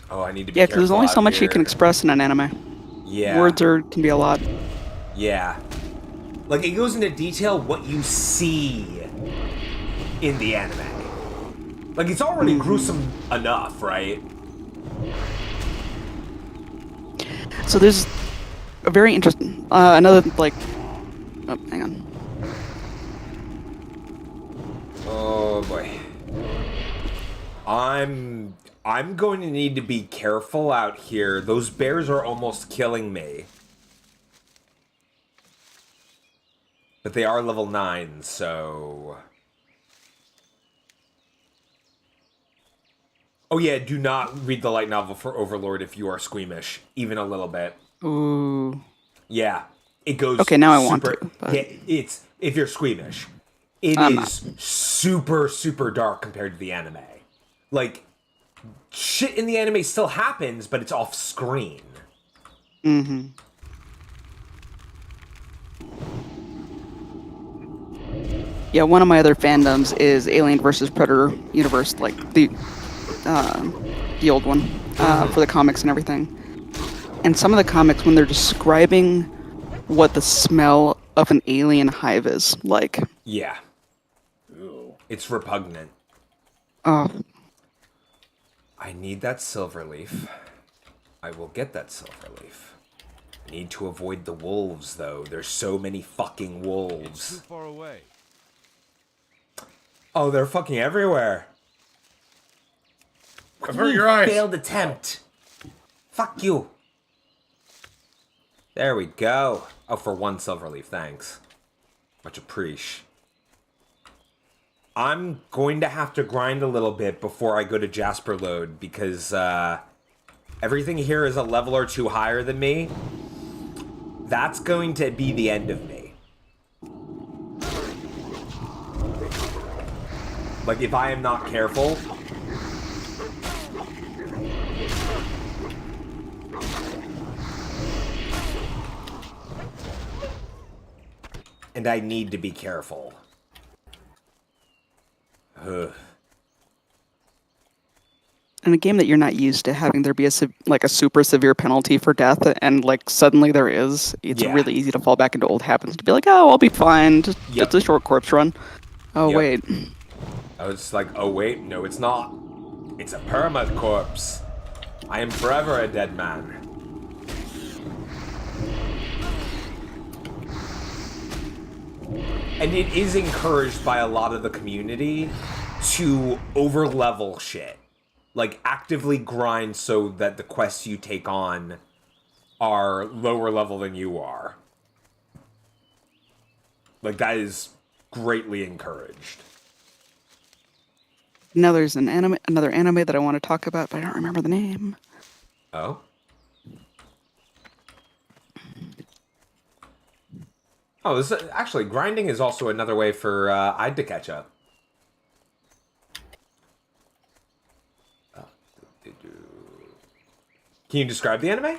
Oh, I need to be Yeah, because there's only so much you can express in an anime. Yeah. Words can be a lot. Yeah. Like, it goes into detail what you see in the anime. Like, it's already gruesome enough, right? So there's a very interesting, another, like, Oh, hang on. Oh boy. I'm going to need to be careful out here. Those bears are almost killing me. But they are level 9, so... Oh yeah, do not read the light novel for Overlord if you are squeamish, even a little bit. Ooh. Yeah, it goes. Okay, now I super, want to. But... Yeah, it's if you're squeamish, it I'm is super dark compared to the anime. Like shit in the anime still happens, but it's off screen. Mm-hmm. Yeah, one of my other fandoms is Alien versus Predator universe, like the old one for the comics and everything. And some of the comics, when they're describing what the smell of an alien hive is like. Yeah. Ew. It's repugnant. Oh. I need that silver leaf. I will get that silver leaf. I need to avoid the wolves, though. There's so many fucking wolves. It's too far away. Oh, they're fucking everywhere. I've hurt your eyes. Failed attempt. Fuck you. There we go. Oh, for 1 silver leaf, thanks. Much appreciate. I'm going to have to grind a little bit before I go to Jasper Load because everything here is a level or 2 higher than me. That's going to be the end of me. Like, if I am not careful... And I need to be careful. Ugh. In a game that you're not used to having there be a super severe penalty for death, and like suddenly there is, it's really easy to fall back into old habits to be like, oh, I'll be fine. Just it's a short corpse run. Oh wait. I was like, oh wait, no, it's not. It's a perma corpse. I am forever a dead man. And it is encouraged by a lot of the community to over-level shit. Like, actively grind so that the quests you take on are lower level than you are. Like, that is greatly encouraged. Now there's another anime that I want to talk about, but I don't remember the name. Oh? Oh, this is, actually, grinding is also another way for I'd to catch up. Can you describe the anime?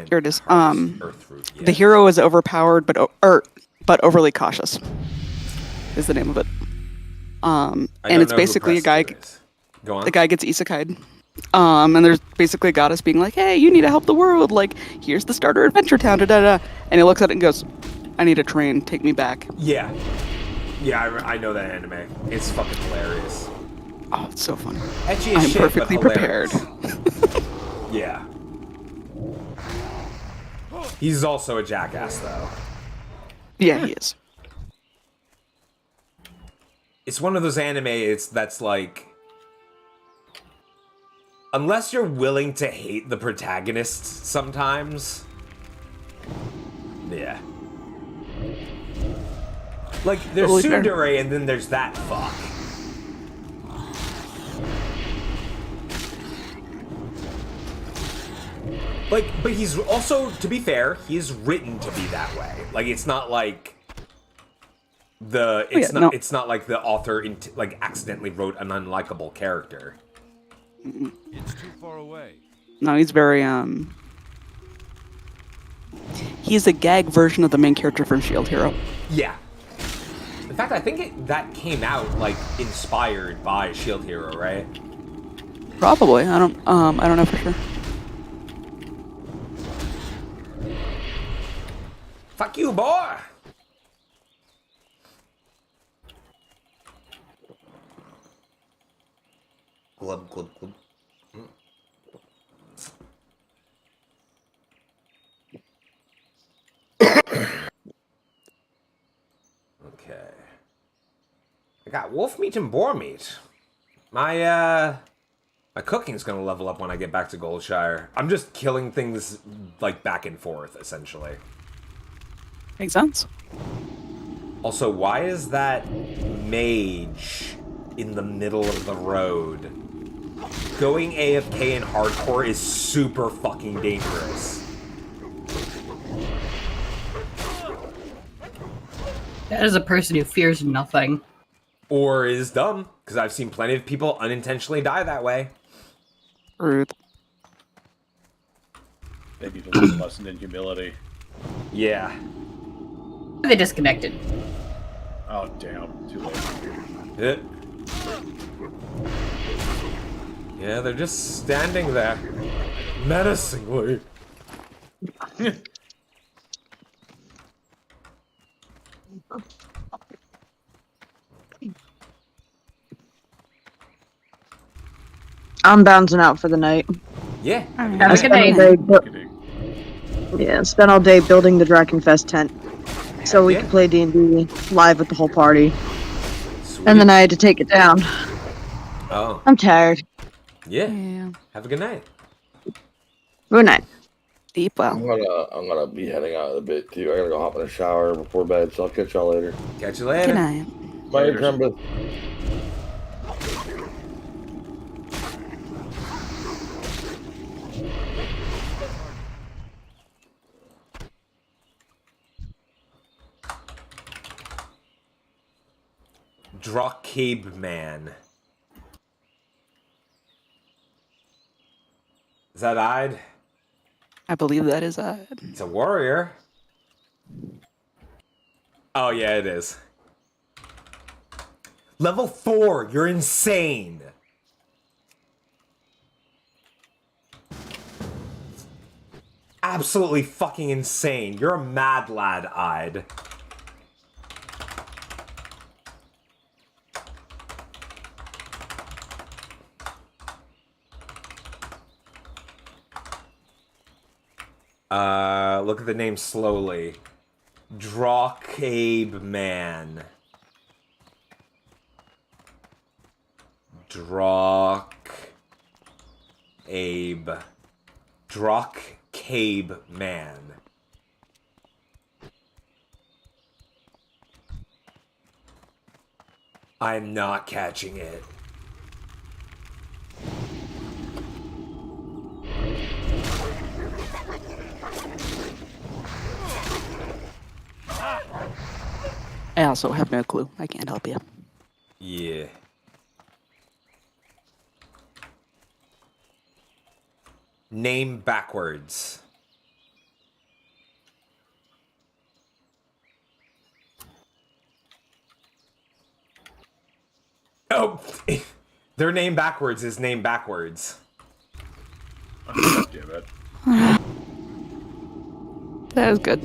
Here it is. The hero is overpowered, but overly cautious. Is the name of it. And it's basically a guy. Go on. The guy gets isekai'd. And there's basically a goddess being like, hey, you need to help the world. Like, here's the starter adventure town. Da, da, da. And he looks at it and goes, I need a train. Take me back. Yeah. Yeah, I know that anime. It's fucking hilarious. Oh, it's so funny. Edgy as I'm shit, perfectly but hilarious. prepared. Yeah. He's also a jackass, though. Yeah, he is. It's one of those animes that's like... Unless you're willing to hate the protagonists sometimes... Yeah. Like, there's Totally fair. tsundere, and then there's that fuck. Like, but he's also, to be fair, he's written to be that way. Like, it's not like it's not like the author like accidentally wrote an unlikable character. It's too far away. No, he's very he's a gag version of the main character from Shield Hero. Yeah. In fact, I think that came out like inspired by Shield Hero, right? Probably. I don't know for sure. Fuck you, boy! Glub, glub, glub. wolf meat and boar meat. My cooking's gonna level up when I get back to Goldshire. I'm just killing things, like, back and forth, essentially. Makes sense. Also, why is that mage in the middle of the road? Going AFK in hardcore is super fucking dangerous. That is a person who fears nothing. Or is dumb, because I've seen plenty of people unintentionally die that way. Rude. They need to learn a lesson in humility. Yeah. They disconnected. Oh, damn. Too late. Yeah, they're just standing there. Menacingly. I'm bouncing out for the night. Yeah. Have a good day. Yeah, spent all day building the Drakenfest tent. So we could play D&D live with the whole party. Sweet. And then I had to take it down. Oh. I'm tired. Yeah. Have a good night. Good night. Deep well. I'm gonna be heading out a bit too. I gotta go hop in a shower before bed, so I'll catch y'all later. Catch you later. Good night. Bye, Trembeth. Drockcabe Man. Is that Ide? I believe that is Ide. It's a warrior. Oh, yeah, it is. Level 4, you're insane. Absolutely fucking insane. You're a mad lad, Ide. Look at the name slowly. Drockcabe Man. Drockcabe Man. I'm not catching it. I also have no clue. I can't help you. Yeah. Name backwards. Oh, their name backwards is name backwards. Oh, damn it. That is good.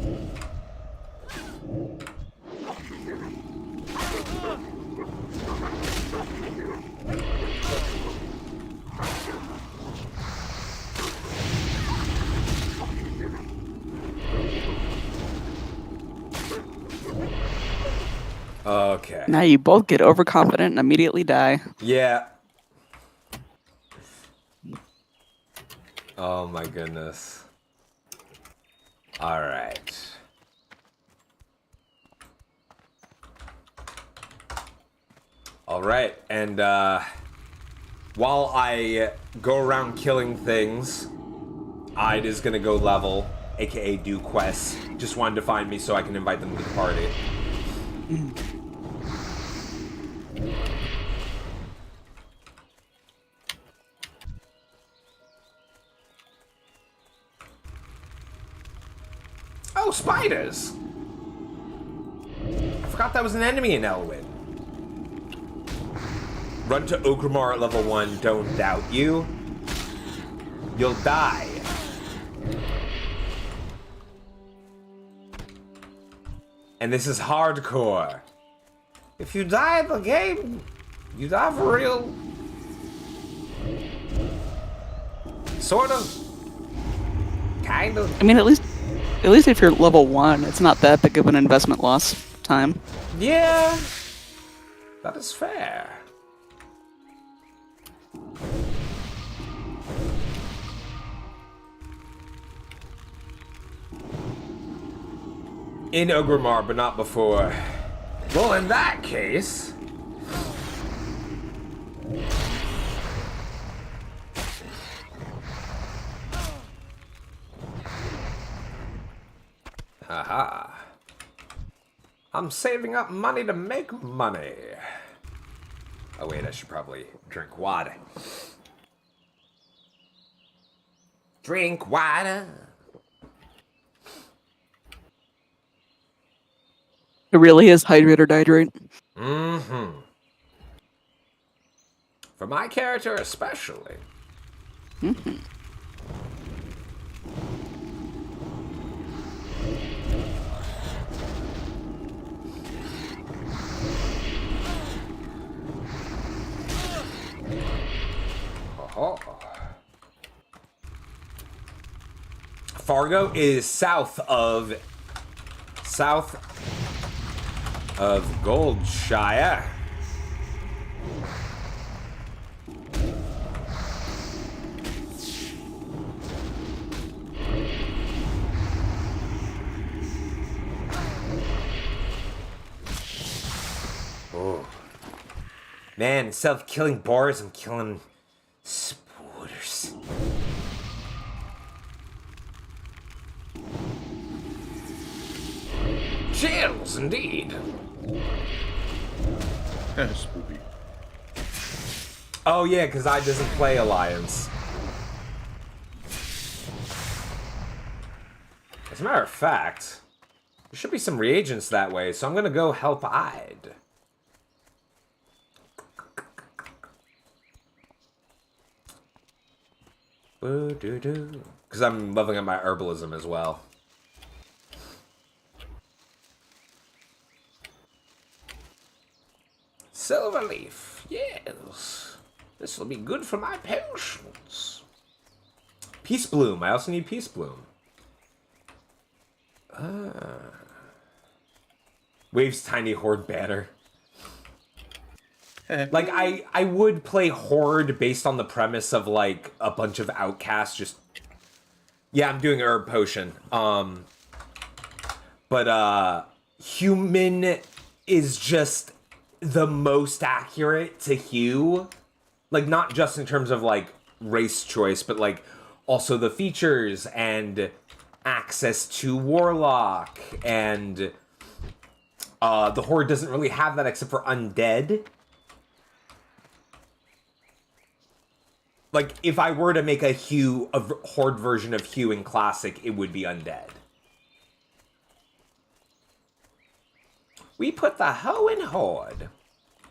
Okay. Now you both get overconfident and immediately die. Yeah. Oh my goodness. All right. All right, and while I go around killing things, Ide is gonna go level, aka do quests. Just wanted to find me so I can invite them to the party. Oh, spiders! I forgot that was an enemy in Elwyn. Run to Ogrimmar at level 1, don't doubt you. You'll die. And this is hardcore. If you die in the game, you die for real. Sort of. Kind of. I mean, at least if you're level 1, it's not that big of an investment loss time. Yeah. That is fair. In Ogrimmar, but not before. Well, in that case... Haha. I'm saving up money to make money. Oh wait, I should probably drink water. Drink water. It really is hydrate or dihydrate. Mm-hmm. For my character especially. Mm-hmm. Oh. Fargo is south of Goldshire. Oh. Man, instead of killing boars, I'm killing spooters. Chills, indeed. Spoopy. Oh yeah, because I doesn't play Alliance. As a matter of fact, there should be some reagents that way, so I'm gonna go help Ide. Because I'm leveling up my herbalism as well. Silverleaf, yes. This will be good for my potions. Peace Bloom, I also need Peace Bloom. Wave's Tiny Horde banner. Like, I would play Horde based on the premise of, like, a bunch of outcasts just... Yeah, I'm doing herb potion. But human is just the most accurate to Hugh. Like, not just in terms of, like, race choice, but, like, also the features and access to Warlock. And the Horde doesn't really have that except for Undead. Like, if I were to make a Horde version of Hue in Classic, it would be Undead. We put the hoe in Horde.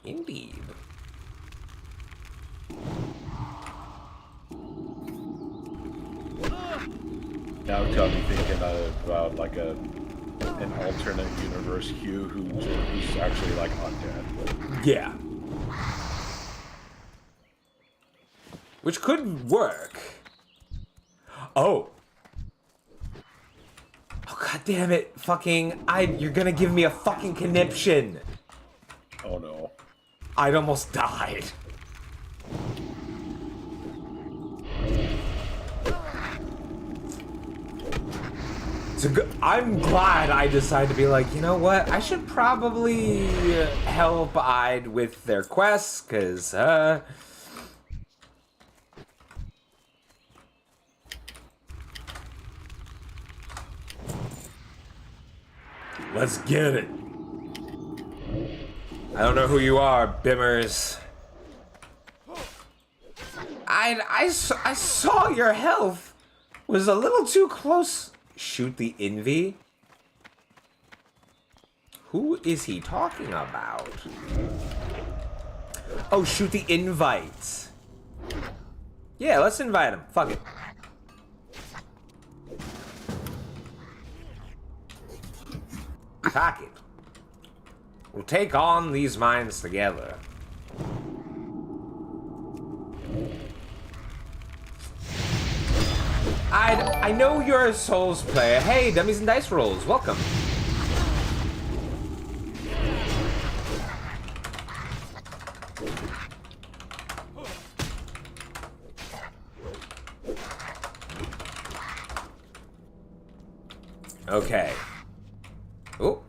Indeed. Now tell me thinking about, like, an alternate universe Hue who's actually, like, undead. Yeah. Which could work. Oh. Oh, god damn it. Fucking... You're gonna give me a fucking conniption. Oh, no. I'd almost died. I'm glad I decided to be like, you know what? I should probably help Ide with their quests, because, let's get it. I don't know who you are, Bimmers. I saw your health was a little too close. Shoot the Envy? Who is he talking about? Oh, shoot the Invite. Yeah, let's invite him. Fuck it. Fuck it. We'll take on these mines together. I know you're a Souls player. Hey, Dummies and Dice Rolls, welcome. Okay. Oh.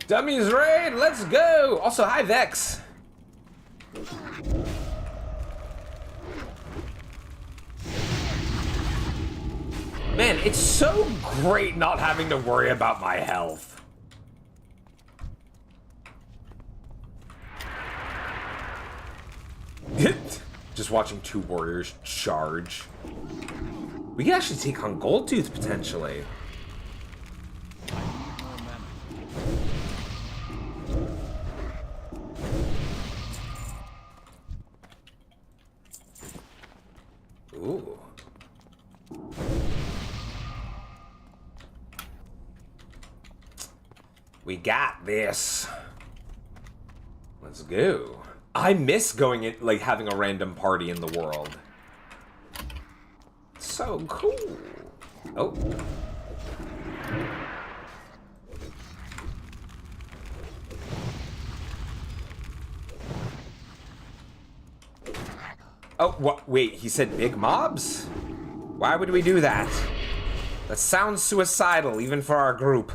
Dummies raid, let's go! Also, hi Vex. Man, it's so great not having to worry about my health. Just watching two warriors charge. We can actually take on Goldtooth potentially. Ooh. We got this. Let's go. I miss going in, like, having a random party in the world. So cool. Oh. Oh, what? Wait, he said big mobs? Why would we do that? That sounds suicidal, even for our group.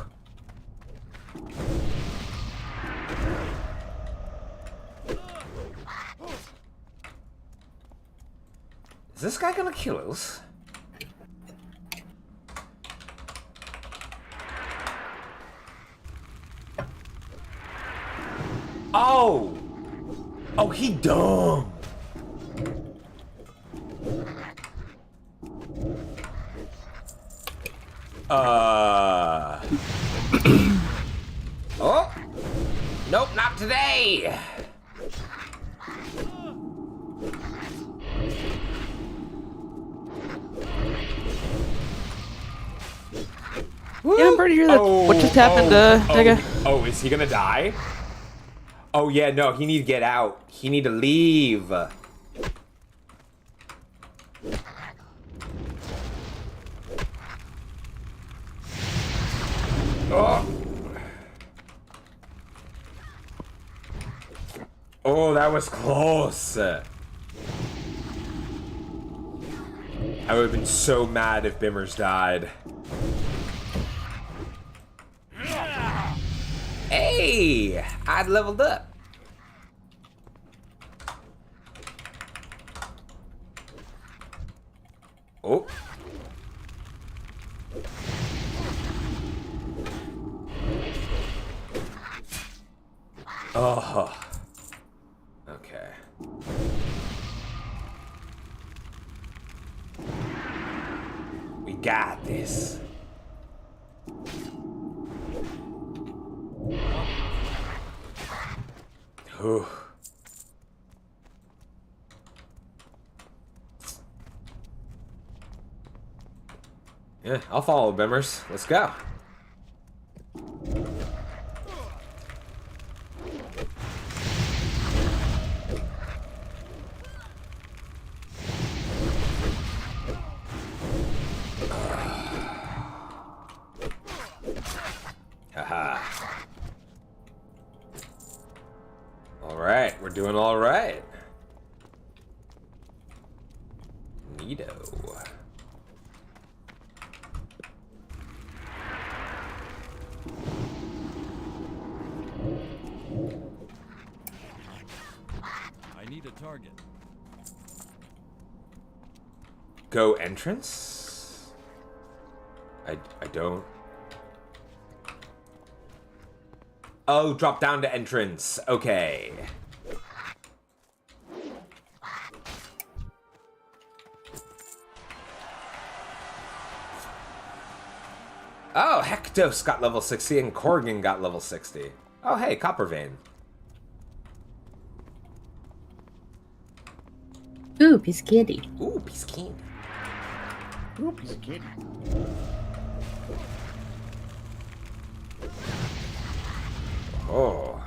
Is this guy gonna kill us? Oh! Oh, he dumb! Oh! Nope, not today! Yeah, I'm pretty sure that what just happened to Tega. Oh, is he gonna die? Oh yeah, no, he need to get out. He need to leave. Oh. Oh, that was close. I would have been so mad if Bimmers died. Hey, I'd leveled up. Oh. Oh. Okay. We got this. Whew. Yeah, I'll follow Bimmers. Let's go. Haha. Alright, we're doing alright. Neato. I need a target. Go entrance? I don't. Oh, drop down to entrance. Okay. Oh, Hectos got level 60 and Corrigan got level 60. Oh, hey, Copper Vein. Ooh, piece of candy. Ooh, piece of candy. Ooh, piece of candy. Oh.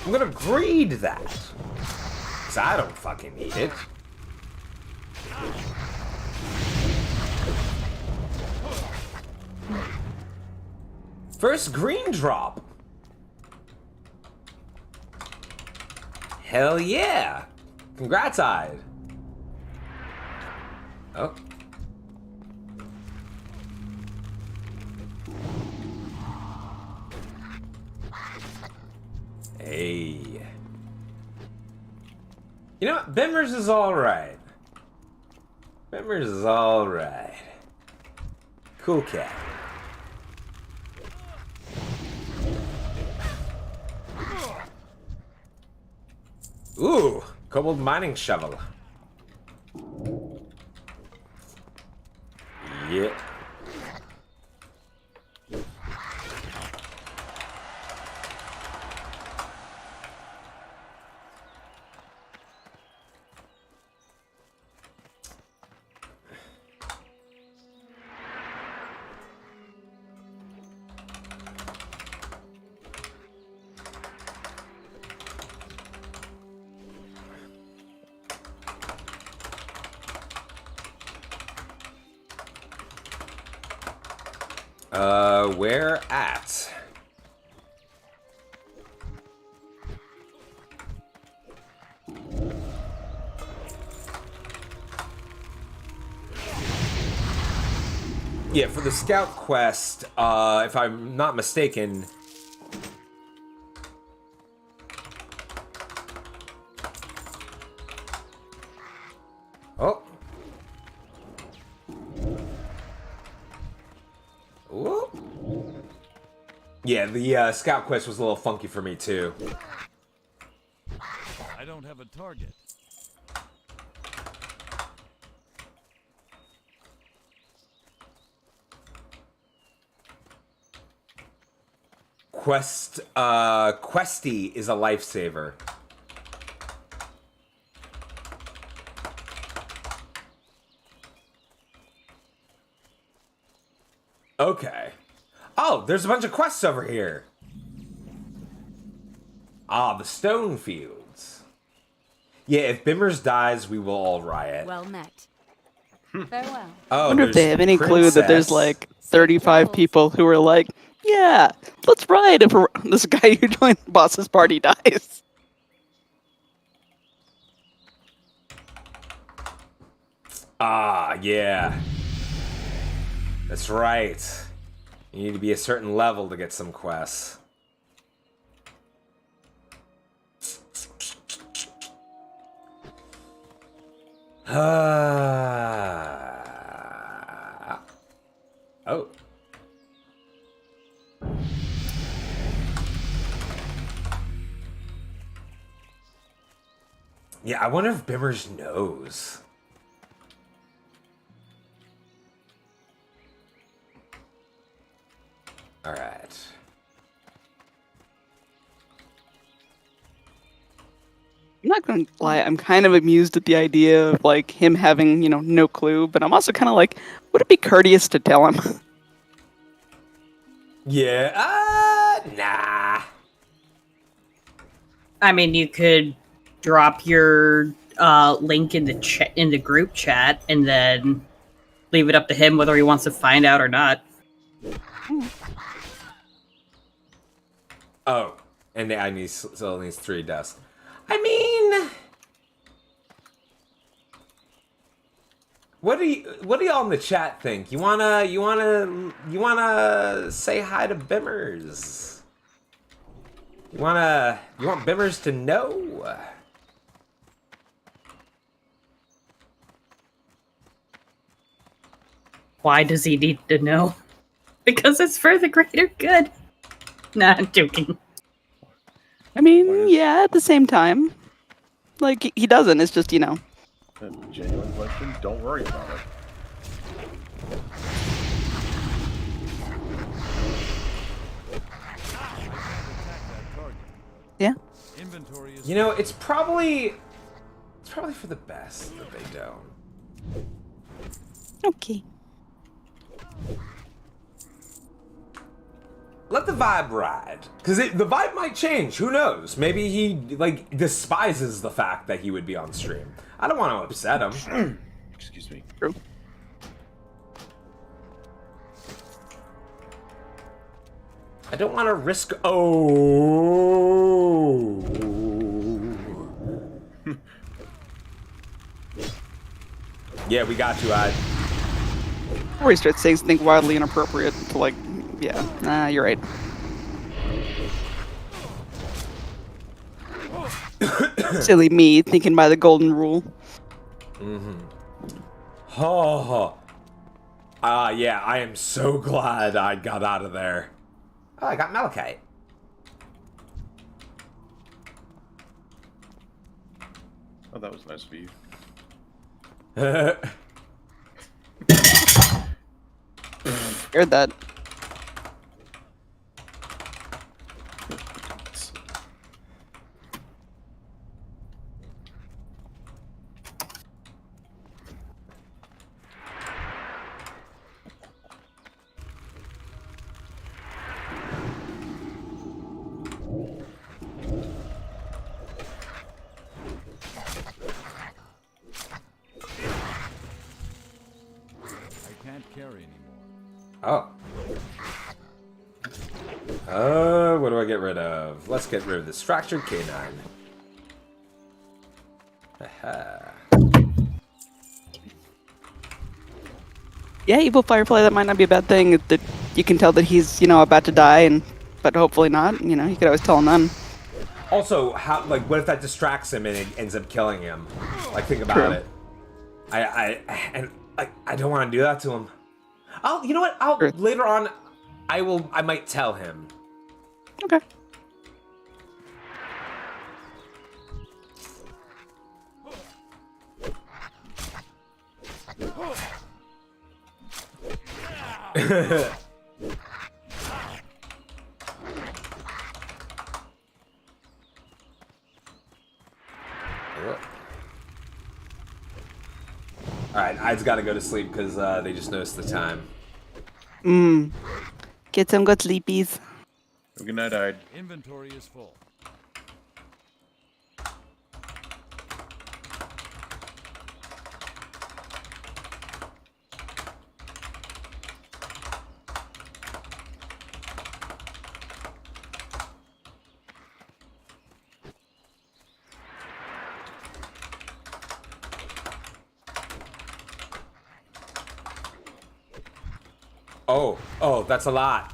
I'm gonna greed that. Because I don't fucking need it. First green drop. Hell yeah. Congrats, Ide. Oh. Hey. You know what? Bimmers is alright. Bimmers is alright. Cool cat. Ooh, cobalt mining shovel. Yeah. Where at? Yeah, for the scout quest, if I'm not mistaken... Oh. Ooh. Yeah, the scout quest was a little funky for me, too. I don't have a target. Questy is a lifesaver. Okay. Oh, there's a bunch of quests over here. Ah, the stone fields. Yeah, if Bimmers dies, we will all riot. Well met. Farewell. I Oh, wonder if they have any clue that there's like 35 people who are like, yeah, let's riot if this guy who joined the boss's party dies. Ah, yeah. That's right. You need to be a certain level to get some quests. Oh. Yeah, I wonder if Bimmers knows. All right. I'm not gonna lie, I'm kind of amused at the idea of like him having, no clue, but I'm also kind of like, would it be courteous to tell him? Yeah, nah. I mean, you could drop your link in the group chat and then leave it up to him whether he wants to find out or not. Oh, and I still needs 3 deaths. I mean, what do y'all in the chat think? You wanna say hi to Bimmers? You want Bimmers to know? Why does he need to know? Because it's for the greater good. Nah, I'm joking. I mean, yeah, at the same time. Like, he doesn't, it's just, A genuine question, don't worry about it. Yeah. It's probably for the best that they don't. Okay. let the vibe ride. Because the vibe might change. Who knows? Maybe he, like, despises the fact that he would be on stream. I don't want to upset him. Excuse me. True. I don't want to risk... Oh. Yeah, we got you, Ide. Before he starts saying something wildly inappropriate to, like, yeah, nah, you're right. Silly me, thinking by the golden rule. Mm-hmm. Oh. Yeah, I am so glad I got out of there. Oh, I got Malachite. Oh, that was nice of you. Heard that. Carry anymore. Oh. What do I get rid of? Let's get rid of this fractured canine. Aha. Yeah, evil firefly, that might not be a bad thing. That you can tell that he's, about to die, but hopefully not. You could always tell him then. Also, what if that distracts him and it ends up killing him? Like, think about it. I don't want to do that to him. You know what? Later on, I might tell him. Okay. Alright, I've got to go to sleep because they just noticed the time. Get some good sleepies. Good night, Ide. Inventory is full. Oh, that's a lot.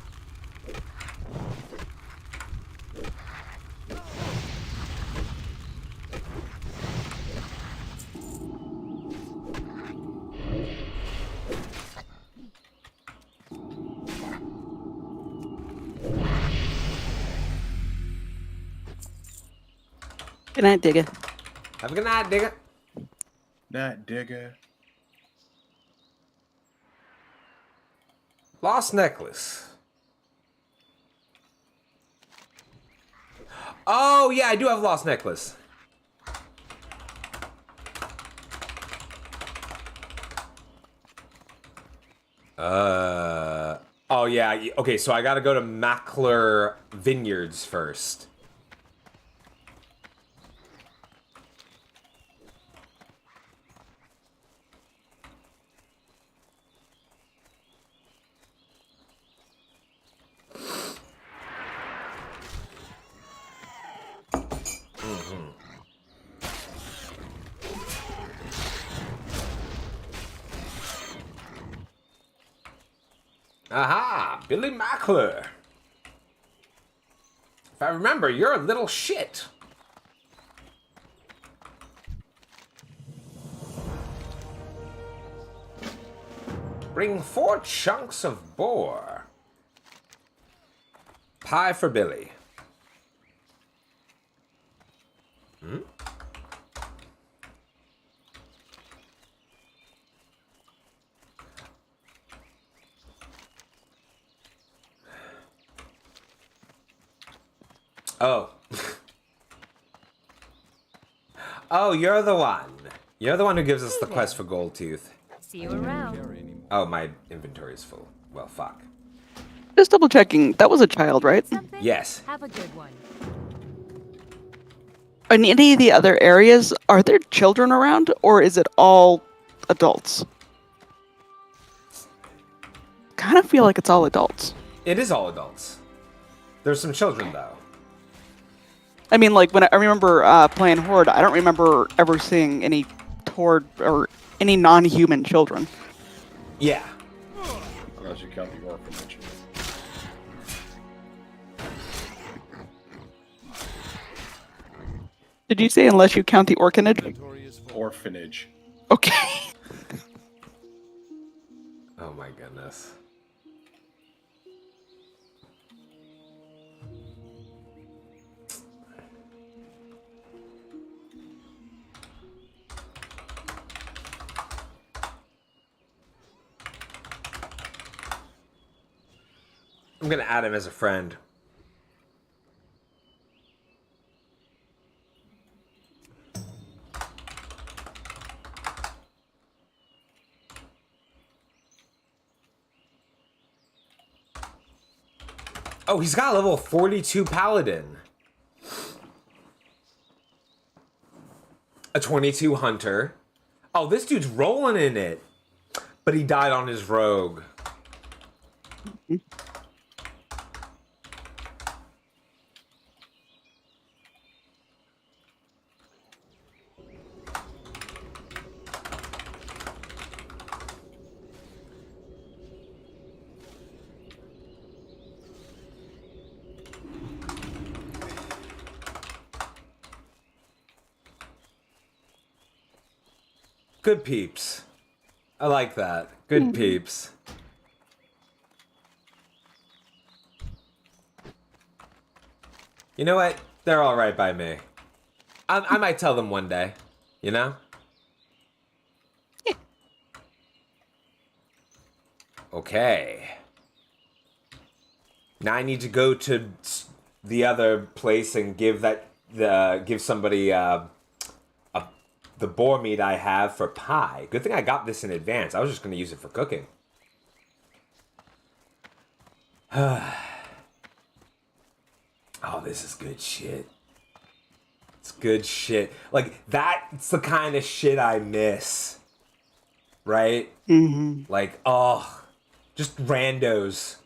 Good night, Digger. Have a good night, Digger. Night, Digger. Lost necklace. Oh, yeah, I do have lost necklace. Oh, yeah. Okay, so I gotta go to Mackler Vineyards first. Aha! Billy Mackler. If I remember, you're a little shit. Bring 4 chunks of boar. Pie for Billy. Hmm? Oh. Oh, you're the one. You're the one who gives us the quest for Gold Tooth. See you around. Oh, my inventory is full. Well, fuck. Just double checking. That was a child, right? Yes. Have a good one. In any of the other areas, are there children around, or is it all adults? Kind of feel like it's all adults. It is all adults. There's some children though. I mean, like when I remember playing Horde, I don't remember ever seeing any Horde or any non-human children. Yeah. Unless you count the orphanage. Did you say unless you count the orphanage? Orphanage. Okay. Oh my goodness. I'm gonna add him as a friend. Oh, he's got a level 42 paladin. A 22 hunter. Oh, this dude's rolling in it. But he died on his rogue. Good peeps. I like that. Good peeps. You know what? They're all right by me. I might tell them one day. You know? Okay. Now I need to go to the other place and give somebody the boar meat I have for pie. Good thing I got this in advance. I was just going to use it for cooking. Oh, this is good shit. It's good shit. Like, that's the kind of shit I miss. Right? Mm-hmm. Like, oh, just randos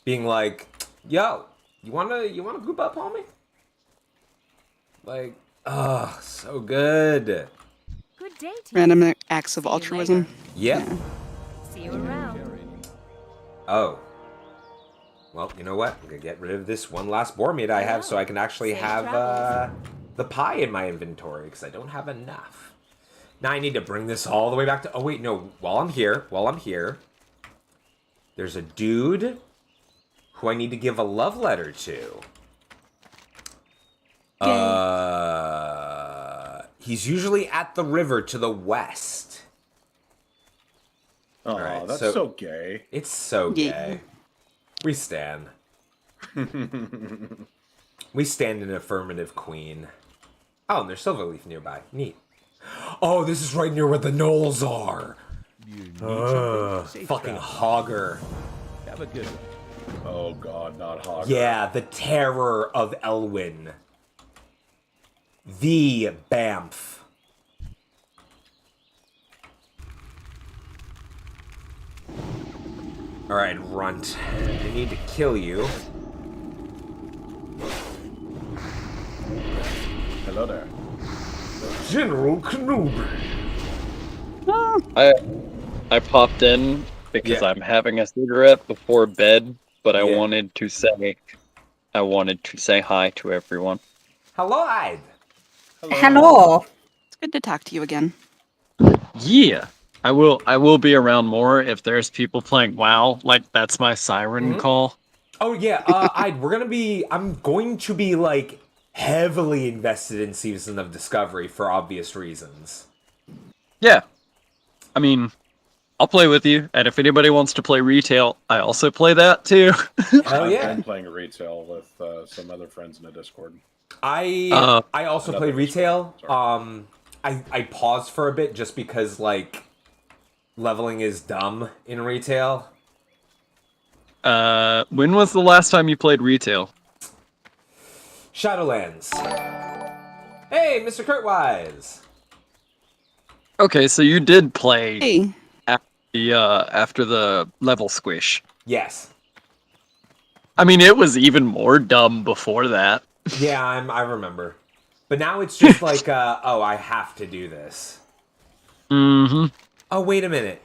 being like, yo, you wanna group up, homie? Like, oh, so good. Good day to Random acts of altruism. Yep. Yeah. See you around. Oh. Well, you know what? I'm gonna get rid of this one last boar meat I have so I can actually have the pie in my inventory because I don't have enough. Now I need to bring this all the way back to... Oh, wait, no. While I'm here, there's a dude who I need to give a love letter to. He's usually at the river to the west. Oh, right, that's so gay. It's so gay. We stand. We stand an affirmative queen. Oh, and there's Silverleaf nearby. Neat. Oh, this is right near where the gnolls are. Fucking Hogger. Have a good one. Oh god, not Hogger. Yeah, the terror of Elwyn. The Bamf. Alright, Runt. I need to kill you. Hello there. General Kenobi. I popped in because I'm having a cigarette before bed, but I wanted to say hi to everyone. Hello, Ide. Hello. It's good to talk to you again. Yeah. I will be around more if there's people playing WoW. Like, that's my siren call. Oh yeah, I'm going to be like heavily invested in Season of Discovery for obvious reasons. Yeah. I mean, I'll play with you, and if anybody wants to play retail, I also play that too. Hell yeah. I'm playing retail with some other friends in the Discord. I also play retail. I paused for a bit just because like leveling is dumb in retail. When was the last time you played retail? Shadowlands. Hey, Mr. Kurtwise. Okay, so you did play after the level squish. Yes. I mean, it was even more dumb before that. Yeah, I remember. But now it's just like, oh, I have to do this. Mm-hmm. Oh, wait a minute.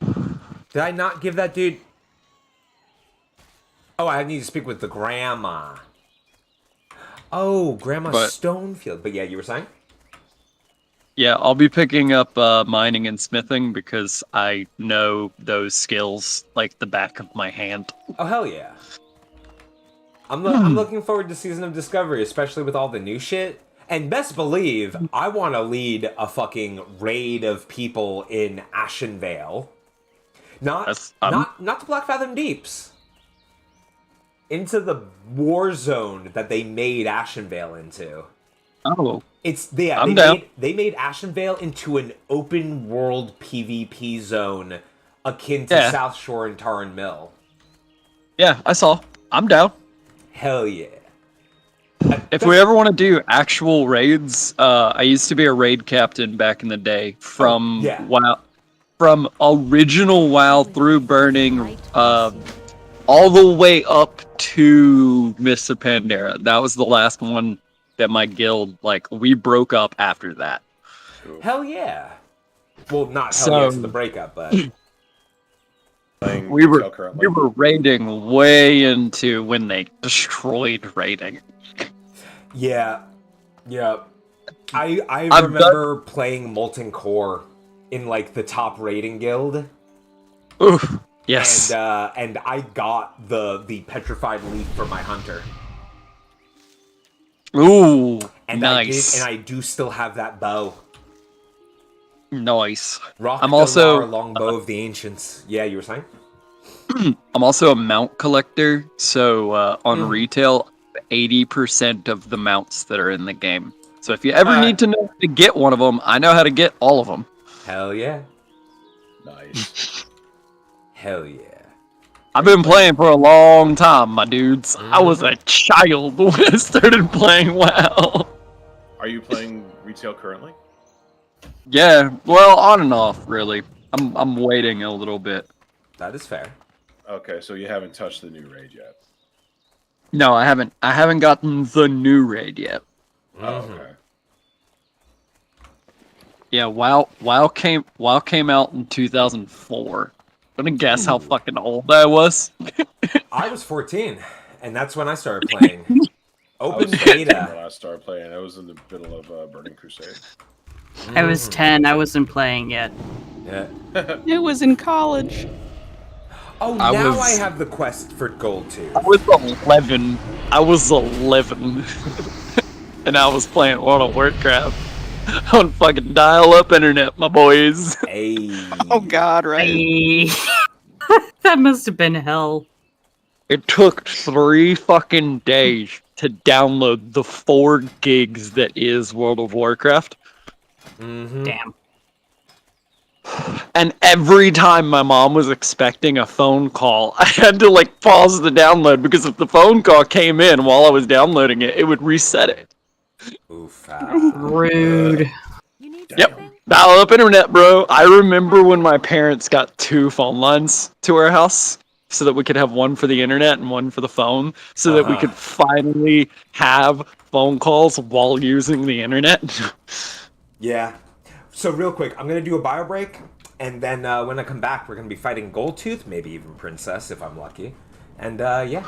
Did I not give that dude... Oh, I need to speak with the grandma. Oh, Grandma Stonefield. But yeah, you were saying? Yeah, I'll be picking up mining and smithing because I know those skills like the back of my hand. Oh, hell yeah. I'm looking forward to Season of Discovery, especially with all the new shit. And best believe, I want to lead a fucking raid of people in Ashenvale. Not the Black Fathom Deeps. Into the war zone that they made Ashenvale into. Oh. They made Ashenvale into an open world PvP zone akin to South Shore and Tarn Mill. Yeah, I saw. I'm down. Hell yeah. If we ever want to do actual raids, I used to be a raid captain back in the day from WoW, from original WoW through burning, all the way up to Mists of Pandaria. That was the last one that my guild, like, we broke up after that. Hell yeah. Well, not hell yeah to the breakup, but... we were raiding way into when they destroyed raiding. Yeah. I remember playing Molten Core in, like, the top raiding guild. Oof. Yes. And I got the petrified leaf for my hunter. Ooh, and nice. I do still have that bow. Nice. I'm also longbow of the ancients. Yeah, you were saying? I'm also a mount collector, so on retail, 80% of the mounts that are in the game. So if you ever need to know how to get one of them, I know how to get all of them. Hell yeah. Nice. Hell yeah. I've been playing for a long time, my dudes. I was a child when I started playing WoW. Are you playing retail currently? Yeah, well, on and off, really. I'm waiting a little bit. That is fair. Okay, so you haven't touched the new raid yet. No, I haven't. I haven't gotten the new raid yet. Oh, okay. Yeah, WoW came out in 2004. Gonna guess how fucking old I was. I was 14, and that's when I started playing. Open beta. When I started playing, I was in the middle of Burning Crusade. I was 10. I wasn't playing yet. Yeah. It was in college. Oh, I have the quest for gold too. I was 11. And I was playing World of Warcraft on fucking dial-up internet, my boys. Hey. Oh God, right? That must have been hell. It took 3 fucking days to download the 4 gigs that is World of Warcraft. Damn. And every time my mom was expecting a phone call, I had to like pause the download because if the phone call came in while I was downloading it, it would reset it. Oof. Rude. Yep. Dial-up internet, bro. I remember when my parents got 2 phone lines to our house so that we could have one for the internet and one for the phone so that we could finally have phone calls while using the internet. Yeah. So real quick, I'm going to do a bio break, and then when I come back, we're going to be fighting Goldtooth, maybe even Princess if I'm lucky. And yeah.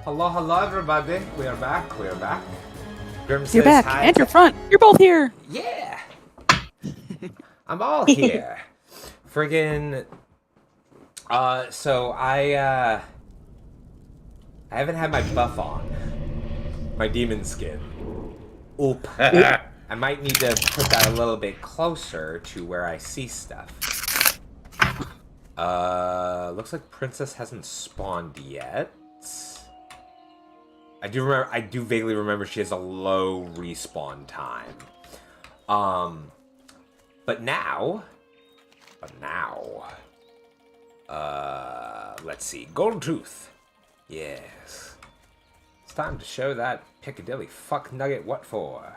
Hello, hello, everybody. We are back. We are back. Grim You're says back, hi. and you're front. You're both here. Yeah. I'm all here. Friggin'. So I haven't had my buff on. My demon skin. Oop. I might need to put that a little bit closer to where I see stuff. Looks like Princess hasn't spawned yet. I do vaguely remember she has a low respawn time. But now, let's see, Gold Tooth. Yes. It's time to show that Piccadilly fuck nugget what for.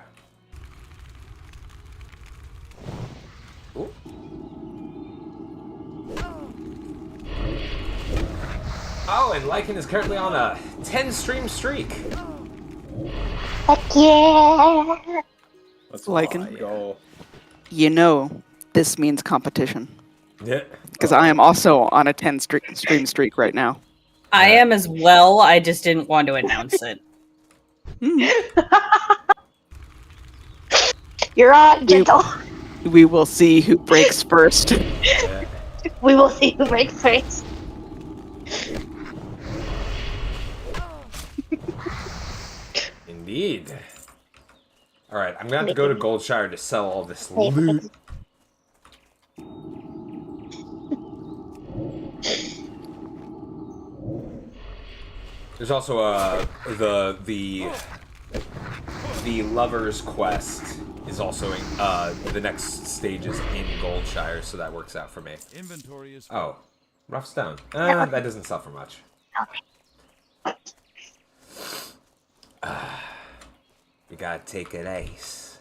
Ooh. Oh, and Lycan is currently on a 10-stream streak. Heck yeah! Let's Lycan. go. You know, this means competition. Yeah. Because I am also on a 10-stream streak right now. I am as well. I just didn't want to announce it. You're on, gentle. We will see who breaks first. We will see who breaks first. Indeed. Alright, I'm gonna have to go to Goldshire to sell all this loot. There's also the Lover's Quest is also in, the next stage is in Goldshire, so that works out for me. Inventory is Oh, rough stone. That doesn't sell for much. We gotta take an ace.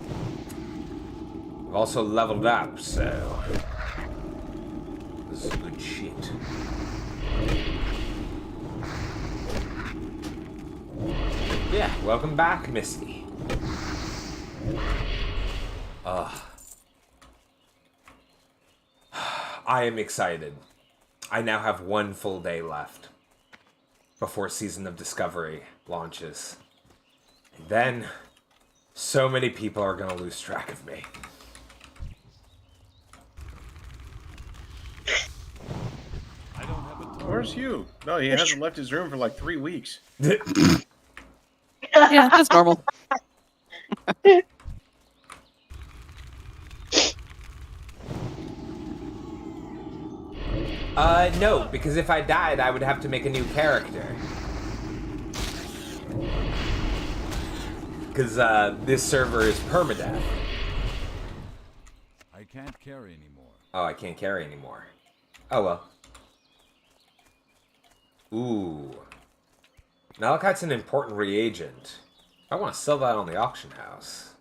I've also leveled up, so this is good shit. Yeah, welcome back, Misty. I am excited. I now have one full day left before Season of Discovery launches. And then, so many people are gonna lose track of me. Where's Hugh? No, he hasn't left his room for like 3 weeks. Yeah, that's normal. No, because if I died, I would have to make a new character. Because, this server is permadeath. I can't carry anymore. Oh, I can't carry anymore. Oh, well. Ooh. Malachite's an important reagent. I want to sell that on the auction house.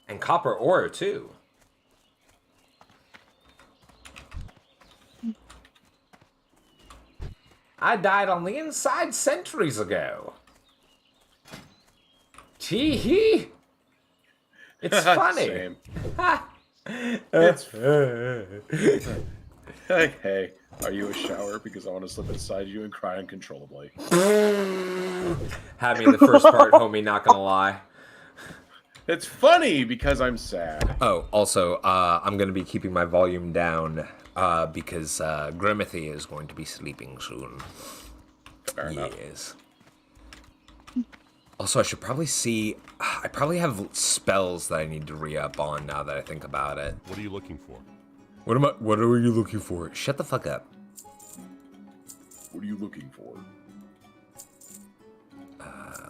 And copper ore, too. I died on the inside centuries ago. Tee-hee. It's funny. Same. It's hey, are you a shower? Because I want to slip inside you and cry uncontrollably. Had me in the first part, homie, not gonna lie. It's funny because I'm sad. Oh, also, I'm gonna be keeping my volume down because Grimothy is going to be sleeping soon. Fair enough. Yes. Also, I should probably see... I probably have spells that I need to re-up on now that I think about it. What are you looking for? What are you looking for? Shut the fuck up. What are you looking for?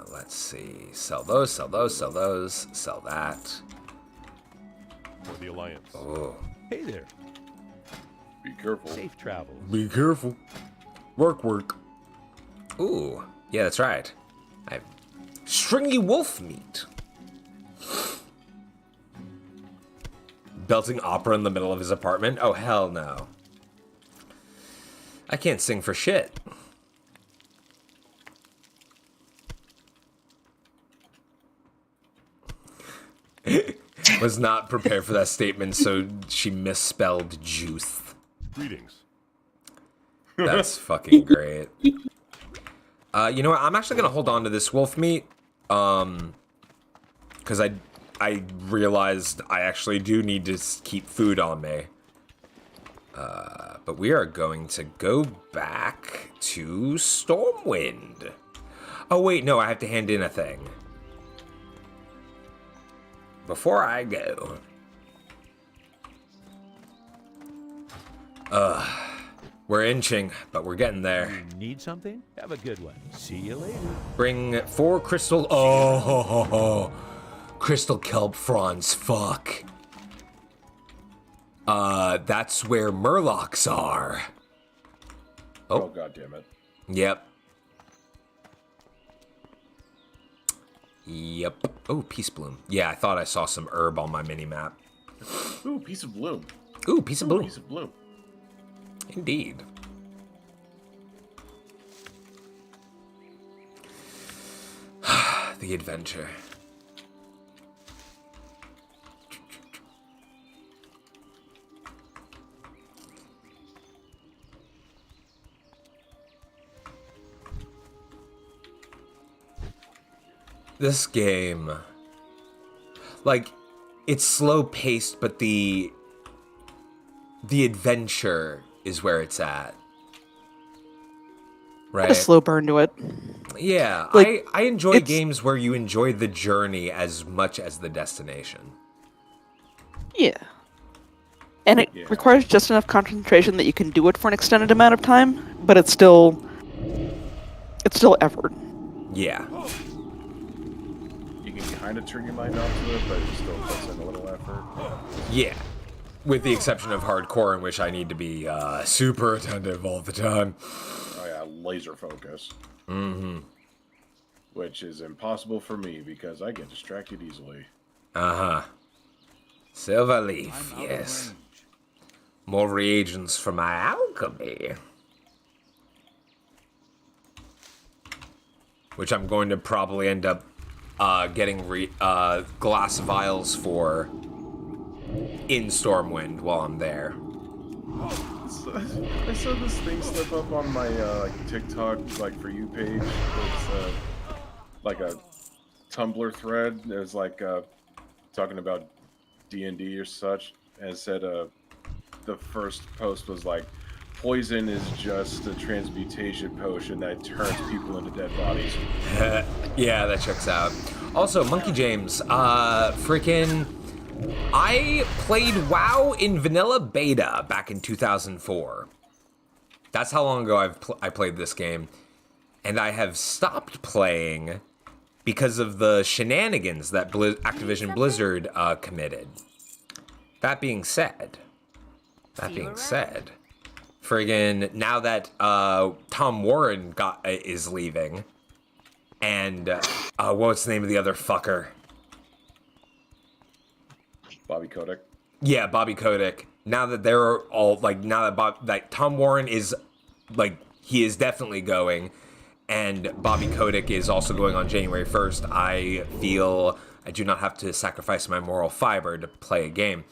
Let's see. Sell those, sell those, sell those, sell that. For the Alliance. Oh. Hey there. Be careful. Safe travels. Be careful. Work. Ooh. Yeah, that's right. I have stringy wolf meat. Belting opera in the middle of his apartment? Oh, hell no. I can't sing for shit. Was not prepared for that statement, so she misspelled juice. Greetings. That's fucking great. You know what? I'm actually gonna hold on to this wolf meat, because I realized I actually do need to keep food on me. But we are going to go back to Stormwind. Oh wait, no, I have to hand in a thing. Before I go. We're inching, but we're getting there. You need something? Have a good one. See you later. Bring 4 crystal... Oh, crystal kelp fronds, fuck. That's where murlocs are. Oh, god damn it. Yep. Yep. Oh, peace bloom. Yeah, I thought I saw some herb on my mini-map. Ooh, piece of bloom. Ooh, piece of bloom. Piece of bloom. Indeed. The adventure. This game, like, it's slow paced, but the adventure is where it's at. Right? A slow burn to it. Yeah, Like, I enjoy games where you enjoy the journey as much as the destination. Yeah. And it requires just enough concentration that you can do it for an extended amount of time, but it's still effort. Yeah. You can kind of turn your mind off to it, but it still puts in a little effort. Yeah. With the exception of hardcore, in which I need to be super attentive all the time. Oh yeah, laser focus. Mm-hmm. Which is impossible for me because I get distracted easily. Uh-huh. Silver leaf, yes. More reagents for my alchemy. Which I'm going to probably end up getting glass vials for in Stormwind while I'm there. I saw this thing slip up on my TikTok For You page. It's like a Tumblr thread. It was talking about D&D or such, and it said the first post was like, poison is just a transmutation potion that turns people into dead bodies. Yeah, that checks out. Also, Monkey James, freaking... I played WoW in vanilla beta back in 2004. That's how long ago I played this game. And I have stopped playing because of the shenanigans that Activision Blizzard committed. That being said, friggin' now that Tom Warren is leaving, and what's the name of the other fucker? Bobby Kotick. Yeah, Bobby Kotick. Now that they're all Tom Warren is he is definitely going, and Bobby Kotick is also going on January 1st. I feel I do not have to sacrifice my moral fiber to play a game.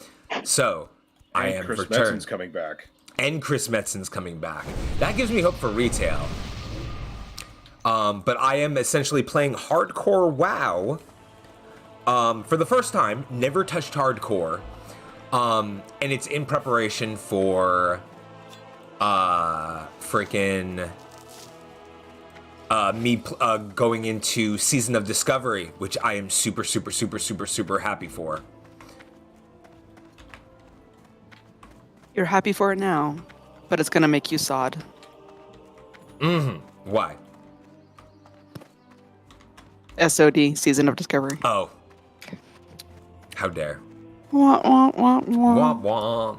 So I am Chris returned. Metzen's coming back. And Chris Metzen's coming back. That gives me hope for retail. But I am essentially playing hardcore WoW. For the first time, never touched hardcore, and it's in preparation for, me going into Season of Discovery, which I am super, super, super, super, super happy for. You're happy for it now, but it's gonna make you sod. Mm-hmm. Why? SOD, Season of Discovery. Oh. How dare. Wah, wah, wah, wah. Wah, wah.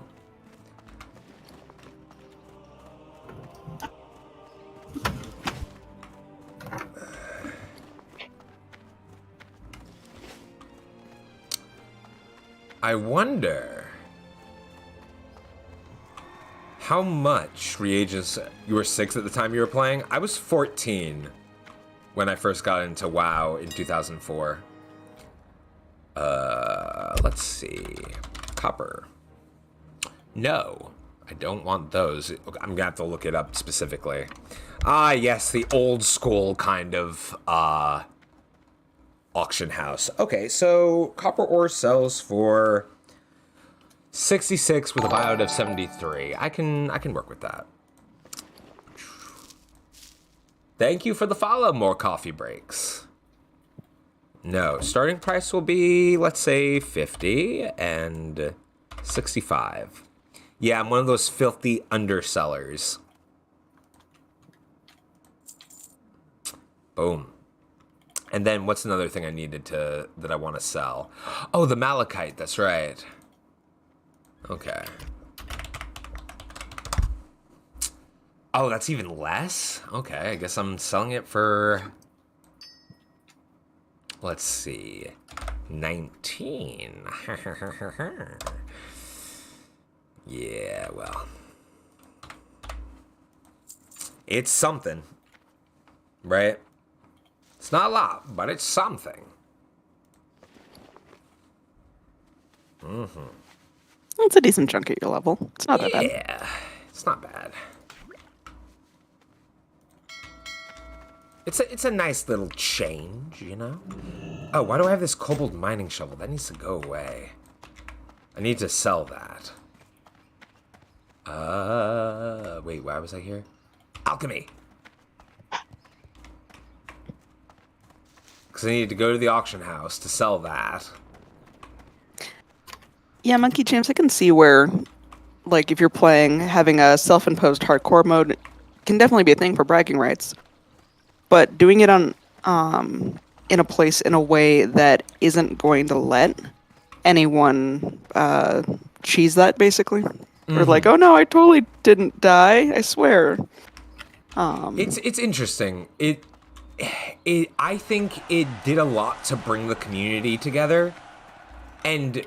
I wonder how much reagents... You were 6 at the time you were playing? I was 14 when I first got into WoW in 2004. Let's see. Copper. No, I don't want those. I'm gonna have to look it up specifically. Ah, yes, the old school kind of auction house. Okay, so copper ore sells for 66 with a buyout of 73. I can work with that. Thank you for the follow. More coffee breaks. No, starting price will be, let's say, 50 and 65. Yeah, I'm one of those filthy undersellers. Boom. And then what's another thing I needed that I want to sell? Oh, the malachite, that's right. Okay. Oh, that's even less? Okay, I guess I'm selling it for, let's see, 19. Yeah, well. It's something, right? It's not a lot, but it's something. Mm-hmm. It's a decent chunk at your level. It's not that bad. Yeah, it's not bad. It's a nice little change, you know? Oh, why do I have this cobalt mining shovel? That needs to go away. I need to sell that. Wait, why was I here? Alchemy! Because I need to go to the auction house to sell that. Yeah, Monkey James, I can see where, like, if you're playing, having a self-imposed hardcore mode can definitely be a thing for bragging rights. But doing it on, in a place in a way that isn't going to let anyone cheese that, basically. Or like, oh no, I totally didn't die, I swear. It's interesting. I think it did a lot to bring the community together, and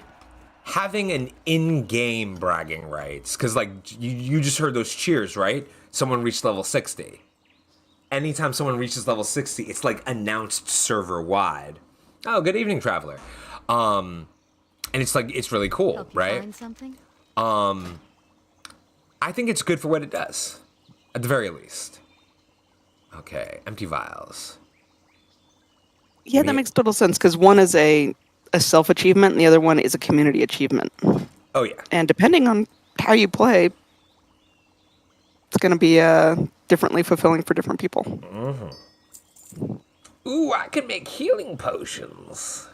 having an in-game bragging rights, because like you just heard those cheers, right? Someone reached level 60. Anytime someone reaches level 60, it's like announced server-wide. Oh, good evening, traveler. And it's like, it's really cool, Help you right? find something? I think it's good for what it does, at the very least. Okay, empty vials. Yeah, that makes total sense, because one is a self-achievement, and the other one is a community achievement. Oh, yeah. And depending on how you play, it's going to be differently fulfilling for different people. Mm-hmm. Ooh, I can make healing potions.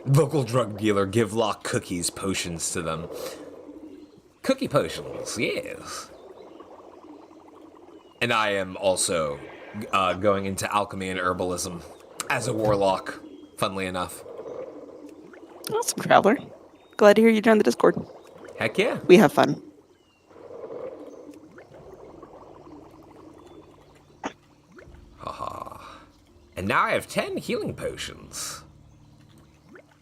Local drug dealer, give Locke cookies, potions to them. Cookie potions, yes. And I am also going into alchemy and herbalism as a warlock, funnily enough. Awesome, traveler. Glad to hear you joined the Discord. Heck yeah. We have fun. Haha. And now I have 10 healing potions.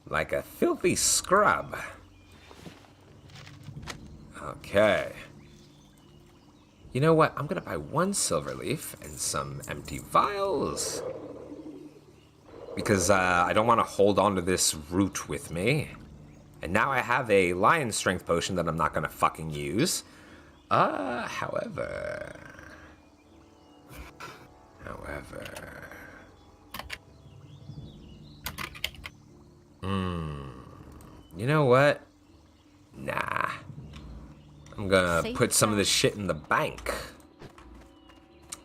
Like a filthy scrub. Okay. You know what? I'm gonna buy 1 silver leaf and some empty vials. Because I don't want to hold on to this root with me. And now I have a lion strength potion that I'm not gonna fucking use. However. You know what? Nah. I'm gonna put some of this shit in the bank.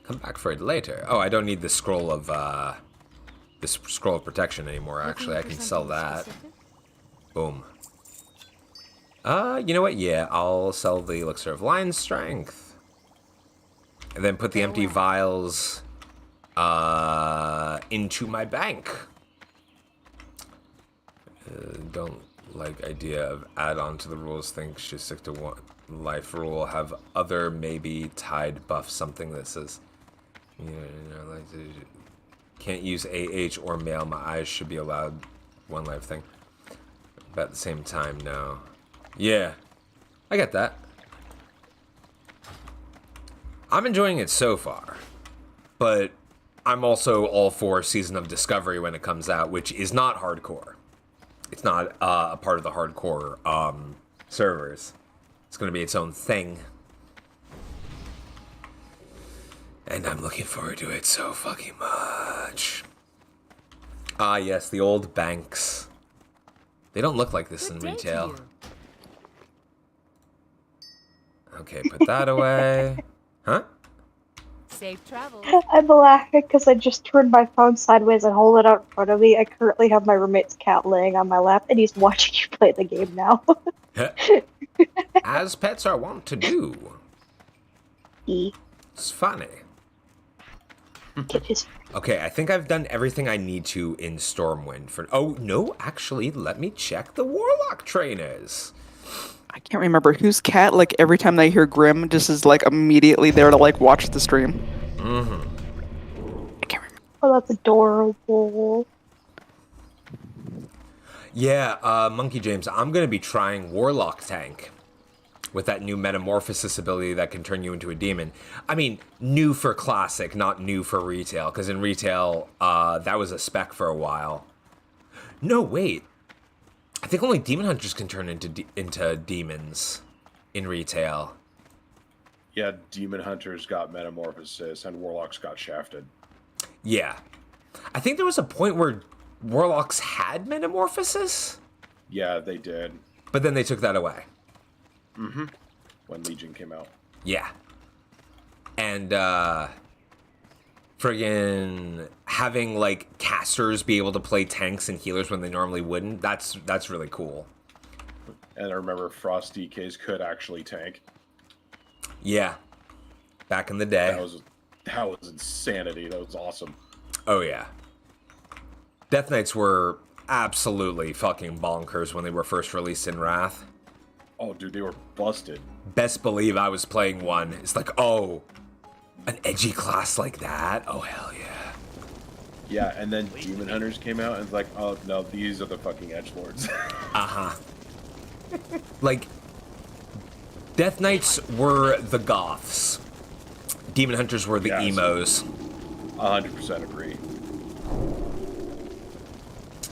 Come back for it later. Oh, I don't need the scroll of protection anymore, actually. I can sell that. Boom. You know what? Yeah, I'll sell the elixir of lion strength. And then put the empty vials into my bank. Don't like idea of add-on to the rules. Think should stick to one life rule. Have other maybe tied buff something that says like can't use AH or male. My eyes should be allowed one life thing. But at the same time, no. Yeah, I get that. I'm enjoying it so far, but I'm also all for Season of Discovery when it comes out, which is not hardcore. It's not a part of the hardcore servers. It's going to be its own thing. And I'm looking forward to it so fucking much. Ah, yes, the old banks. They don't look like this in retail. Okay, put that away. Huh? Safe travel. I'm laughing because I just turned my phone sideways and hold it out in front of me. I currently have my roommate's cat laying on my lap, and he's watching you play the game now. As pets are wont to do. It's funny. Okay, I think I've done everything I need to in Stormwind for... Oh, no, actually, let me check the Warlock trainers. I can't remember whose cat, like, every time they hear Grim, just is, like, immediately there to, like, watch the stream. Mm-hmm. I can't remember. Oh, that's adorable. Yeah, Monkey James, I'm going to be trying Warlock Tank with that new Metamorphosis ability that can turn you into a demon. I mean, new for Classic, not new for retail, because in retail, that was a spec for a while. No, wait. I think only Demon Hunters can turn into demons in retail. Yeah, Demon Hunters got Metamorphosis and Warlocks got Shafted. Yeah. I think there was a point where Warlocks had Metamorphosis? Yeah, they did. But then they took that away. Mm-hmm. When Legion came out. Yeah. And, friggin' having, like, casters be able to play tanks and healers when they normally wouldn't, that's really cool. And I remember Frost DKs could actually tank. Yeah. Back in the day. That was insanity. That was awesome. Oh, yeah. Death Knights were absolutely fucking bonkers when they were first released in Wrath. Oh, dude, they were busted. Best believe I was playing one. It's like, oh, an edgy class like that? Oh, hell yeah. Yeah, and then Demon Hunters came out and it's like, oh, no, these are the fucking edgelords. Uh-huh. Like, Death Knights were the goths. Demon Hunters were the emos. 100% agree.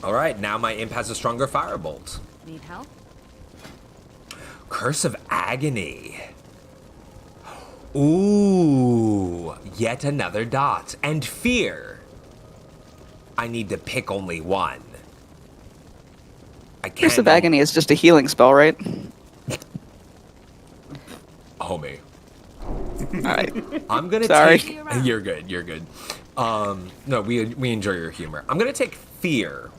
Alright, now my imp has a stronger firebolt. Need help? Curse of Agony. Ooh, yet another dot. And Fear. I need to pick only one. I can't. Curse of Agony is just a healing spell, right? Homie. Alright. I'm gonna Sorry. take... You're good, you're good. No, we enjoy your humor. I'm gonna take Fear.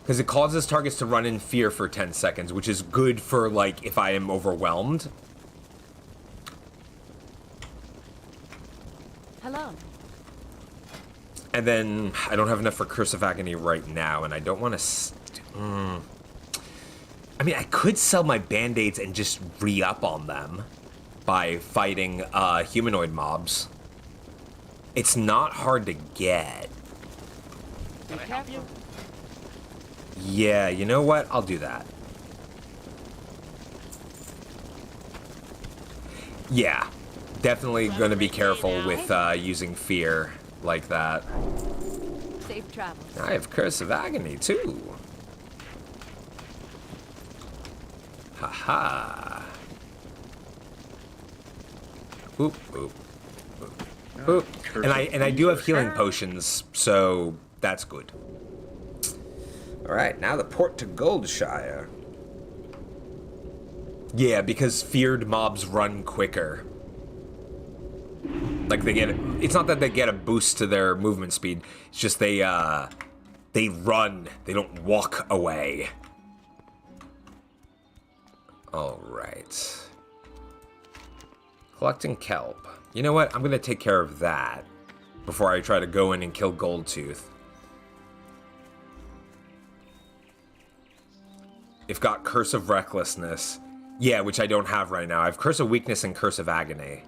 Because it causes targets to run in fear for 10 seconds, which is good for, like, if I am overwhelmed. Hello. And then I don't have enough for Curse of Agony right now, and I don't want to... I mean, I could sell my Band-Aids and just re-up on them by fighting humanoid mobs. It's not hard to get. Be careful. Yeah, you know what? I'll do that. Yeah, definitely going to be careful with using fear like that. Safe travel. I have Curse of Agony, too. Haha. Oop, oop, oop, oop. And I do have healing potions, so that's good. Alright, now the port to Goldshire. Yeah, because feared mobs run quicker. Like, they get... It's not that they get a boost to their movement speed. It's just they run. They don't walk away. Alright. Collecting kelp. You know what? I'm going to take care of that before I try to go in and kill Goldtooth. I've got Curse of Recklessness. Yeah, which I don't have right now. I have Curse of Weakness and Curse of Agony.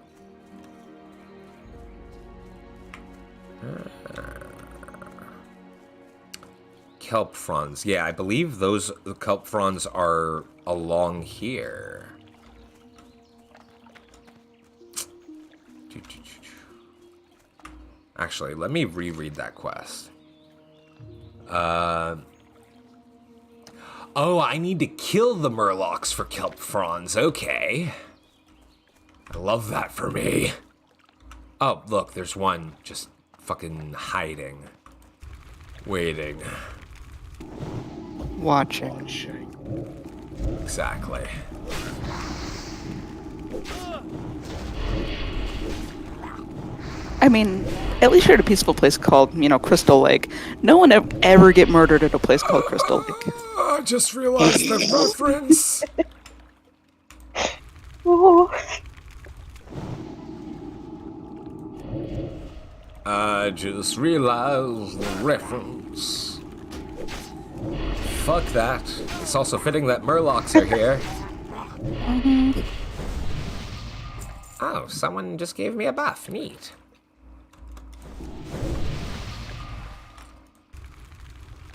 Kelp fronds. Yeah, I believe those kelp fronds are along here. Actually, let me reread that quest. Oh, I need to kill the murlocs for kelp fronds. Okay. I love that for me. Oh, look, there's one just fucking hiding. Waiting. Watching. Exactly. I mean, at least you're at a peaceful place called, Crystal Lake. No one ever get murdered at a place called Crystal Lake. I just realized the reference. Oh. I just realized the reference. Fuck that. It's also fitting that murlocs are here. Oh, someone just gave me a buff. Neat.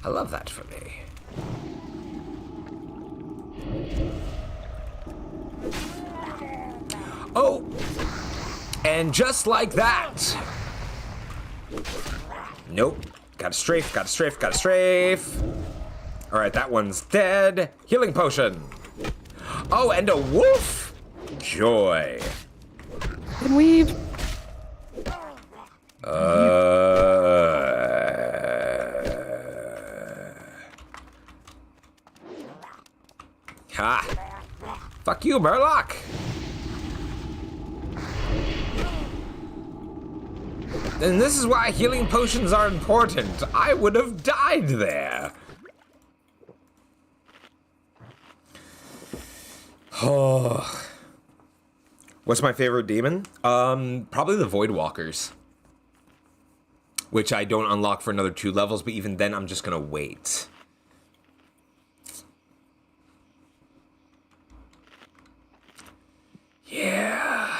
I love that for me. Oh! And just like that! Nope. Gotta strafe, gotta strafe, gotta strafe. Alright, that one's dead. Healing potion. Oh, and a wolf! Joy. Can we... Ha! Fuck you, Murloc! And this is why healing potions are important. I would have died there. Oh. What's my favorite demon? Probably the Voidwalkers. Which I don't unlock for another 2 levels, but even then I'm just gonna wait. Yeah.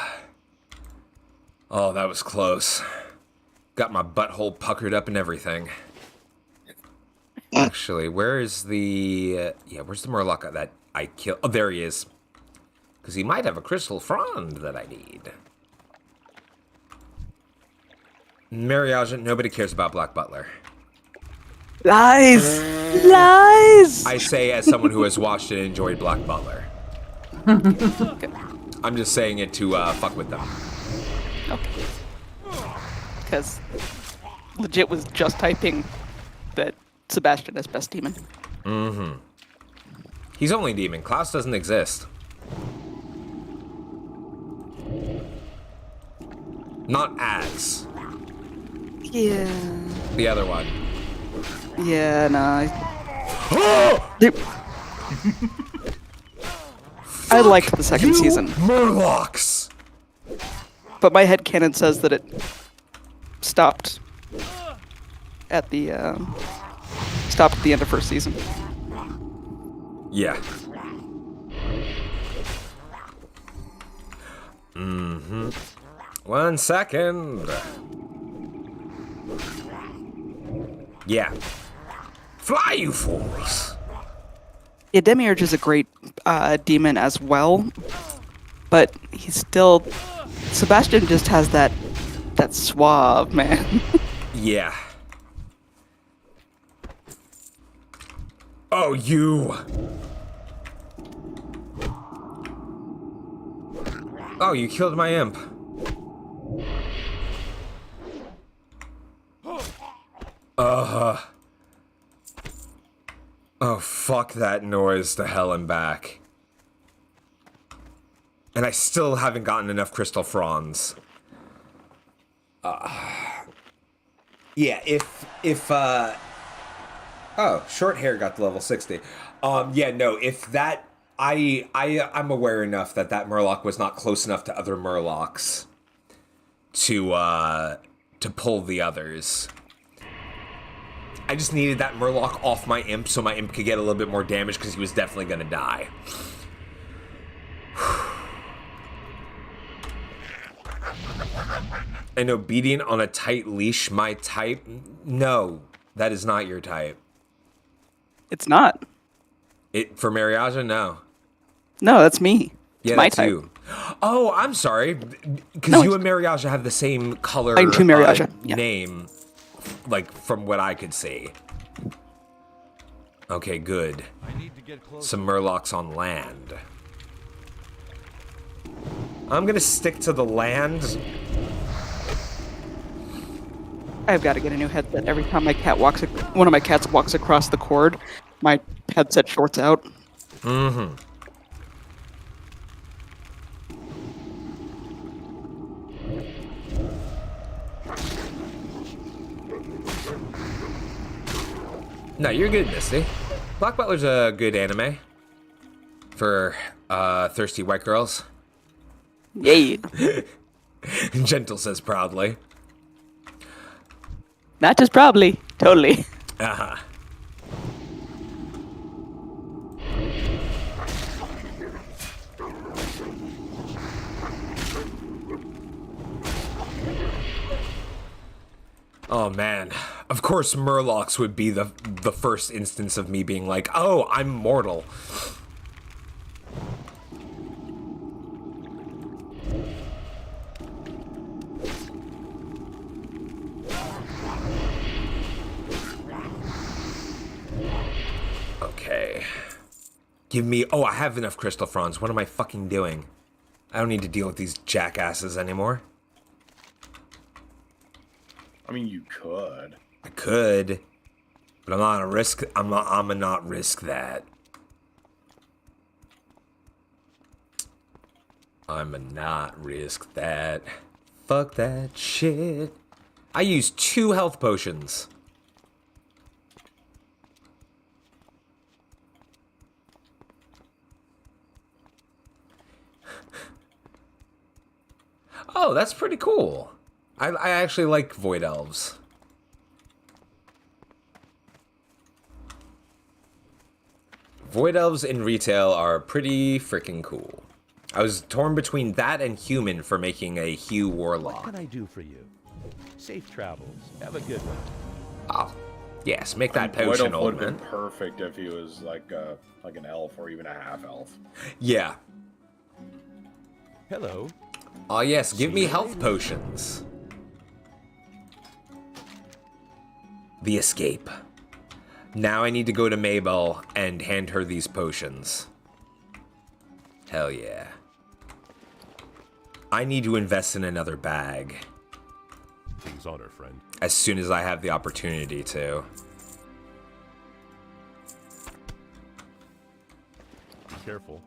Oh, that was close. Got my butthole puckered up and everything. Actually, where is the... where's the Murloc that I killed? Oh, there he is. Because he might have a crystal frond that I need. Mariage, nobody cares about Black Butler. Lies! Lies! I say as someone who has watched and enjoyed Black Butler. I'm just saying it to fuck with them. Okay. Because legit was just typing that Sebastian is best demon. Mm-hmm. He's only demon. Klaus doesn't exist. Not as. Yeah. The other one. Yeah, nah. I liked the second season. Murlocs! But my headcanon says that it stopped at the end of first season. Yeah. Mm-hmm. 1 second. Yeah. Fly, you fools! Yeah, Demiurge is a great demon as well, but he's still... Sebastian just has that suave, man. Yeah. Oh, you! Oh, you killed my imp. Oh, fuck that noise to hell and back. And I still haven't gotten enough crystal fronds. Yeah, if oh, short hair got to level 60. Yeah, no, if that I'm aware enough that Murloc was not close enough to other Murlocs to pull the others. I just needed that Murloc off my imp so my imp could get a little bit more damage because he was definitely gonna die. An obedient on a tight leash, my type? No, that is not your type. It's not. For Mariaja, no. No, that's me. It's Yeah, my that's type. you. Oh, I'm sorry. Because you and Mariaja have the same color I'm too Mariaja. name, like, from what I could see. Okay, good. Some Murlocs on land. I'm gonna stick to the land. I've got to get a new headset. Every time one of my cats walks across the cord, my headset shorts out. Mm-hmm. No, you're good, Misty. Black Butler's a good anime for thirsty white girls. Yay. Gentle says proudly. Not just probably, totally. Uh-huh. Oh man, of course Murlocs would be the first instance of me being like, oh, I'm mortal. Okay. Give me, oh, I have enough crystal fronds. What am I fucking doing? I don't need to deal with these jackasses anymore. I mean, you could. I could, but I'm not gonna risk. I'm gonna not risk that. I'ma not risk that. Fuck that shit. I used 2 health potions. Oh, that's pretty cool. I actually like Void Elves. Void Elves in retail are pretty freaking cool. I was torn between that and human for making a Hue Warlock. What can I do for you? Safe travels. Have a good one. Oh, yes, make that Void potion, Elf old would have man. been perfect if he was like an elf or even a half elf. Yeah. Hello. Oh yes, give me health potions. The escape. Now I need to go to Mabel and hand her these potions. Hell yeah. I need to invest in another bag. King's honor, friend. As soon as I have the opportunity to. Be careful.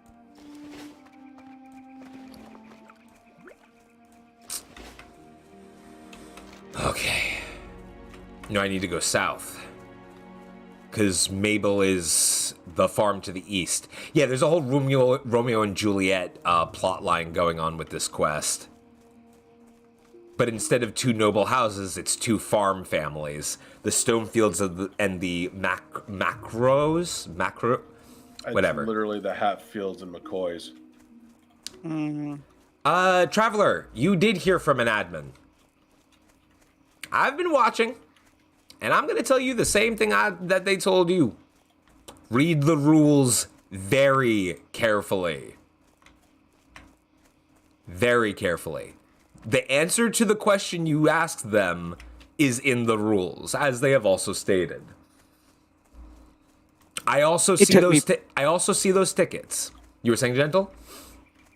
Okay. No, I need to go south. Because Mabel is the farm to the east. Yeah, there's a whole Romeo and Juliet plot line going on with this quest. But instead of 2 noble houses, it's 2 farm families. The Stonefields and the Macros? Whatever. It's literally the Hatfields and McCoys. Traveler, you did hear from an admin. I've been watching, and I'm going to tell you the same thing that they told you. Read the rules very carefully. Very carefully. The answer to the question you asked them is in the rules, as they have also stated. I also see those. I also see those tickets. You were saying, Gentle?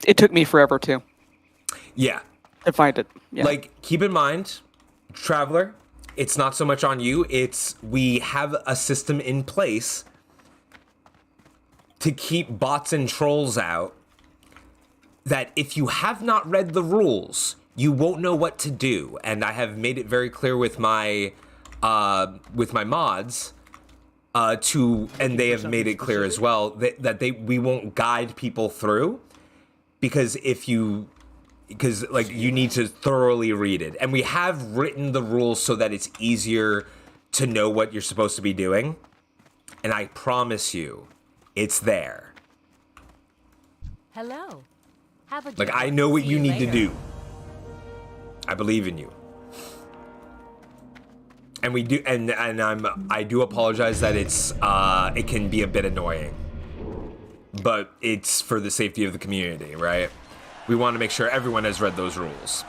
It took me forever too. Yeah. To find it. Yeah. Like, keep in mind, Traveler, it's not so much on you. It's we have a system in place to keep bots and trolls out. That if you have not read the rules, you won't know what to do. And I have made it very clear with my mods. And they have made it clear as well that we won't guide people through, because you need to thoroughly read it. And we have written the rules so that it's easier to know what you're supposed to be doing. And I promise you, it's there. Hello. Have a Like, good I one. know what See you need to later. do. I believe in you. And we do, and I do apologize that it can be a bit annoying, but it's for the safety of the community, right? we want to make sure everyone has read those rules.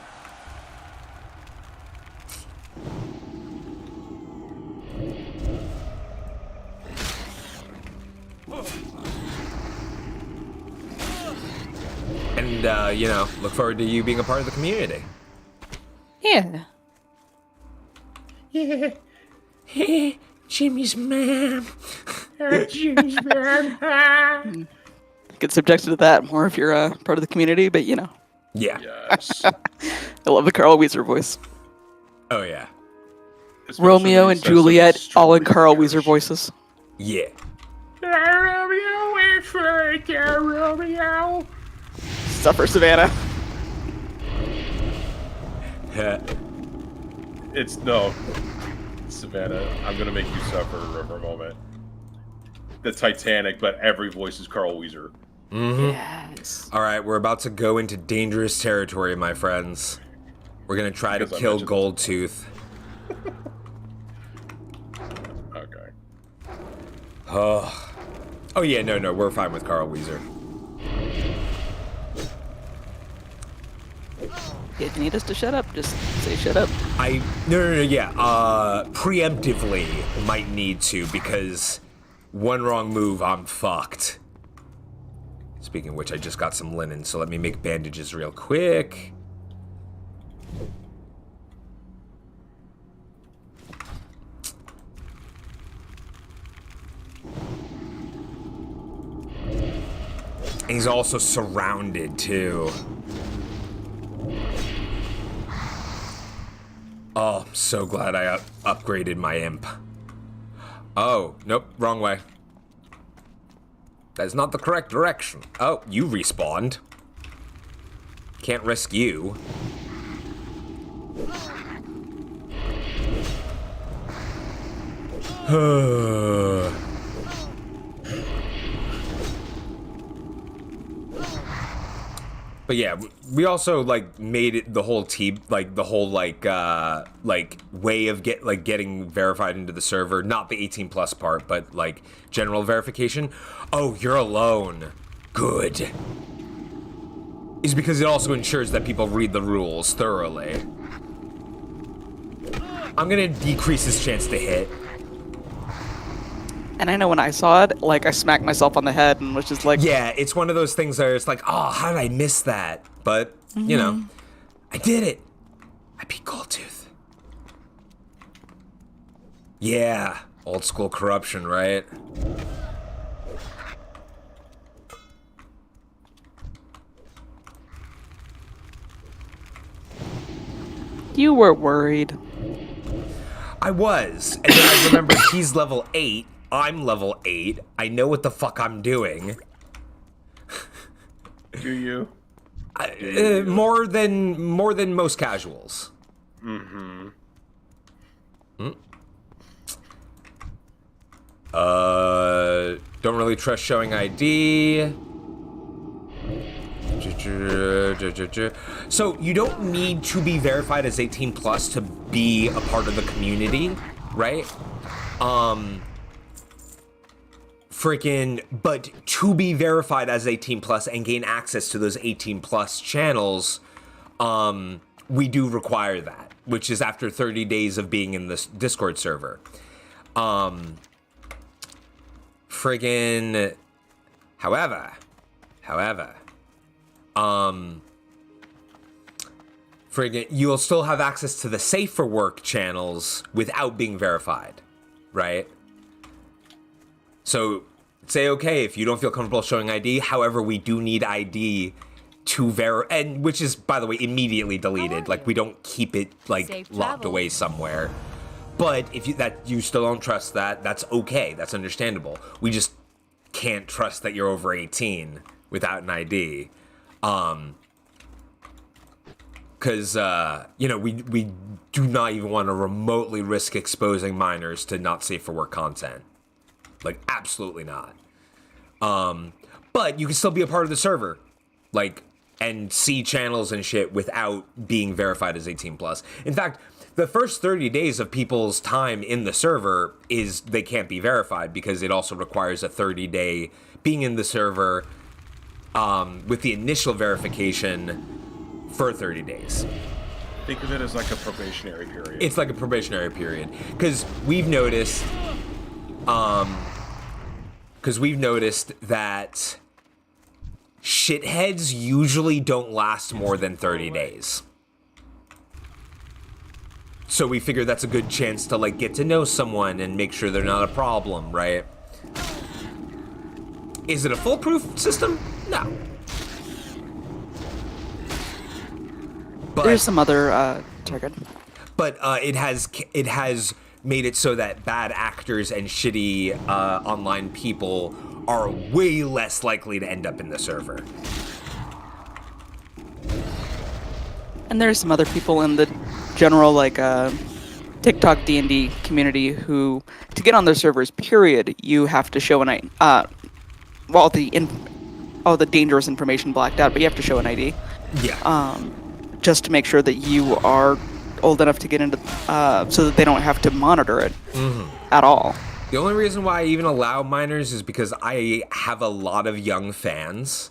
And, look forward to you being a part of the community. Yeah. Yeah. Jimmy's mom. Jimmy's mom. Get subjected to that more if you're part of the community, but Yeah. Yes. I love the Carl Weezer voice. Oh, yeah. Romeo and Juliet, all in Carl Weezer voices. Yeah. Romeo, Romeo. Suffer, Savannah. It's no. Savannah, I'm gonna make you suffer for a moment. The Titanic, but every voice is Carl Weezer. Mm-hmm. Yes. All right, we're about to go into dangerous territory, my friends. We're gonna try to kill Goldtooth. Okay. Oh yeah, no, we're fine with Carl Weezer. If you need us to shut up, just say shut up. Preemptively might need to, because one wrong move, I'm fucked. Speaking of which, I just got some linen, so let me make bandages real quick. And he's also surrounded, too. Oh, I'm so glad I upgraded my imp. Oh, nope, wrong way. That's not the correct direction. Oh, you respawned. Can't risk you. But yeah, we also made it the whole team, the whole way of getting verified into the server, not the 18+ part, but general verification. Oh, you're alone. Good. Is because it also ensures that people read the rules thoroughly. I'm gonna decrease his chance to hit. And I know when I saw it, I smacked myself on the head and was just like... Yeah, it's one of those things where it's oh, how did I miss that? But, I did it. I beat Goldtooth. Yeah, old school corruption, right? You were worried. I was, and then I remembered he's level 8. I'm level 8. I know what the fuck I'm doing. Do you? More than most casuals. Mm-hmm. Don't really trust showing ID. So you don't need to be verified as 18+ to be a part of the community, right? But to be verified as 18+ and gain access to those 18+ channels, we do require that, which is after 30 days of being in this Discord server. However, you'll still have access to the Safe for Work channels without being verified, right? So say okay if you don't feel comfortable showing ID. However, we do need ID to and which is, by the way, immediately deleted. We don't keep it locked away somewhere. But if you still don't trust that, that's okay. That's understandable. We just can't trust that you're over 18 without an ID. Because, we do not even want to remotely risk exposing minors to not safe for work content. Absolutely not. But you can still be a part of the server, and see channels and shit without being verified as 18+. In fact, the first 30 days of people's time in the server they can't be verified because it also requires a 30-day being in the server with the initial verification for 30 days. Think of it as like a probationary period. It's like a probationary period. Because we've noticed that shitheads usually don't last more than 30 days. So we figure that's a good chance to like get to know someone and make sure they're not a problem, right? Is it a foolproof system? No. But there's some other target. But it has made it so that bad actors and shitty online people are way less likely to end up in the server. And there's some other people in the general like TikTok D&D community who, to get on their servers, period, you have to show an ID. All the dangerous information blacked out, but you have to show an ID. Yeah. Just to make sure that you are old enough to get into, so that they don't have to monitor it at all. The only reason why I even allow minors is because I have a lot of young fans.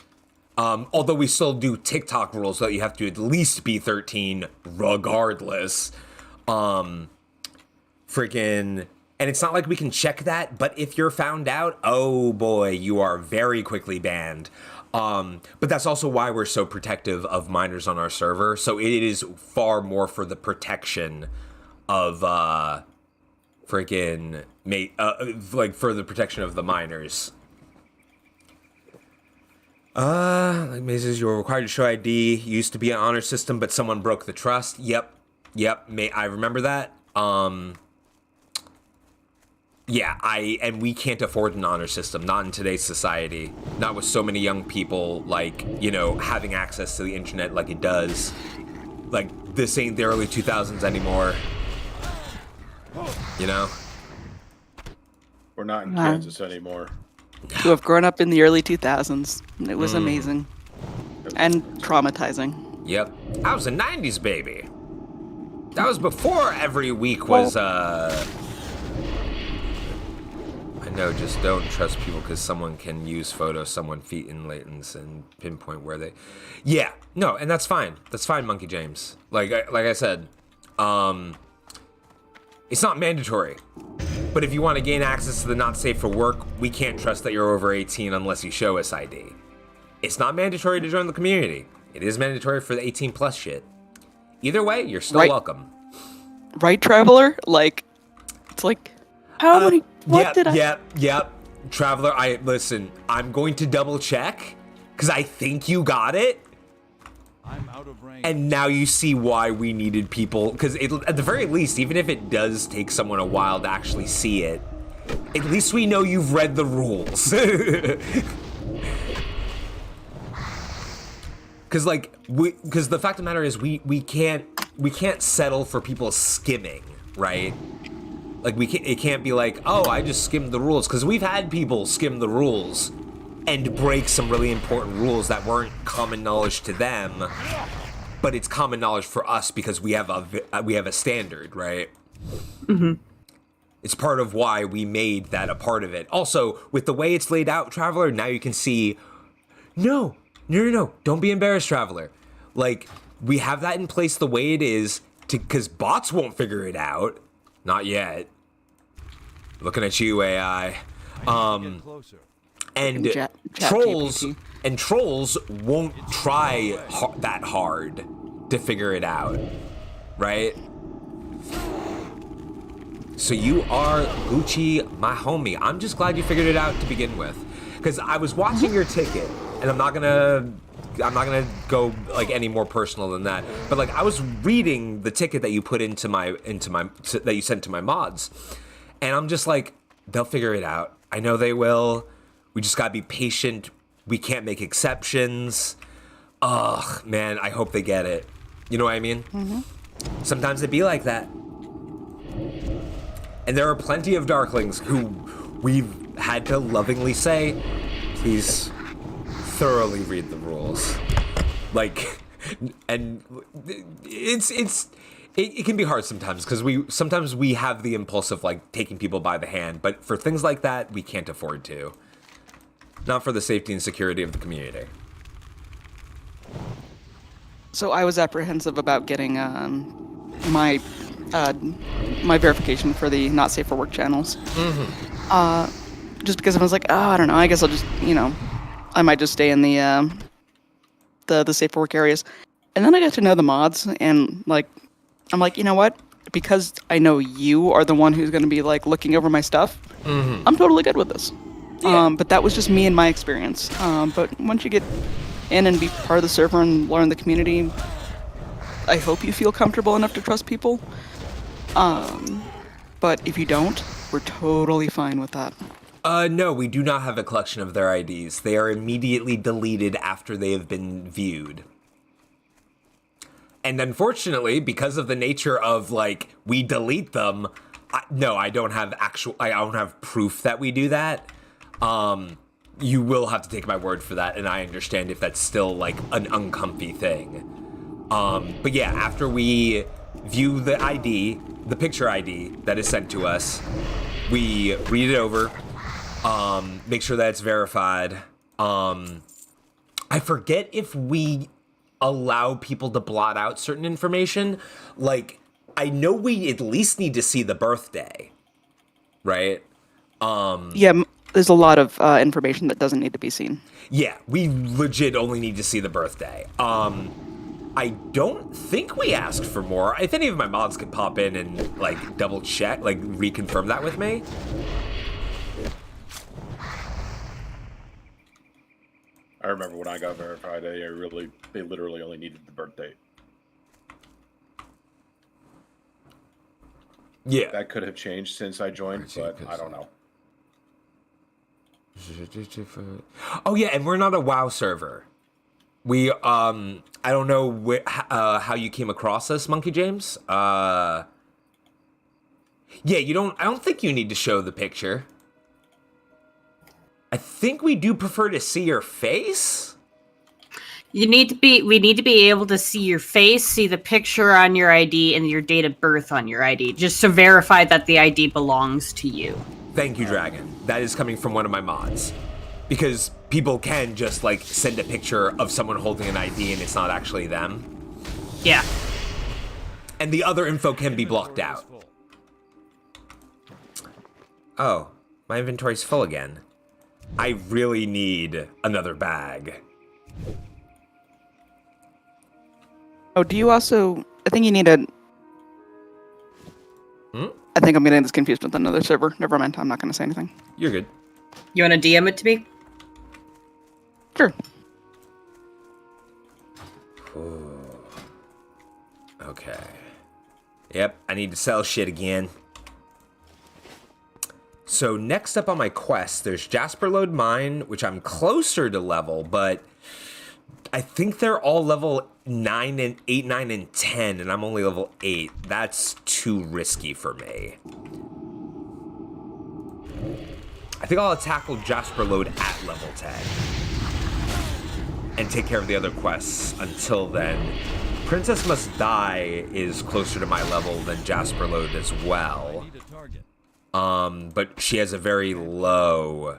Although we still do TikTok rules that you have to at least be 13 regardless. And it's not like we can check that, but if you're found out, oh boy, you are very quickly banned. But that's also why we're so protective of minors on our server. So it is far more for the protection of like for the protection of the minors. Like Mazes, you were required to show ID. Used to be an honor system, but someone broke the trust. Yep. I remember that. Yeah, and we can't afford an honor system, not in today's society. Not with so many young people, like, you know, having access to the internet like it does. Like, this ain't the early 2000s anymore. You know? We're not in Kansas anymore. Who have grown up in the early 2000s. It was amazing. And traumatizing. Yep. I was a 90s baby. That was before every week was, I know, just don't trust people because someone can use photos, someone feet in latents and pinpoint where they... Yeah, no, and that's fine. That's fine, Monkey James. Like I said, it's not mandatory. But if you want to gain access to the not safe for work, we can't trust that you're over 18 unless you show us ID. It's not mandatory to join the community. It is mandatory for the 18 plus shit. Either way, you're still welcome. Right, Traveler? Like, it's like, how many... Yep. Traveler, listen, I'm going to double check, because I think you got it. I'm out of range. And now you see why we needed people, because at the very least, even if it does take someone a while to actually see it, at least we know you've read the rules. Because the fact of the matter is we can't settle for people skimming, right? Like it can't be like, oh, I just skimmed the rules, because we've had people skim the rules and break some really important rules that weren't common knowledge to them, but it's common knowledge for us because we have a standard, right? Mm-hmm. It's part of why we made that a part of it. Also, with the way it's laid out, Traveler, now you can see, no, don't be embarrassed, Traveler. Like, we have that in place the way it is, because bots won't figure it out. Not yet. Looking at you, AI. And trolls won't try that hard to figure it out, right? So you are Gucci, my homie. I'm just glad you figured it out to begin with, because I was watching your ticket, and I'm not gonna go like any more personal than that. But like, I was reading the ticket that you put into my that you sent to my mods, and I'm just like, they'll figure it out. I know they will. We just gotta be patient. We can't make exceptions. Ugh, man, I hope they get it. You know what I mean? Mm-hmm. Sometimes it be like that. And there are plenty of Darklings who we've had to lovingly say, please thoroughly read the rules. Like, and it can be hard sometimes, because sometimes we have the impulse of like taking people by the hand, but for things like that, we can't afford to. Not for the safety and security of the community. So I was apprehensive about getting my my verification for the not safe for work channels. Just because I was like, oh, I don't know. I guess I'll just, I might just stay in the safe for work areas. And then I got to know the mods, and I'm like, you know what? Because I know you are the one who's going to be like looking over my stuff. I'm totally good with this. Yeah. But that was just me and my experience. But once you get in and be part of the server and learn the community, I hope you feel comfortable enough to trust people. But if you don't, we're totally fine with that. No, we do not have a collection of their IDs. They are immediately deleted after they have been viewed. And unfortunately, because of the nature of, we delete them, I don't have proof that we do that. You will have to take my word for that, and I understand if that's still, an uncomfy thing. But yeah, after we view the ID, the picture ID that is sent to us, we read it over, make sure that it's verified. I forget if we allow people to blot out certain information. I know we at least need to see the birthday, right? Yeah, there's a lot of information that doesn't need to be seen. Yeah, we legit only need to see the birthday. I don't think we asked for more. If any of my mods could pop in and double check, reconfirm that with me. I remember when I got verified, they literally only needed the birth date. Yeah. That could have changed since I joined, but I don't know. Oh yeah, and we're not a WoW server. We I don't know how you came across us, Monkey James. Yeah, I don't think you need to show the picture. I think we do prefer to see your face. We need to be able to see your face, see the picture on your ID, and your date of birth on your ID, just to verify that the ID belongs to you. Thank you, Dragon. That is coming from one of my mods. Because people can just, send a picture of someone holding an ID and it's not actually them. Yeah. And the other info can be blocked out. Oh, my inventory's full again. I really need another bag. Oh, do you also... I think you need a... I think I'm getting this confused with another server. Never mind, I'm not going to say anything. You're good. You want to DM it to me? Sure. Ooh. Okay. Yep, I need to sell shit again. So next up on my quest, there's Jasper Lode Mine, which I'm closer to level, but I think they're all level 9 and 8, 9, and 10, and I'm only level 8. That's too risky for me. I think I'll tackle Jasper Lode at level 10 and take care of the other quests until then. Princess Must Die is closer to my level than Jasper Lode as well. But she has a very low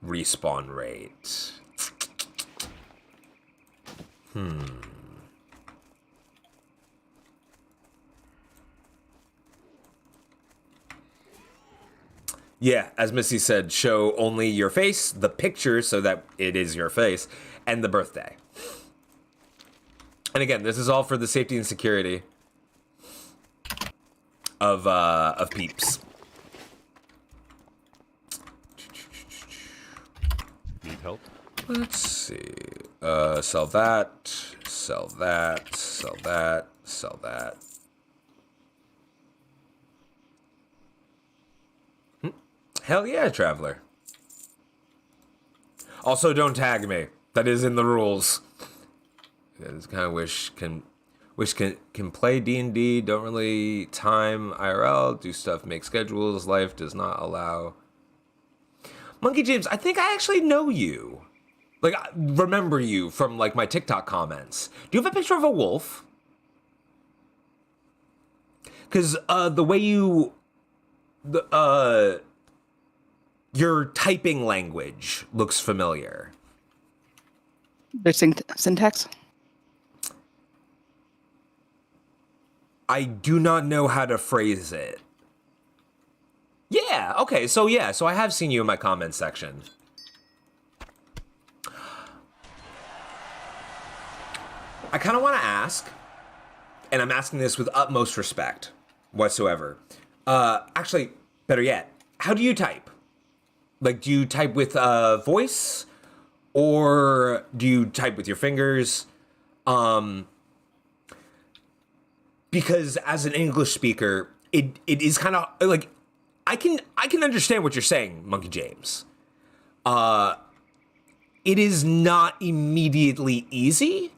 respawn rate. Yeah, as Missy said, show only your face, the picture so that it is your face, and the birthday. And again, this is all for the safety and security of peeps. Need help? Let's see. Sell that, sell that, sell that, sell that. Hell yeah, Traveler. Also, don't tag me. That is in the rules. I just kind of wish can play D&D, don't really time IRL, do stuff, make schedules, life does not allow. Monkey James, I think I actually know you. I remember you from, my TikTok comments. Do you have a picture of a wolf? Because, the way you... your typing language looks familiar. There's syntax? I do not know how to phrase it. Yeah, okay, so I have seen you in my comments section. I kind of want to ask, and I'm asking this with utmost respect whatsoever. Actually, better yet, how do you type? Like, do you type with voice, or do you type with your fingers? Because as an English speaker, it is kind of like I can understand what you're saying, Monkey James. It is not immediately easy.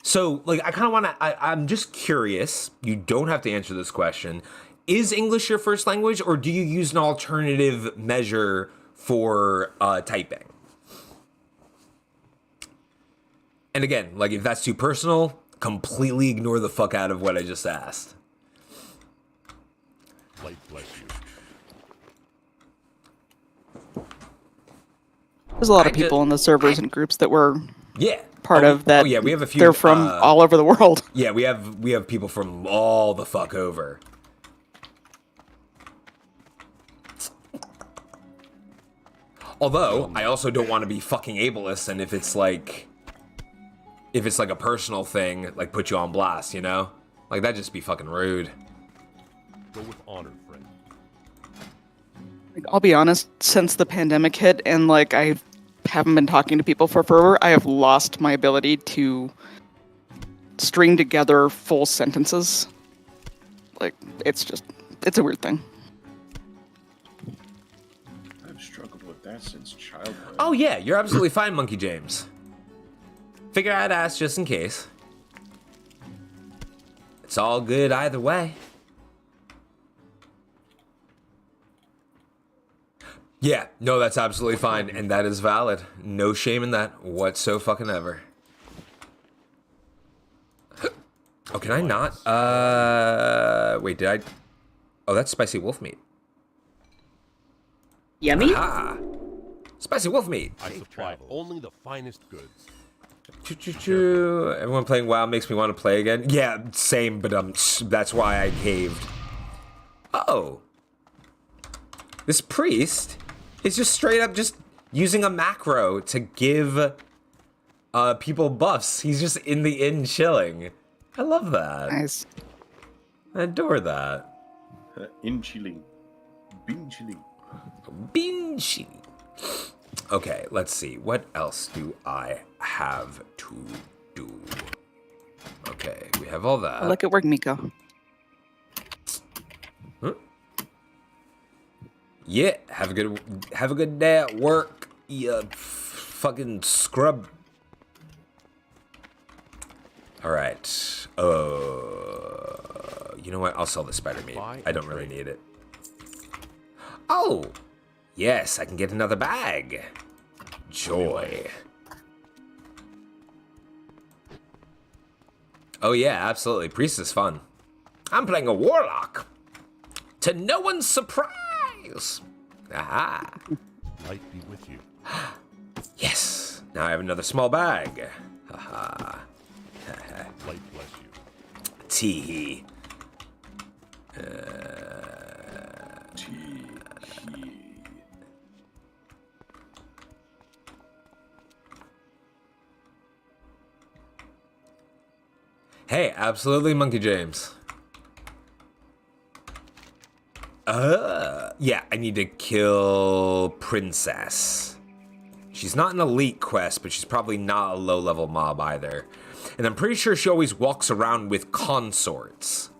So, like, I kind of want to, I'm just curious, you don't have to answer this question. Is English your first language, or do you use an alternative measure for typing? And again, like, if that's too personal, completely ignore the fuck out of what I just asked. Light bless you. There's a lot of people in the servers and groups that were part of that. Oh yeah, we have a few. They're from all over the world. Yeah, we have people from all the fuck over. Although I also don't want to be fucking ableist, and if it's like a personal thing, like put you on blast, you know, like that'd just be fucking rude. Go with honor, friend. Like, I'll be honest, since the pandemic hit and like I haven't been talking to people for forever, I have lost my ability to string together full sentences. Like, it's a weird thing. I've struggled with that since childhood. Oh yeah, you're absolutely fine, Monkey James. Figure I'd ask just in case. It's all good either way. Yeah, no, that's absolutely fine, and that is valid. No shame in that whatsoever. Oh, can I not? Wait, did I? Oh, that's spicy wolf meat. Yummy. Ah, spicy wolf meat. I supply only the finest goods. Choo-choo-choo. Everyone playing WoW makes me want to play again. Yeah, same, but that's why I caved. Oh, this priest is just straight up just using a macro to give people buffs. He's just in the inn chilling. I love that. Nice. I adore that. In chilling. Bean chilling. Bean chilling. Okay, let's see. What else do I have to do? Okay, we have all that. I like it work, Miko. Huh? Yeah, have a good day at work, you fucking scrub. All right. You know what? I'll sell the spider meat. I don't really need it. Oh, yes, I can get another bag. Joy. Oh yeah, absolutely. Priest is fun. I'm playing a warlock. To no one's surprise. Aha. Light be with you. Yes. Now I have another small bag. Haha. Light bless you. Tee. Hey, absolutely, Monkey James. Yeah, I need to kill Princess. She's not an elite quest, but she's probably not a low-level mob either. And I'm pretty sure she always walks around with consorts.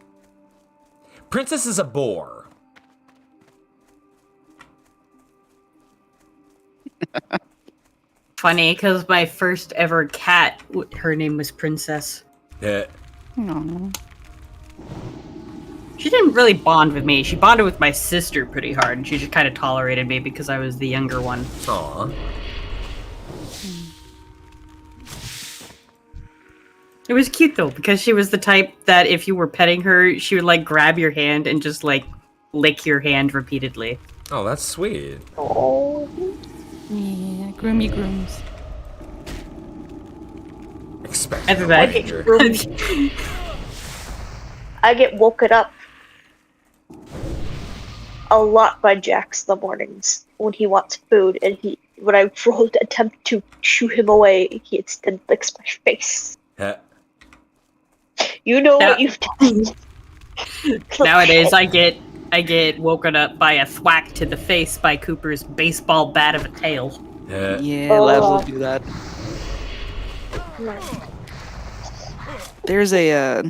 Princess is a boar. Funny, because my first ever cat, her name was Princess. Yeah. Aww. She didn't really bond with me. She bonded with my sister pretty hard, and she just kind of tolerated me because I was the younger one. Aww. It was cute though, because she was the type that if you were petting her, she would like grab your hand and just like lick your hand repeatedly. Oh, that's sweet. Oh. Yeah, groomy grooms. Expect After no that, danger. I get woken up a lot by Jax in the mornings when he wants food, and when I roll to attempt to shoo him away, he instead licks my face. You know what you've done. Nowadays, I get woken up by a thwack to the face by Cooper's baseball bat of a tail. Yeah, labs will do that. There's a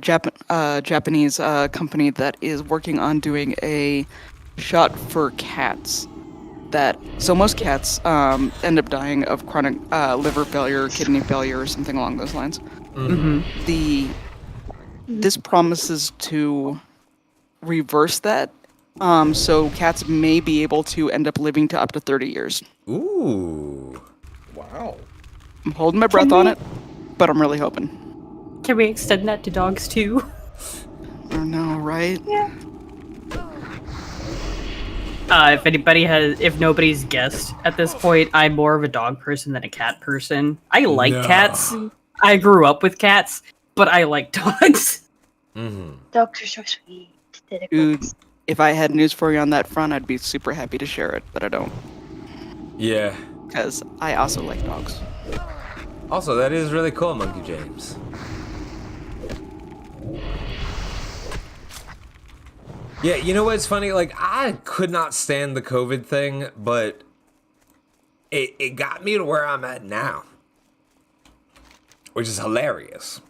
Japanese company that is working on doing a shot for cats. So most cats end up dying of chronic liver failure, kidney failure, or something along those lines. Mm-hmm. This promises to reverse that, so cats may be able to end up living to up to 30 years. Ooh. Wow. I'm holding my breath on it, but I'm really hoping. Can we extend that to dogs too? I know, right? Yeah. If nobody's guessed at this point, I'm more of a dog person than a cat person. I like cats. I grew up with cats, but I like dogs. Dogs are so sweet. Dude, if I had news for you on that front, I'd be super happy to share it, but I don't. Yeah. Because I also like dogs. Also, that is really cool, Monkey James. Yeah, you know what's funny? Like, I could not stand the COVID thing, but it got me to where I'm at now. Which is hilarious.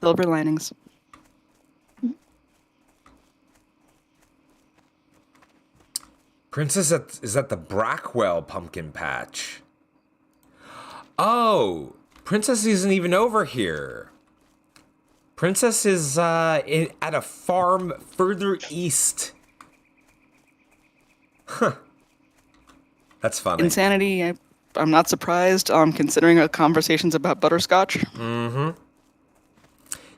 Silver linings. Princess is at the Brackwell pumpkin patch. Oh, Princess isn't even over here. Princess is at a farm further east. Huh. That's funny. Insanity, I'm not surprised, considering our conversations about butterscotch. Mm-hmm.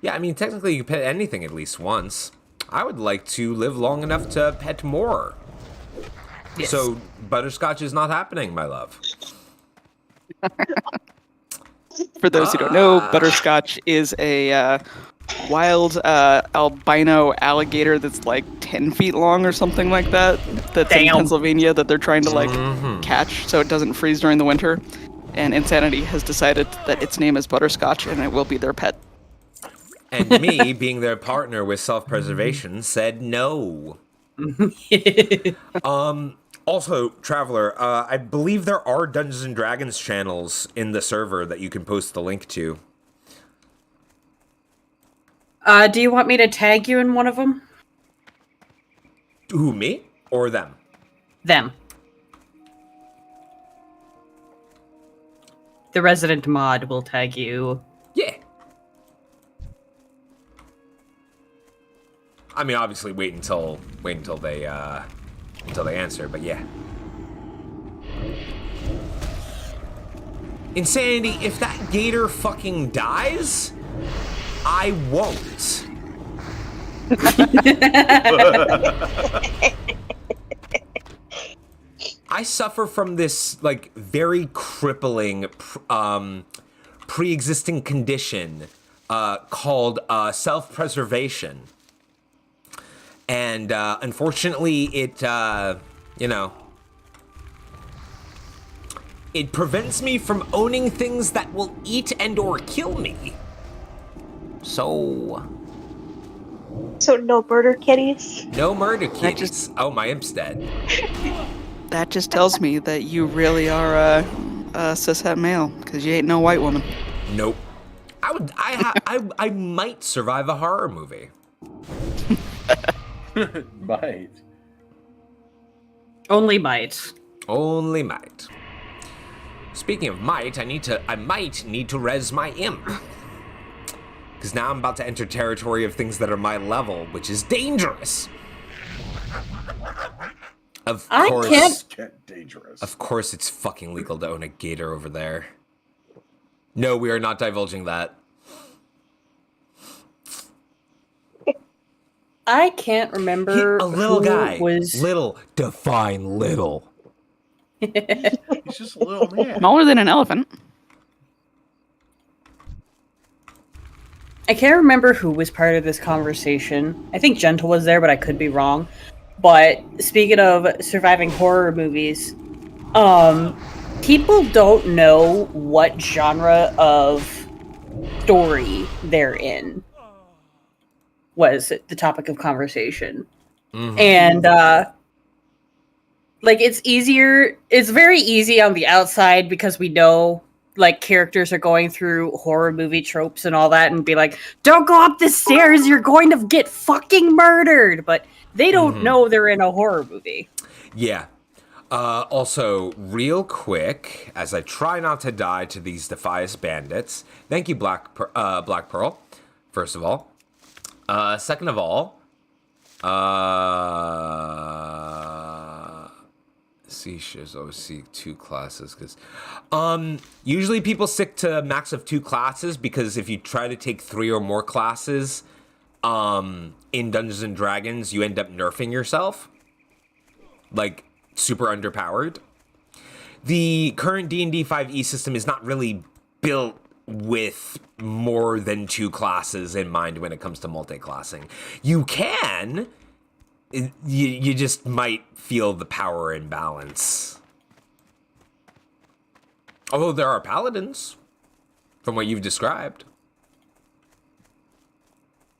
Yeah, I mean, technically you pet anything at least once. I would like to live long enough to pet more. Yes. So, butterscotch is not happening, my love. For those who don't know, butterscotch is a wild albino alligator that's like 10 feet long or something like that. That's in Pennsylvania that they're trying to catch so it doesn't freeze during the winter. And Insanity has decided that its name is Butterscotch and it will be their pet. And me, being their partner with self-preservation, said no. Also, Traveler, I believe there are Dungeons and Dragons channels in the server that you can post the link to. Do you want me to tag you in one of them? Who, me? Or them? Them. The resident mod will tag you. Yeah. I mean, obviously, wait until they answer, but yeah. Insanity, if that gator fucking dies, I won't. I suffer from this, like, very crippling pre-existing condition called self-preservation. And unfortunately, it, it prevents me from owning things that will eat and or kill me. So no murder kitties? No murder kitties. Oh, my imp's dead. That just tells me that you really are a cishet male, because you ain't no white woman. Nope. I might survive a horror movie. Might. Only might. Only might. Speaking of might, I might need to res my imp. Because now I'm about to enter territory of things that are my level, which is dangerous. Of course, get dangerous. Of course it's fucking legal to own a gator over there. No, we are not divulging that. I can't remember. A little guy. Was little. Define little. He's just a little man. Smaller than an elephant. I can't remember who was part of this conversation. I think Gentle was there, but I could be wrong. But speaking of surviving horror movies, people don't know what genre of story they're in. Was the topic of conversation. Mm-hmm. And like it's very easy on the outside because we know like characters are going through horror movie tropes and all that and be like, don't go up the stairs, you're going to get fucking murdered, but they don't know they're in a horror movie. Yeah. Also, real quick, as I try not to die to these Defias bandits, thank you, Black Pearl, first of all. Second of all, shows always seek 2 classes because usually people stick to max of 2 classes because if you try to take 3 or more classes in Dungeons and Dragons, you end up nerfing yourself, like super underpowered. The current D&D 5e system is not really built with more than 2 classes in mind when it comes to multi-classing. You can. You just might feel the power imbalance. Although there are paladins, from what you've described.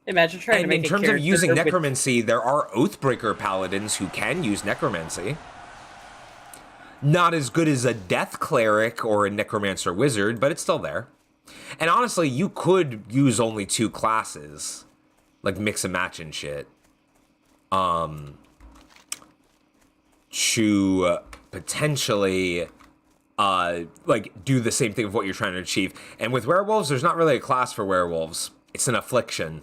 Imagine trying to make in terms of using necromancy, there are Oathbreaker paladins who can use necromancy. Not as good as a death cleric or a necromancer wizard, but it's still there. And honestly, you could use only 2 classes, like mix and match and shit. To potentially like do the same thing of what you're trying to achieve. And with werewolves, there's not really a class for werewolves. It's an affliction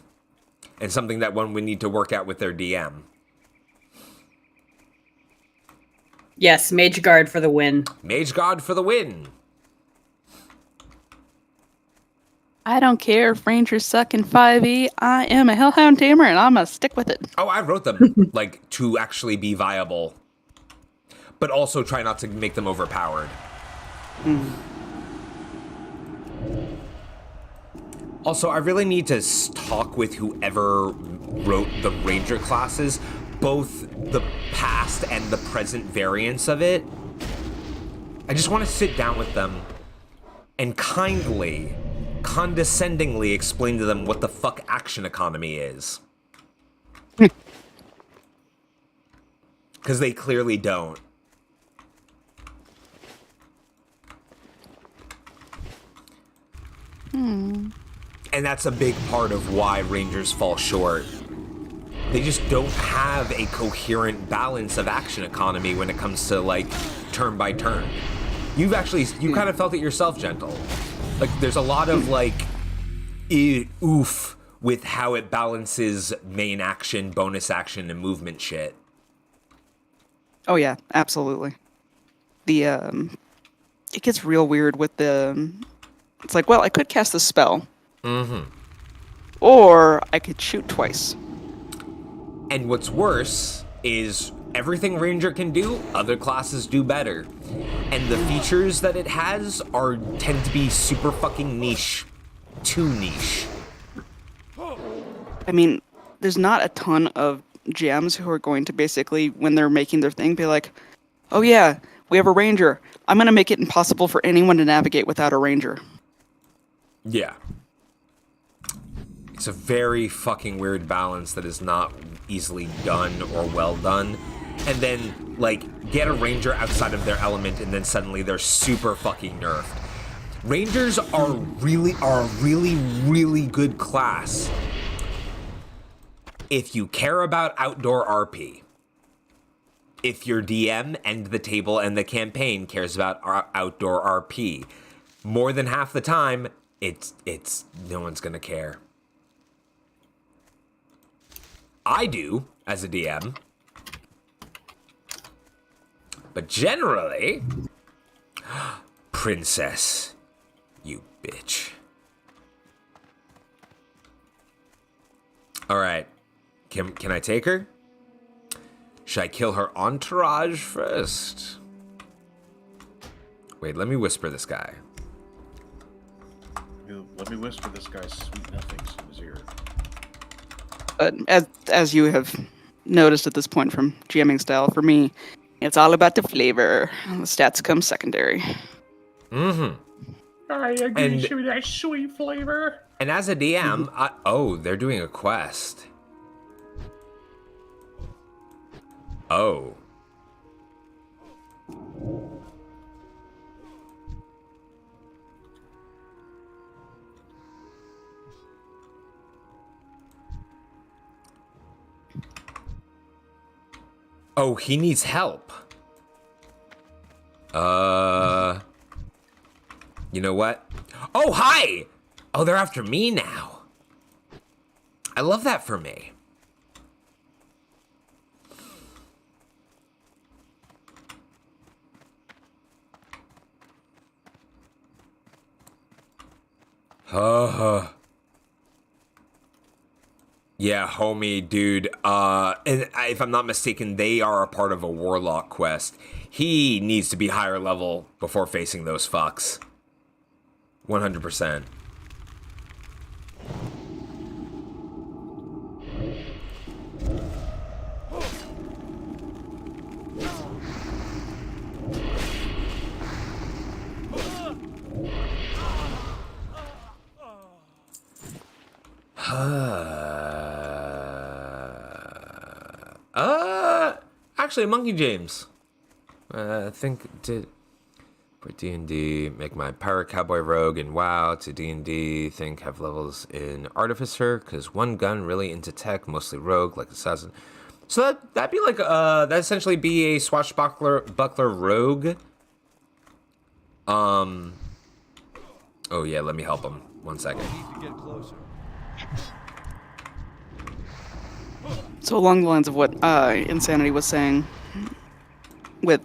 and something that one would need to work out with their DM. Yes, Mage Guard for the win. Mage Guard for the win. I don't care if Rangers suck in 5e. I am a Hellhound Tamer, and I'm gonna stick with it. Oh, I wrote them like to actually be viable, but also try not to make them overpowered. Also, I really need to talk with whoever wrote the Ranger classes, both the past and the present variants of it. I just want to sit down with them and condescendingly explain to them what the fuck action economy is. Because they clearly don't. And that's a big part of why Rangers fall short. They just don't have a coherent balance of action economy when it comes to, like, turn by turn. You kind of felt it yourself, Gentle. Like, there's a lot of, like, oof with how it balances main action, bonus action, and movement shit. Oh, yeah, absolutely. It gets real weird with it's like, well, I could cast a spell. Mm-hmm. Or I could shoot twice. And what's worse is everything Ranger can do, other classes do better. And the features that it has tend to be super fucking niche. Too niche. I mean, there's not a ton of GMs who are going to basically, when they're making their thing, be like, oh yeah, we have a Ranger. I'm going to make it impossible for anyone to navigate without a Ranger. Yeah. It's a very fucking weird balance that is not easily done or well done. And then, like, get a Ranger outside of their element and then suddenly they're super fucking nerfed. Rangers are a really good class if you care about outdoor RP. If your DM and the table and the campaign cares about outdoor RP. More than half the time, it's no one's gonna care. I do, as a DM. But generally, princess, you bitch. All right, can I take her? Should I kill her entourage first? Wait, let me whisper this guy. Let me whisper this guy's sweet nothings in his ear. But as you have noticed at this point from GMing style, for me, it's all about the flavor. The stats come secondary. Mm-hmm. I agree with that sweet flavor. And as a DM, oh, they're doing a quest. Oh. Oh, he needs help. You know what? Oh, hi! Oh, they're after me now. I love that for me. Yeah, homie, dude. And if I'm not mistaken, they are a part of a warlock quest. He needs to be higher level before facing those fucks. 100%. Actually, Monkey James. I think to for D&D, make my pirate, cowboy, rogue, and WoW. To D&D, think have levels in artificer, because one gun, really into tech, mostly rogue, like assassin. So that'd be like that essentially be a swashbuckler rogue. Oh yeah, let me help him. 1 second. So along the lines of what Insanity was saying, with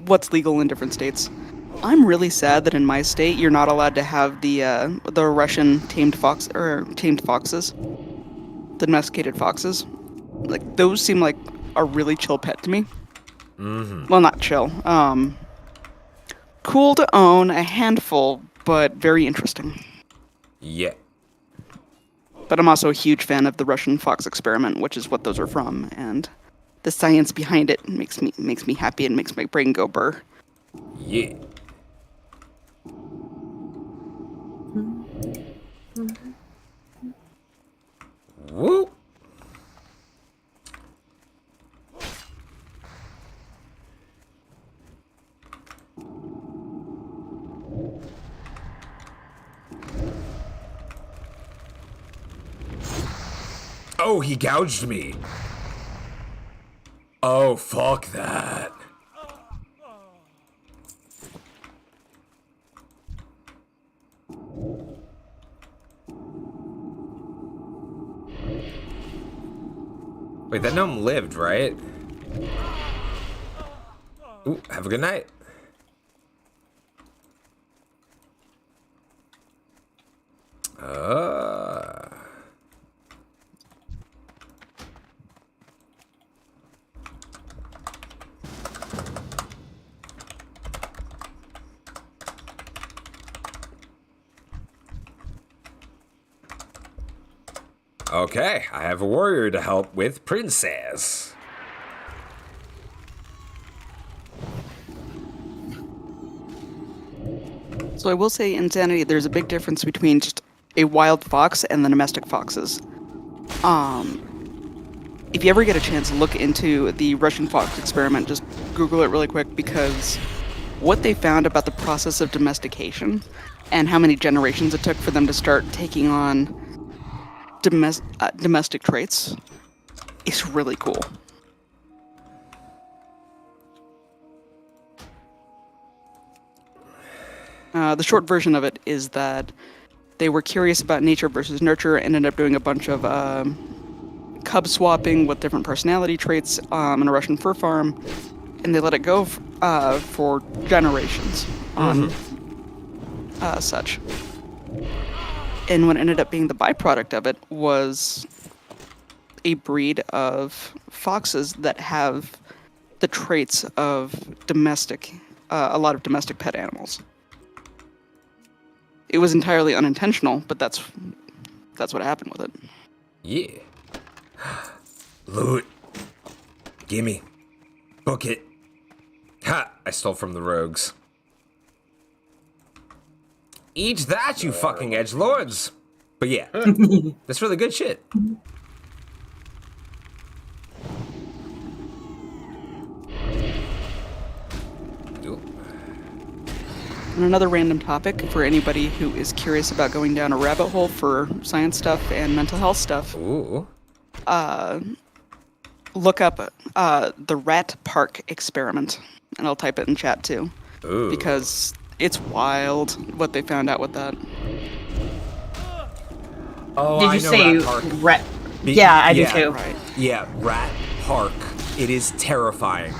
what's legal in different states, I'm really sad that in my state you're not allowed to have the Russian tamed foxes, the domesticated foxes. Like those seem like a really chill pet to me. Mm-hmm. Well, not chill. Cool to own, a handful, but very interesting. Yeah. But I'm also a huge fan of the Russian fox experiment, which is what those are from, and the science behind it makes me happy and makes my brain go burr. Yeah. Woo. Oh, he gouged me. Oh, fuck that. Wait, that gnome lived, right? Ooh, have a good night. Okay, I have a warrior to help with Princess. So I will say, Insanity, there's a big difference between just a wild fox and the domestic foxes. If you ever get a chance to look into the Russian fox experiment, just Google it really quick, because what they found about the process of domestication and how many generations it took for them to start taking on domestic traits is really cool. The short version of it is that they were curious about nature versus nurture and ended up doing a bunch of cub swapping with different personality traits in a Russian fur farm, and they let it go for generations on such. And what ended up being the byproduct of it was a breed of foxes that have the traits of a lot of domestic pet animals. it was entirely unintentional, but that's what happened with it. Yeah. Loot. Gimme. Book it. Ha! I stole from the rogues. Eat that, you fucking edgelords! But yeah, that's really good shit. And another random topic for anybody who is curious about going down a rabbit hole for science stuff and mental health stuff. Ooh. Look up the Rat Park experiment, and I'll type it in chat too. Ooh. Because it's wild what they found out with that. Oh, Did you say Rat? Yeah, I do too. Right. Yeah, Rat Park. It is terrifying.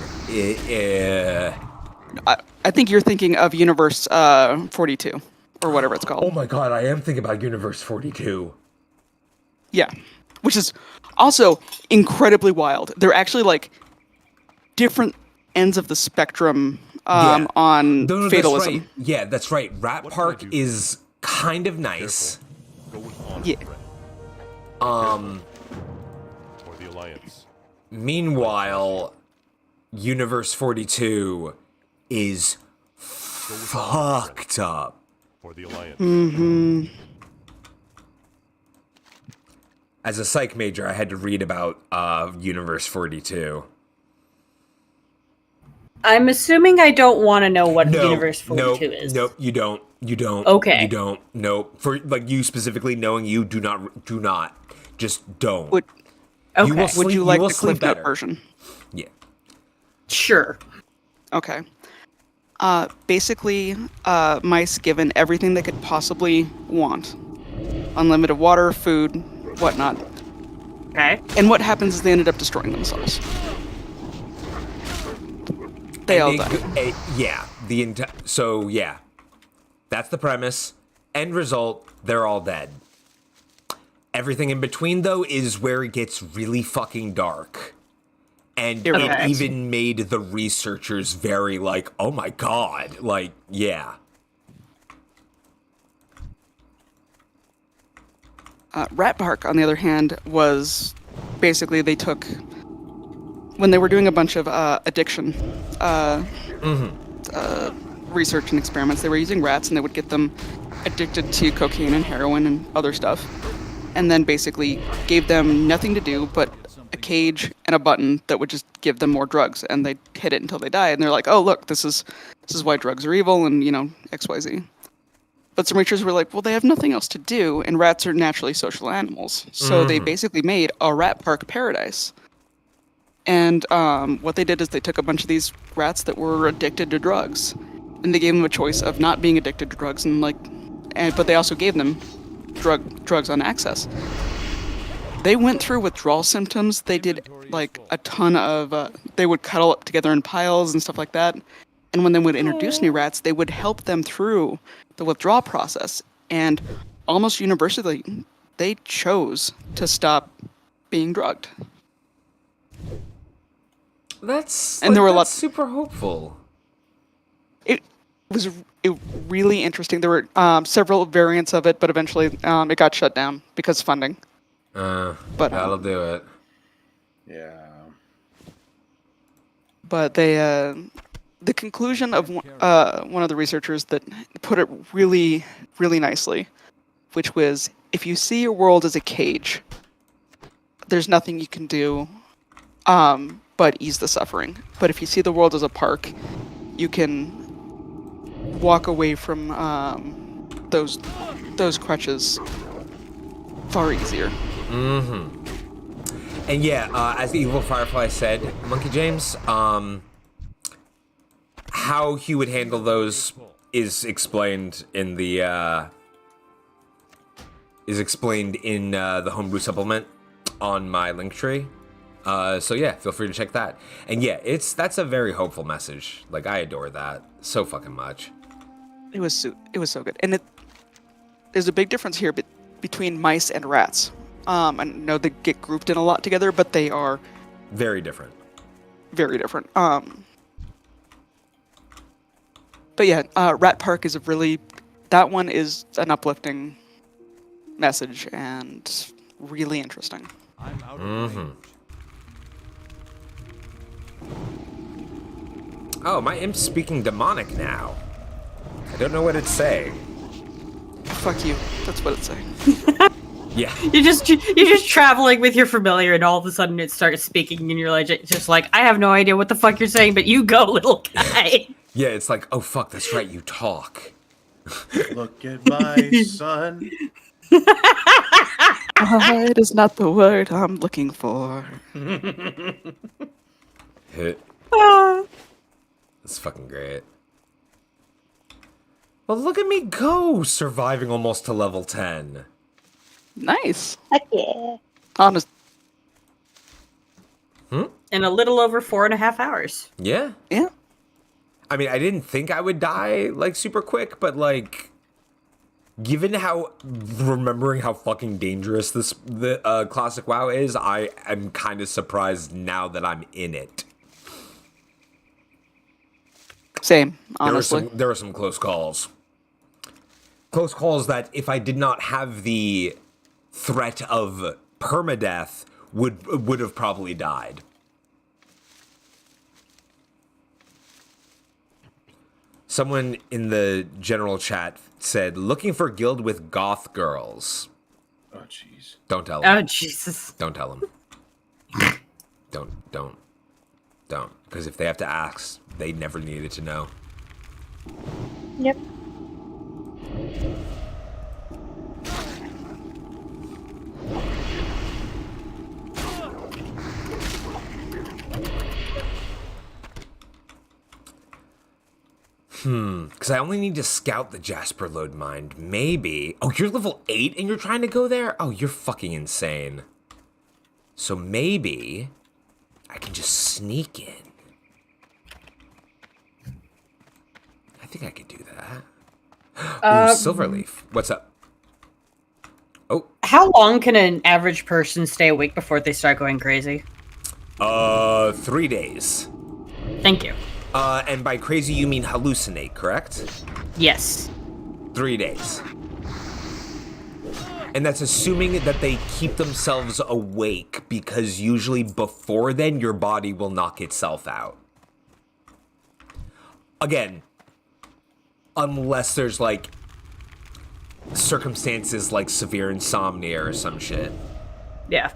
I think you're thinking of Universe 42, or whatever it's called. Oh my god, I am thinking about Universe 42. Yeah, which is also incredibly wild. They're actually like different ends of the spectrum on fatalism. That's right. Yeah, that's right. Rat Park is kind of nice. Yeah. Or the Alliance. Meanwhile, Universe 42 is fucked up. For the Alliance. Mm-hmm. As a psych major, I had to read about Universe 42. I'm assuming I don't want to know what Universe 42 is. Nope, you don't. You don't. Okay. You don't. Nope. For like you specifically knowing you do not. Just don't. Would you like the Cliff Note better. version? Yeah. Sure. Okay. Basically, mice given everything they could possibly want. Unlimited water, food, whatnot. Okay. And what happens is they ended up destroying themselves. They all died. So yeah. That's the premise. End result, they're all dead. Everything in between, though, is where it gets really fucking dark. And it even made the researchers very like, oh my god. Like, yeah. Rat Park, on the other hand, was basically they took, when they were doing a bunch of addiction research and experiments, they were using rats and they would get them addicted to cocaine and heroin and other stuff, and then basically gave them nothing to do but a cage and a button that would just give them more drugs, and they hit it until they died, and they're like, oh look, this is why drugs are evil, and XYZ. But some researchers were like, well, they have nothing else to do, and rats are naturally social animals, so they basically made a rat park paradise. And what they did is they took a bunch of these rats that were addicted to drugs, and they gave them a choice of not being addicted to drugs, but they also gave them drugs on access. They went through withdrawal symptoms. They did like a ton of. They would cuddle up together in piles and stuff like that. And when they would introduce new rats, they would help them through the withdrawal process. And almost universally, they chose to stop being drugged. That's and there were super hopeful. It was really interesting. There were several variants of it, but eventually it got shut down because funding. But that'll do it. Yeah. But they, the conclusion of one of the researchers that put it really, really nicely, which was, if you see your world as a cage, there's nothing you can do but ease the suffering. But if you see the world as a park, you can walk away from those crutches far easier. Mm-hmm. And yeah, as the Evil Firefly said, Monkey James, how he would handle those is explained in the homebrew supplement on my Linktree. So yeah, feel free to check that. And yeah, that's a very hopeful message. Like, I adore that so fucking much. It was so good, and there's a big difference here between mice and rats. I know they get grouped in a lot together, but they are very different. Very different. But yeah, Rat Park is a really that one is an uplifting message and really interesting. I'm out of range. Oh, my imp's speaking demonic now. I don't know what it's saying. Fuck you. That's what it's saying. Yeah. You're just traveling with your familiar, and all of a sudden it starts speaking, and you're like, just like, I have no idea what the fuck you're saying, but you go, little guy. Yeah, it's like, oh fuck, that's right, you talk. Look at my son. It is not the word I'm looking for. Hit. That's fucking great. Well, look at me go, surviving almost to level 10. Nice. Heck yeah. Honest. In a little over 4.5 hours. Yeah. Yeah. I mean, I didn't think I would die, like, super quick, but, like, given how, remembering how fucking dangerous the classic WoW is, I am kind of surprised now that I'm in it. Same, honestly. There were some close calls. Close calls that, if I did not have the threat of permadeath, would have probably died. Someone in the general chat said, looking for guild with goth girls. Oh, jeez. Don't tell them. Oh, Jesus. Don't tell them. Don't. Because if they have to ask, they never needed to know. Yep. Because I only need to scout the Jasper Lode Mine. Maybe. Oh, you're level 8 and you're trying to go there? Oh, you're fucking insane. So maybe I can just sneak in. I think I could do that. Ooh, Silverleaf. What's up? Oh. How long can an average person stay awake before they start going crazy? 3 days. Thank you. And by crazy you mean hallucinate, correct? Yes. 3 days. And that's assuming that they keep themselves awake, because usually before then, your body will knock itself out. Again, unless there's, like, circumstances like severe insomnia or some shit. Yeah.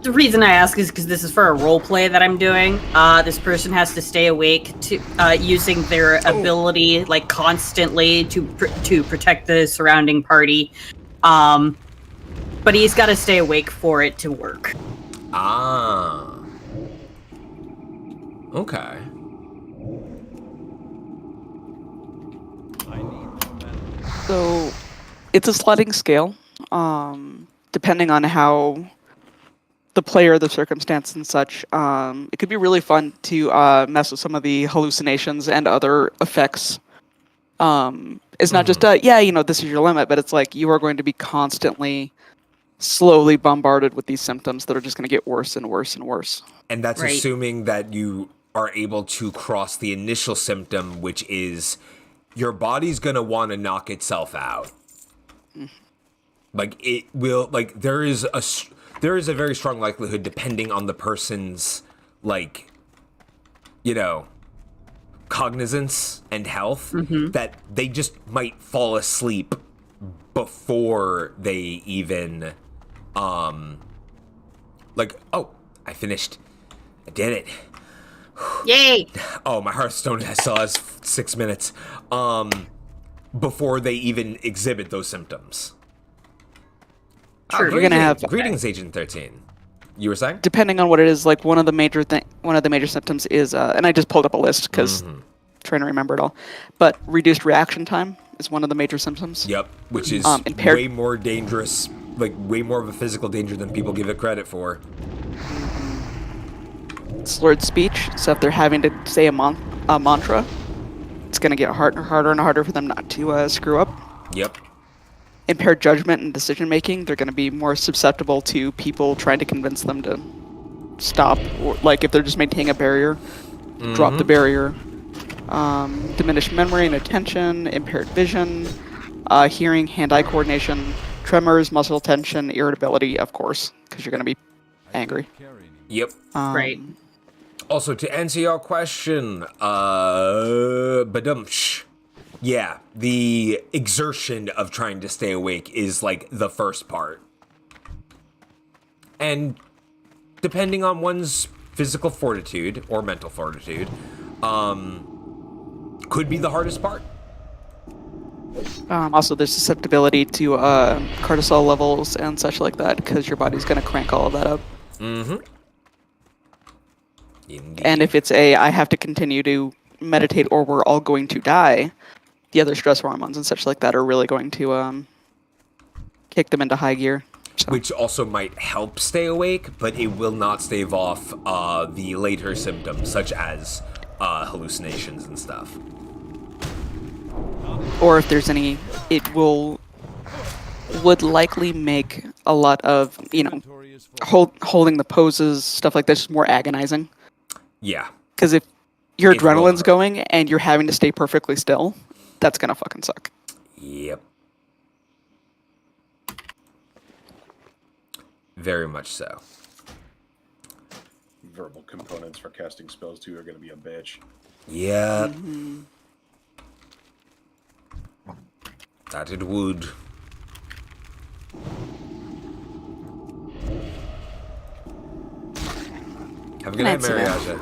The reason I ask is because this is for a role play that I'm doing. This person has to stay awake to using their ability like constantly to protect the surrounding party. But he's got to stay awake for it to work. Ah. Okay. So, it's a sliding scale, depending on how the player, the circumstance, and such. It could be really fun to mess with some of the hallucinations and other effects. It's not just, this is your limit, but it's like you are going to be constantly, slowly bombarded with these symptoms that are just going to get worse and worse and worse. And that's assuming that you are able to cross the initial symptom, which is your body's going to want to knock itself out. Like, it will, like, there is a very strong likelihood, depending on the person's, like, cognizance and health, that they just might fall asleep before they even, like, oh, I finished. I did it. Yay! Oh, my Hearthstone still has 6 minutes. Before they even exhibit those symptoms. Sure, you're gonna have greetings, Agent 13. You were saying? Depending on what it is, like one of the major symptoms is, and I just pulled up a list because trying to remember it all. But reduced reaction time is one of the major symptoms. Yep, which is way more dangerous, like way more of a physical danger than people give it credit for. Slurred speech, so if they're having to say a mantra, it's going to get harder and harder for them not to screw up. Yep. Impaired judgment and decision making, they're going to be more susceptible to people trying to convince them to stop, or like if they're just maintaining a barrier, drop the barrier. diminished memory and attention, impaired vision, hearing, hand-eye coordination, tremors, muscle tension, irritability, of course, because you're going to be angry. Yep. Right. Also, to answer your question, badumsh. Yeah, the exertion of trying to stay awake is like the first part. And depending on one's physical fortitude or mental fortitude, could be the hardest part. Also, there's susceptibility to cortisol levels and such like that, because your body's going to crank all of that up. Mm-hmm. Indeed. And if it's I have to continue to meditate or we're all going to die, the other stress hormones and such like that are really going to kick them into high gear. So. Which also might help stay awake, but it will not stave off the later symptoms, such as hallucinations and stuff. Or if there's any, it would likely make a lot of, holding the poses, stuff like that, just more agonizing. Yeah. Because if your adrenaline's going and you're having to stay perfectly still, that's gonna fucking suck. Yep. Very much so. Verbal components for casting spells too are going to be a bitch. Yeah. Mm-hmm. That it would. Have a good night, Mariaja.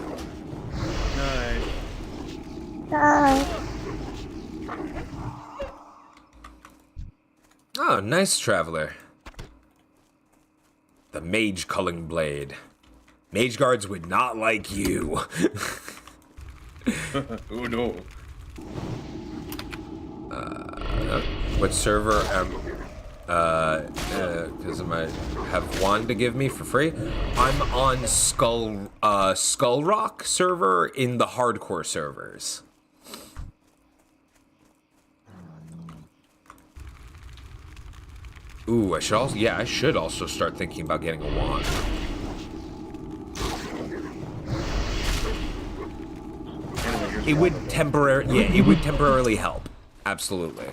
Night. Oh, nice traveler. The Mage Culling Blade. Mage Guards would not like you. Oh no. What server because I might have one to give me for free. I'm on Skull Rock server in the hardcore servers. Ooh, I should also start thinking about getting a wand. It would temporarily help. Absolutely.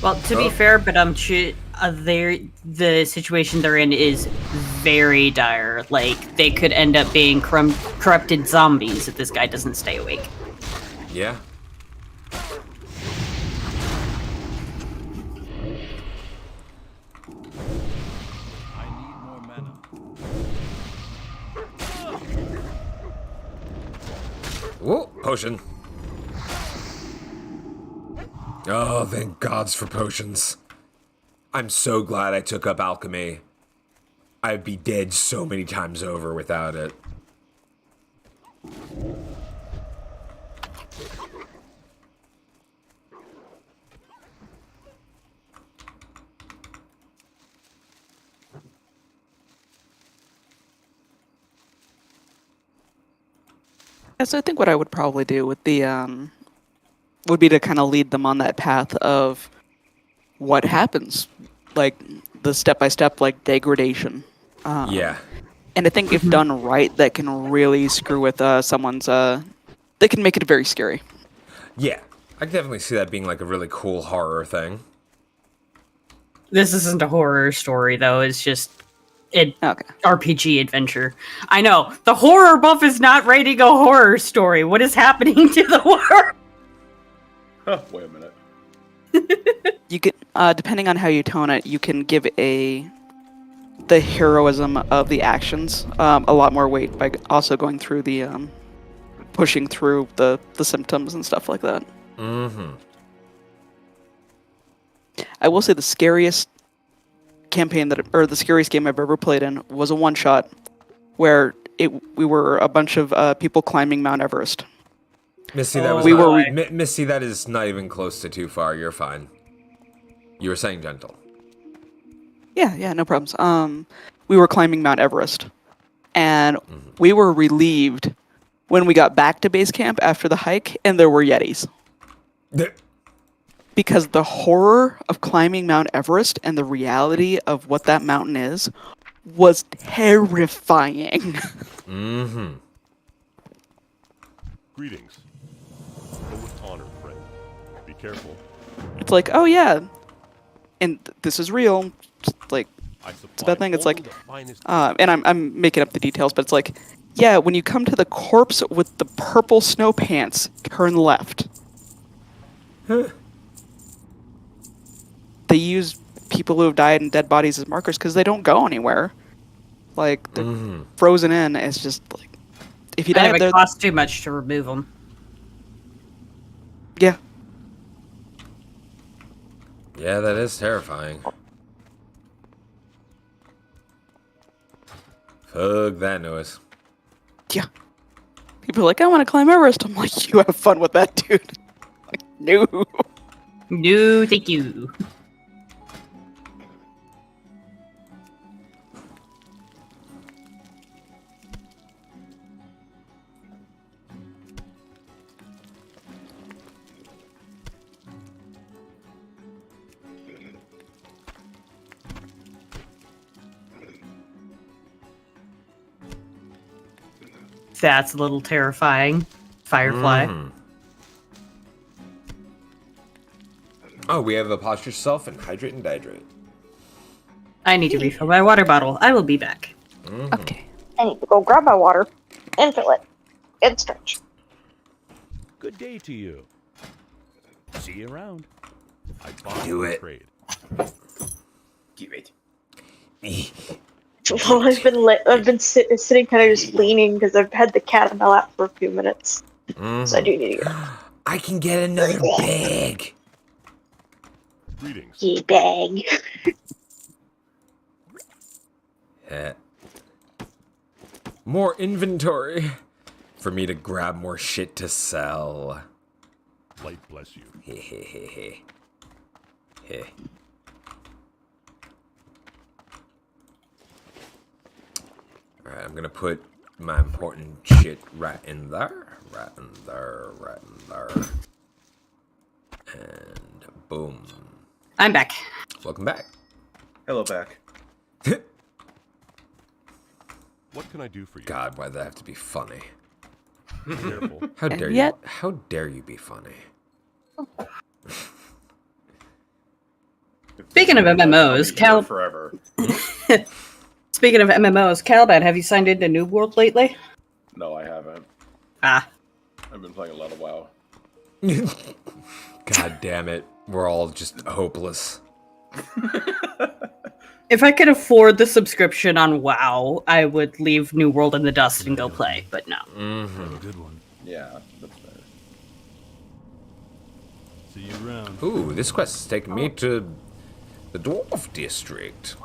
Well, to be fair, but the situation they're in is very dire. Like, they could end up being corrupted zombies if this guy doesn't stay awake. Yeah. I need more mana. Whoa, potion. Oh, thank gods for potions. I'm so glad I took up alchemy. I'd be dead so many times over without it. So I think what I would probably do with the would be to kind of lead them on that path of what happens, like the step-by-step like degradation. Yeah. And I think if done right, that can really screw with someone's. They can make it very scary. Yeah, I can definitely see that being like a really cool horror thing. This isn't a horror story, though. It's just RPG adventure. I know the horror buff is not writing a horror story. What is happening to the world? Wait a minute. You get depending on how you tone it, you can give the heroism of the actions a lot more weight by also going through the pushing through the symptoms and stuff like that. Mm-hmm. I will say the scariest campaign the scariest game I've ever played in was a one-shot where we were a bunch of people climbing Mount Everest. Missy, that Missy, that is not even close to too far. You're fine. You were saying gentle. Yeah, no problems. We were climbing Mount Everest, and we were relieved when we got back to base camp after the hike, and there were Yetis. because the horror of climbing Mount Everest and the reality of what that mountain is was terrifying. Mm-hmm. Greetings. Go with honor, friend. Be careful. It's like, oh yeah, and this is real. Like, it's a bad thing. It's like, and I'm making up the details, but it's like, yeah, when you come to the corpse with the purple snow pants, turn left. They use people who have died and dead bodies as markers because they don't go anywhere. Like, they're frozen in. It's just like, if you die And up there, it costs too much to remove them. yeah. Yeah, that is terrifying. Fuck that noise. Yeah. People are like, I want to climb Everest. I'm like, you have fun with that, dude. Like, no. No, thank you. That's a little terrifying. Firefly. Oh, we have a posture self and hydrate and dihydrate. I need to refill my water bottle. I will be back. Okay. I need to go grab my water and fill it and stretch. Good day to you. See you around. I buy Do and it. trade. Give it. Well, I've been sitting kind of just leaning because I've had the cat in my lap for a few minutes. So I do need to go. I can get another bag. Greetings. Ye bag. Yeah. More inventory for me to grab more shit to sell. Light bless you. Hehehehe. Alright, I'm gonna put my important shit right in there. Right in there. Right in there. And boom. I'm back. Welcome back. Hello, back. What can I do for you? God, why'd that have to be funny? Be careful. How dare yet- you? How dare you be funny? Speaking of MMOs, Cal forever. Speaking of MMOs, Caliban, have you signed into New World lately? No, I haven't. Ah. I've been playing a lot of WoW. God damn it. We're all just hopeless. If I could afford the subscription on WoW, I would leave New World in the dust and go play, but no. Have a good one. Yeah, that's fair. See you around. Ooh, this quest is taking me to the Dwarf District.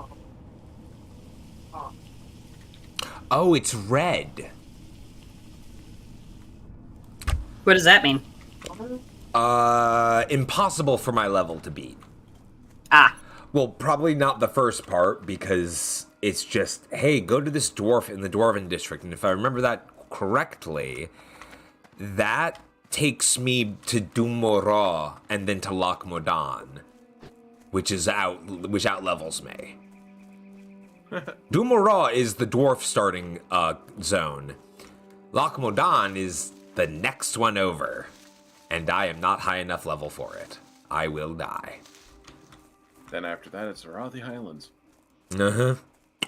Oh, it's red. What does that mean? Impossible for my level to beat. Ah. Well, probably not the first part, because it's just, hey, go to this dwarf in the Dwarven District. And if I remember that correctly, that takes me to Dumora and then to Loch Modan, which out levels me. Dumora is the dwarf starting zone. Loch Modan is the next one over, and I am not high enough level for it. I will die. Then after that, it's around the Highlands. Uh-huh.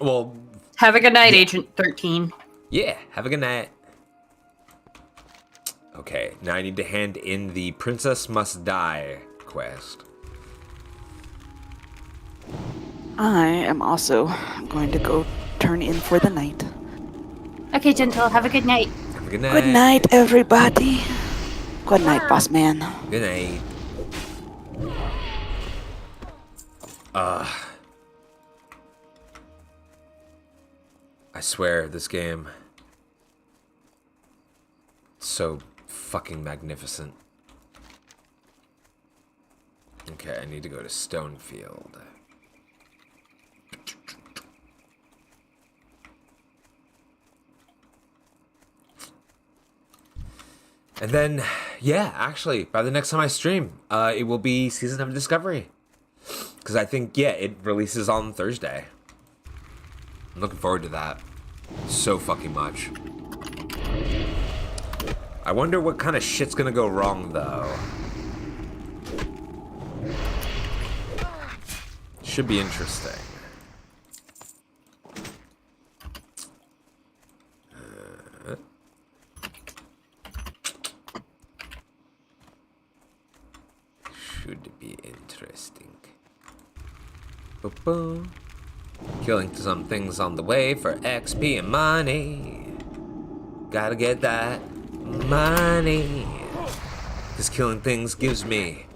Well... Have a good night, Agent 13. Yeah, have a good night. Okay, now I need to hand in the Princess Must Die quest. I am also going to go turn in for the night. Okay, Gentle, have a good night. Have a good night. Good night, everybody. Good night, boss man. Good night. I swear, this game... so fucking magnificent. Okay, I need to go to Stonefield. And then, Yeah, actually, by the next time I stream, it will be Season of Discovery. Because I think, yeah, it releases on Thursday. I'm looking forward to that so fucking much. I wonder what kind of shit's gonna go wrong, though. Should be interesting. Should be interesting. Boop-boom. Killing some things on the way for XP and money. Gotta get that money. Cause killing things gives me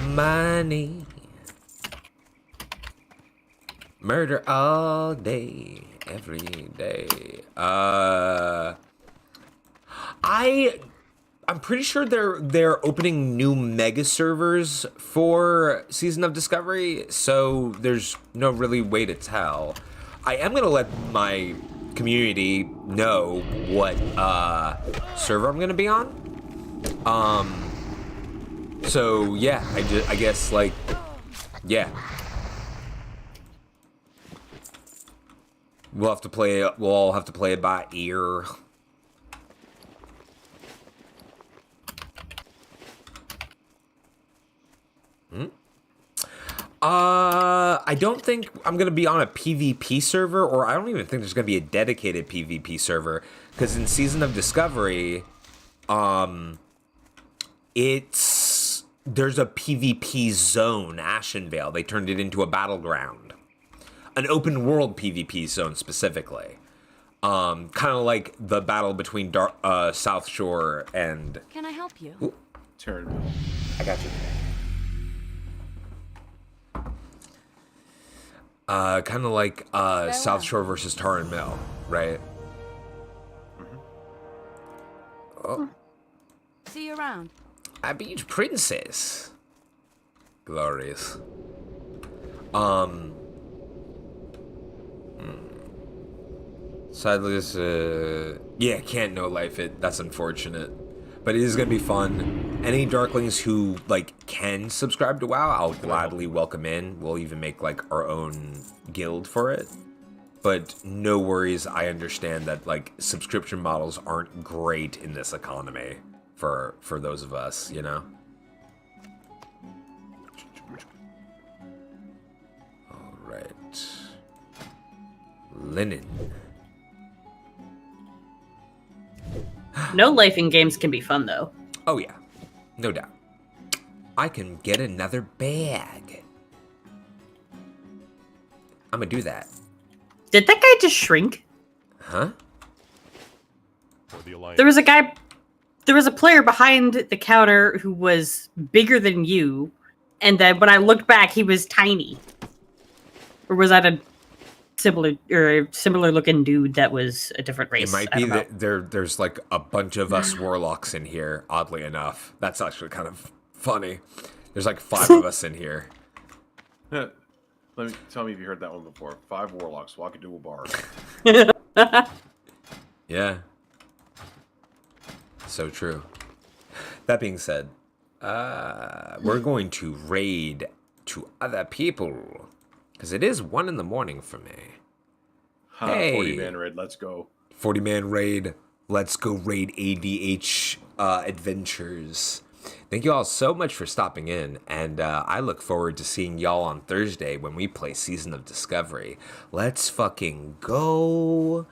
money. Murder all day, every day. I'm pretty sure they're opening new mega servers for Season of Discovery, so there's no really way to tell. I am gonna let my community know what server I'm gonna be on. So yeah, I guess like, yeah. We'll all have to play it by ear. I don't think I'm gonna be on a PvP server, or I don't even think there's gonna be a dedicated PvP server, because in Season of Discovery, there's a PvP zone, Ashenvale. They turned it into a battleground, an open world PvP zone specifically. Kind of like the battle between South Shore and. Can I help you? Ooh. Turn. I got you. Kind of like South Shore versus Taran Mill, right? Mm-hmm. Oh. See you around. I beat Princess. Glorious. Sadly, this, yeah, can't no life it. That's unfortunate. But it is gonna be fun. Any Darklings who, like, can subscribe to WoW, I'll gladly welcome in. We'll even make, like, our own guild for it. But no worries, I understand that, like, subscription models aren't great in this economy for those of us, you know? Alright. Linen. No life in games can be fun, though. Oh, yeah. No doubt. I can get another bag. I'm gonna do that. Did that guy just shrink? Huh? There was a guy... There was a player behind the counter who was bigger than you, and then when I looked back, he was tiny. Or was that a similar looking dude that was a different race? It might be that there's like a bunch of us warlocks in here, oddly enough. That's actually kind of funny. There's like 5 of us in here. Tell me if you heard that one before. 5 warlocks walk into a bar. Yeah. So true. That being said, we're going to raid to other people. Because it is 1 a.m. for me. Hey. 40-man raid, let's go. 40-man raid, let's go raid ADH adventures. Thank you all so much for stopping in, and I look forward to seeing y'all on Thursday when we play Season of Discovery. Let's fucking go.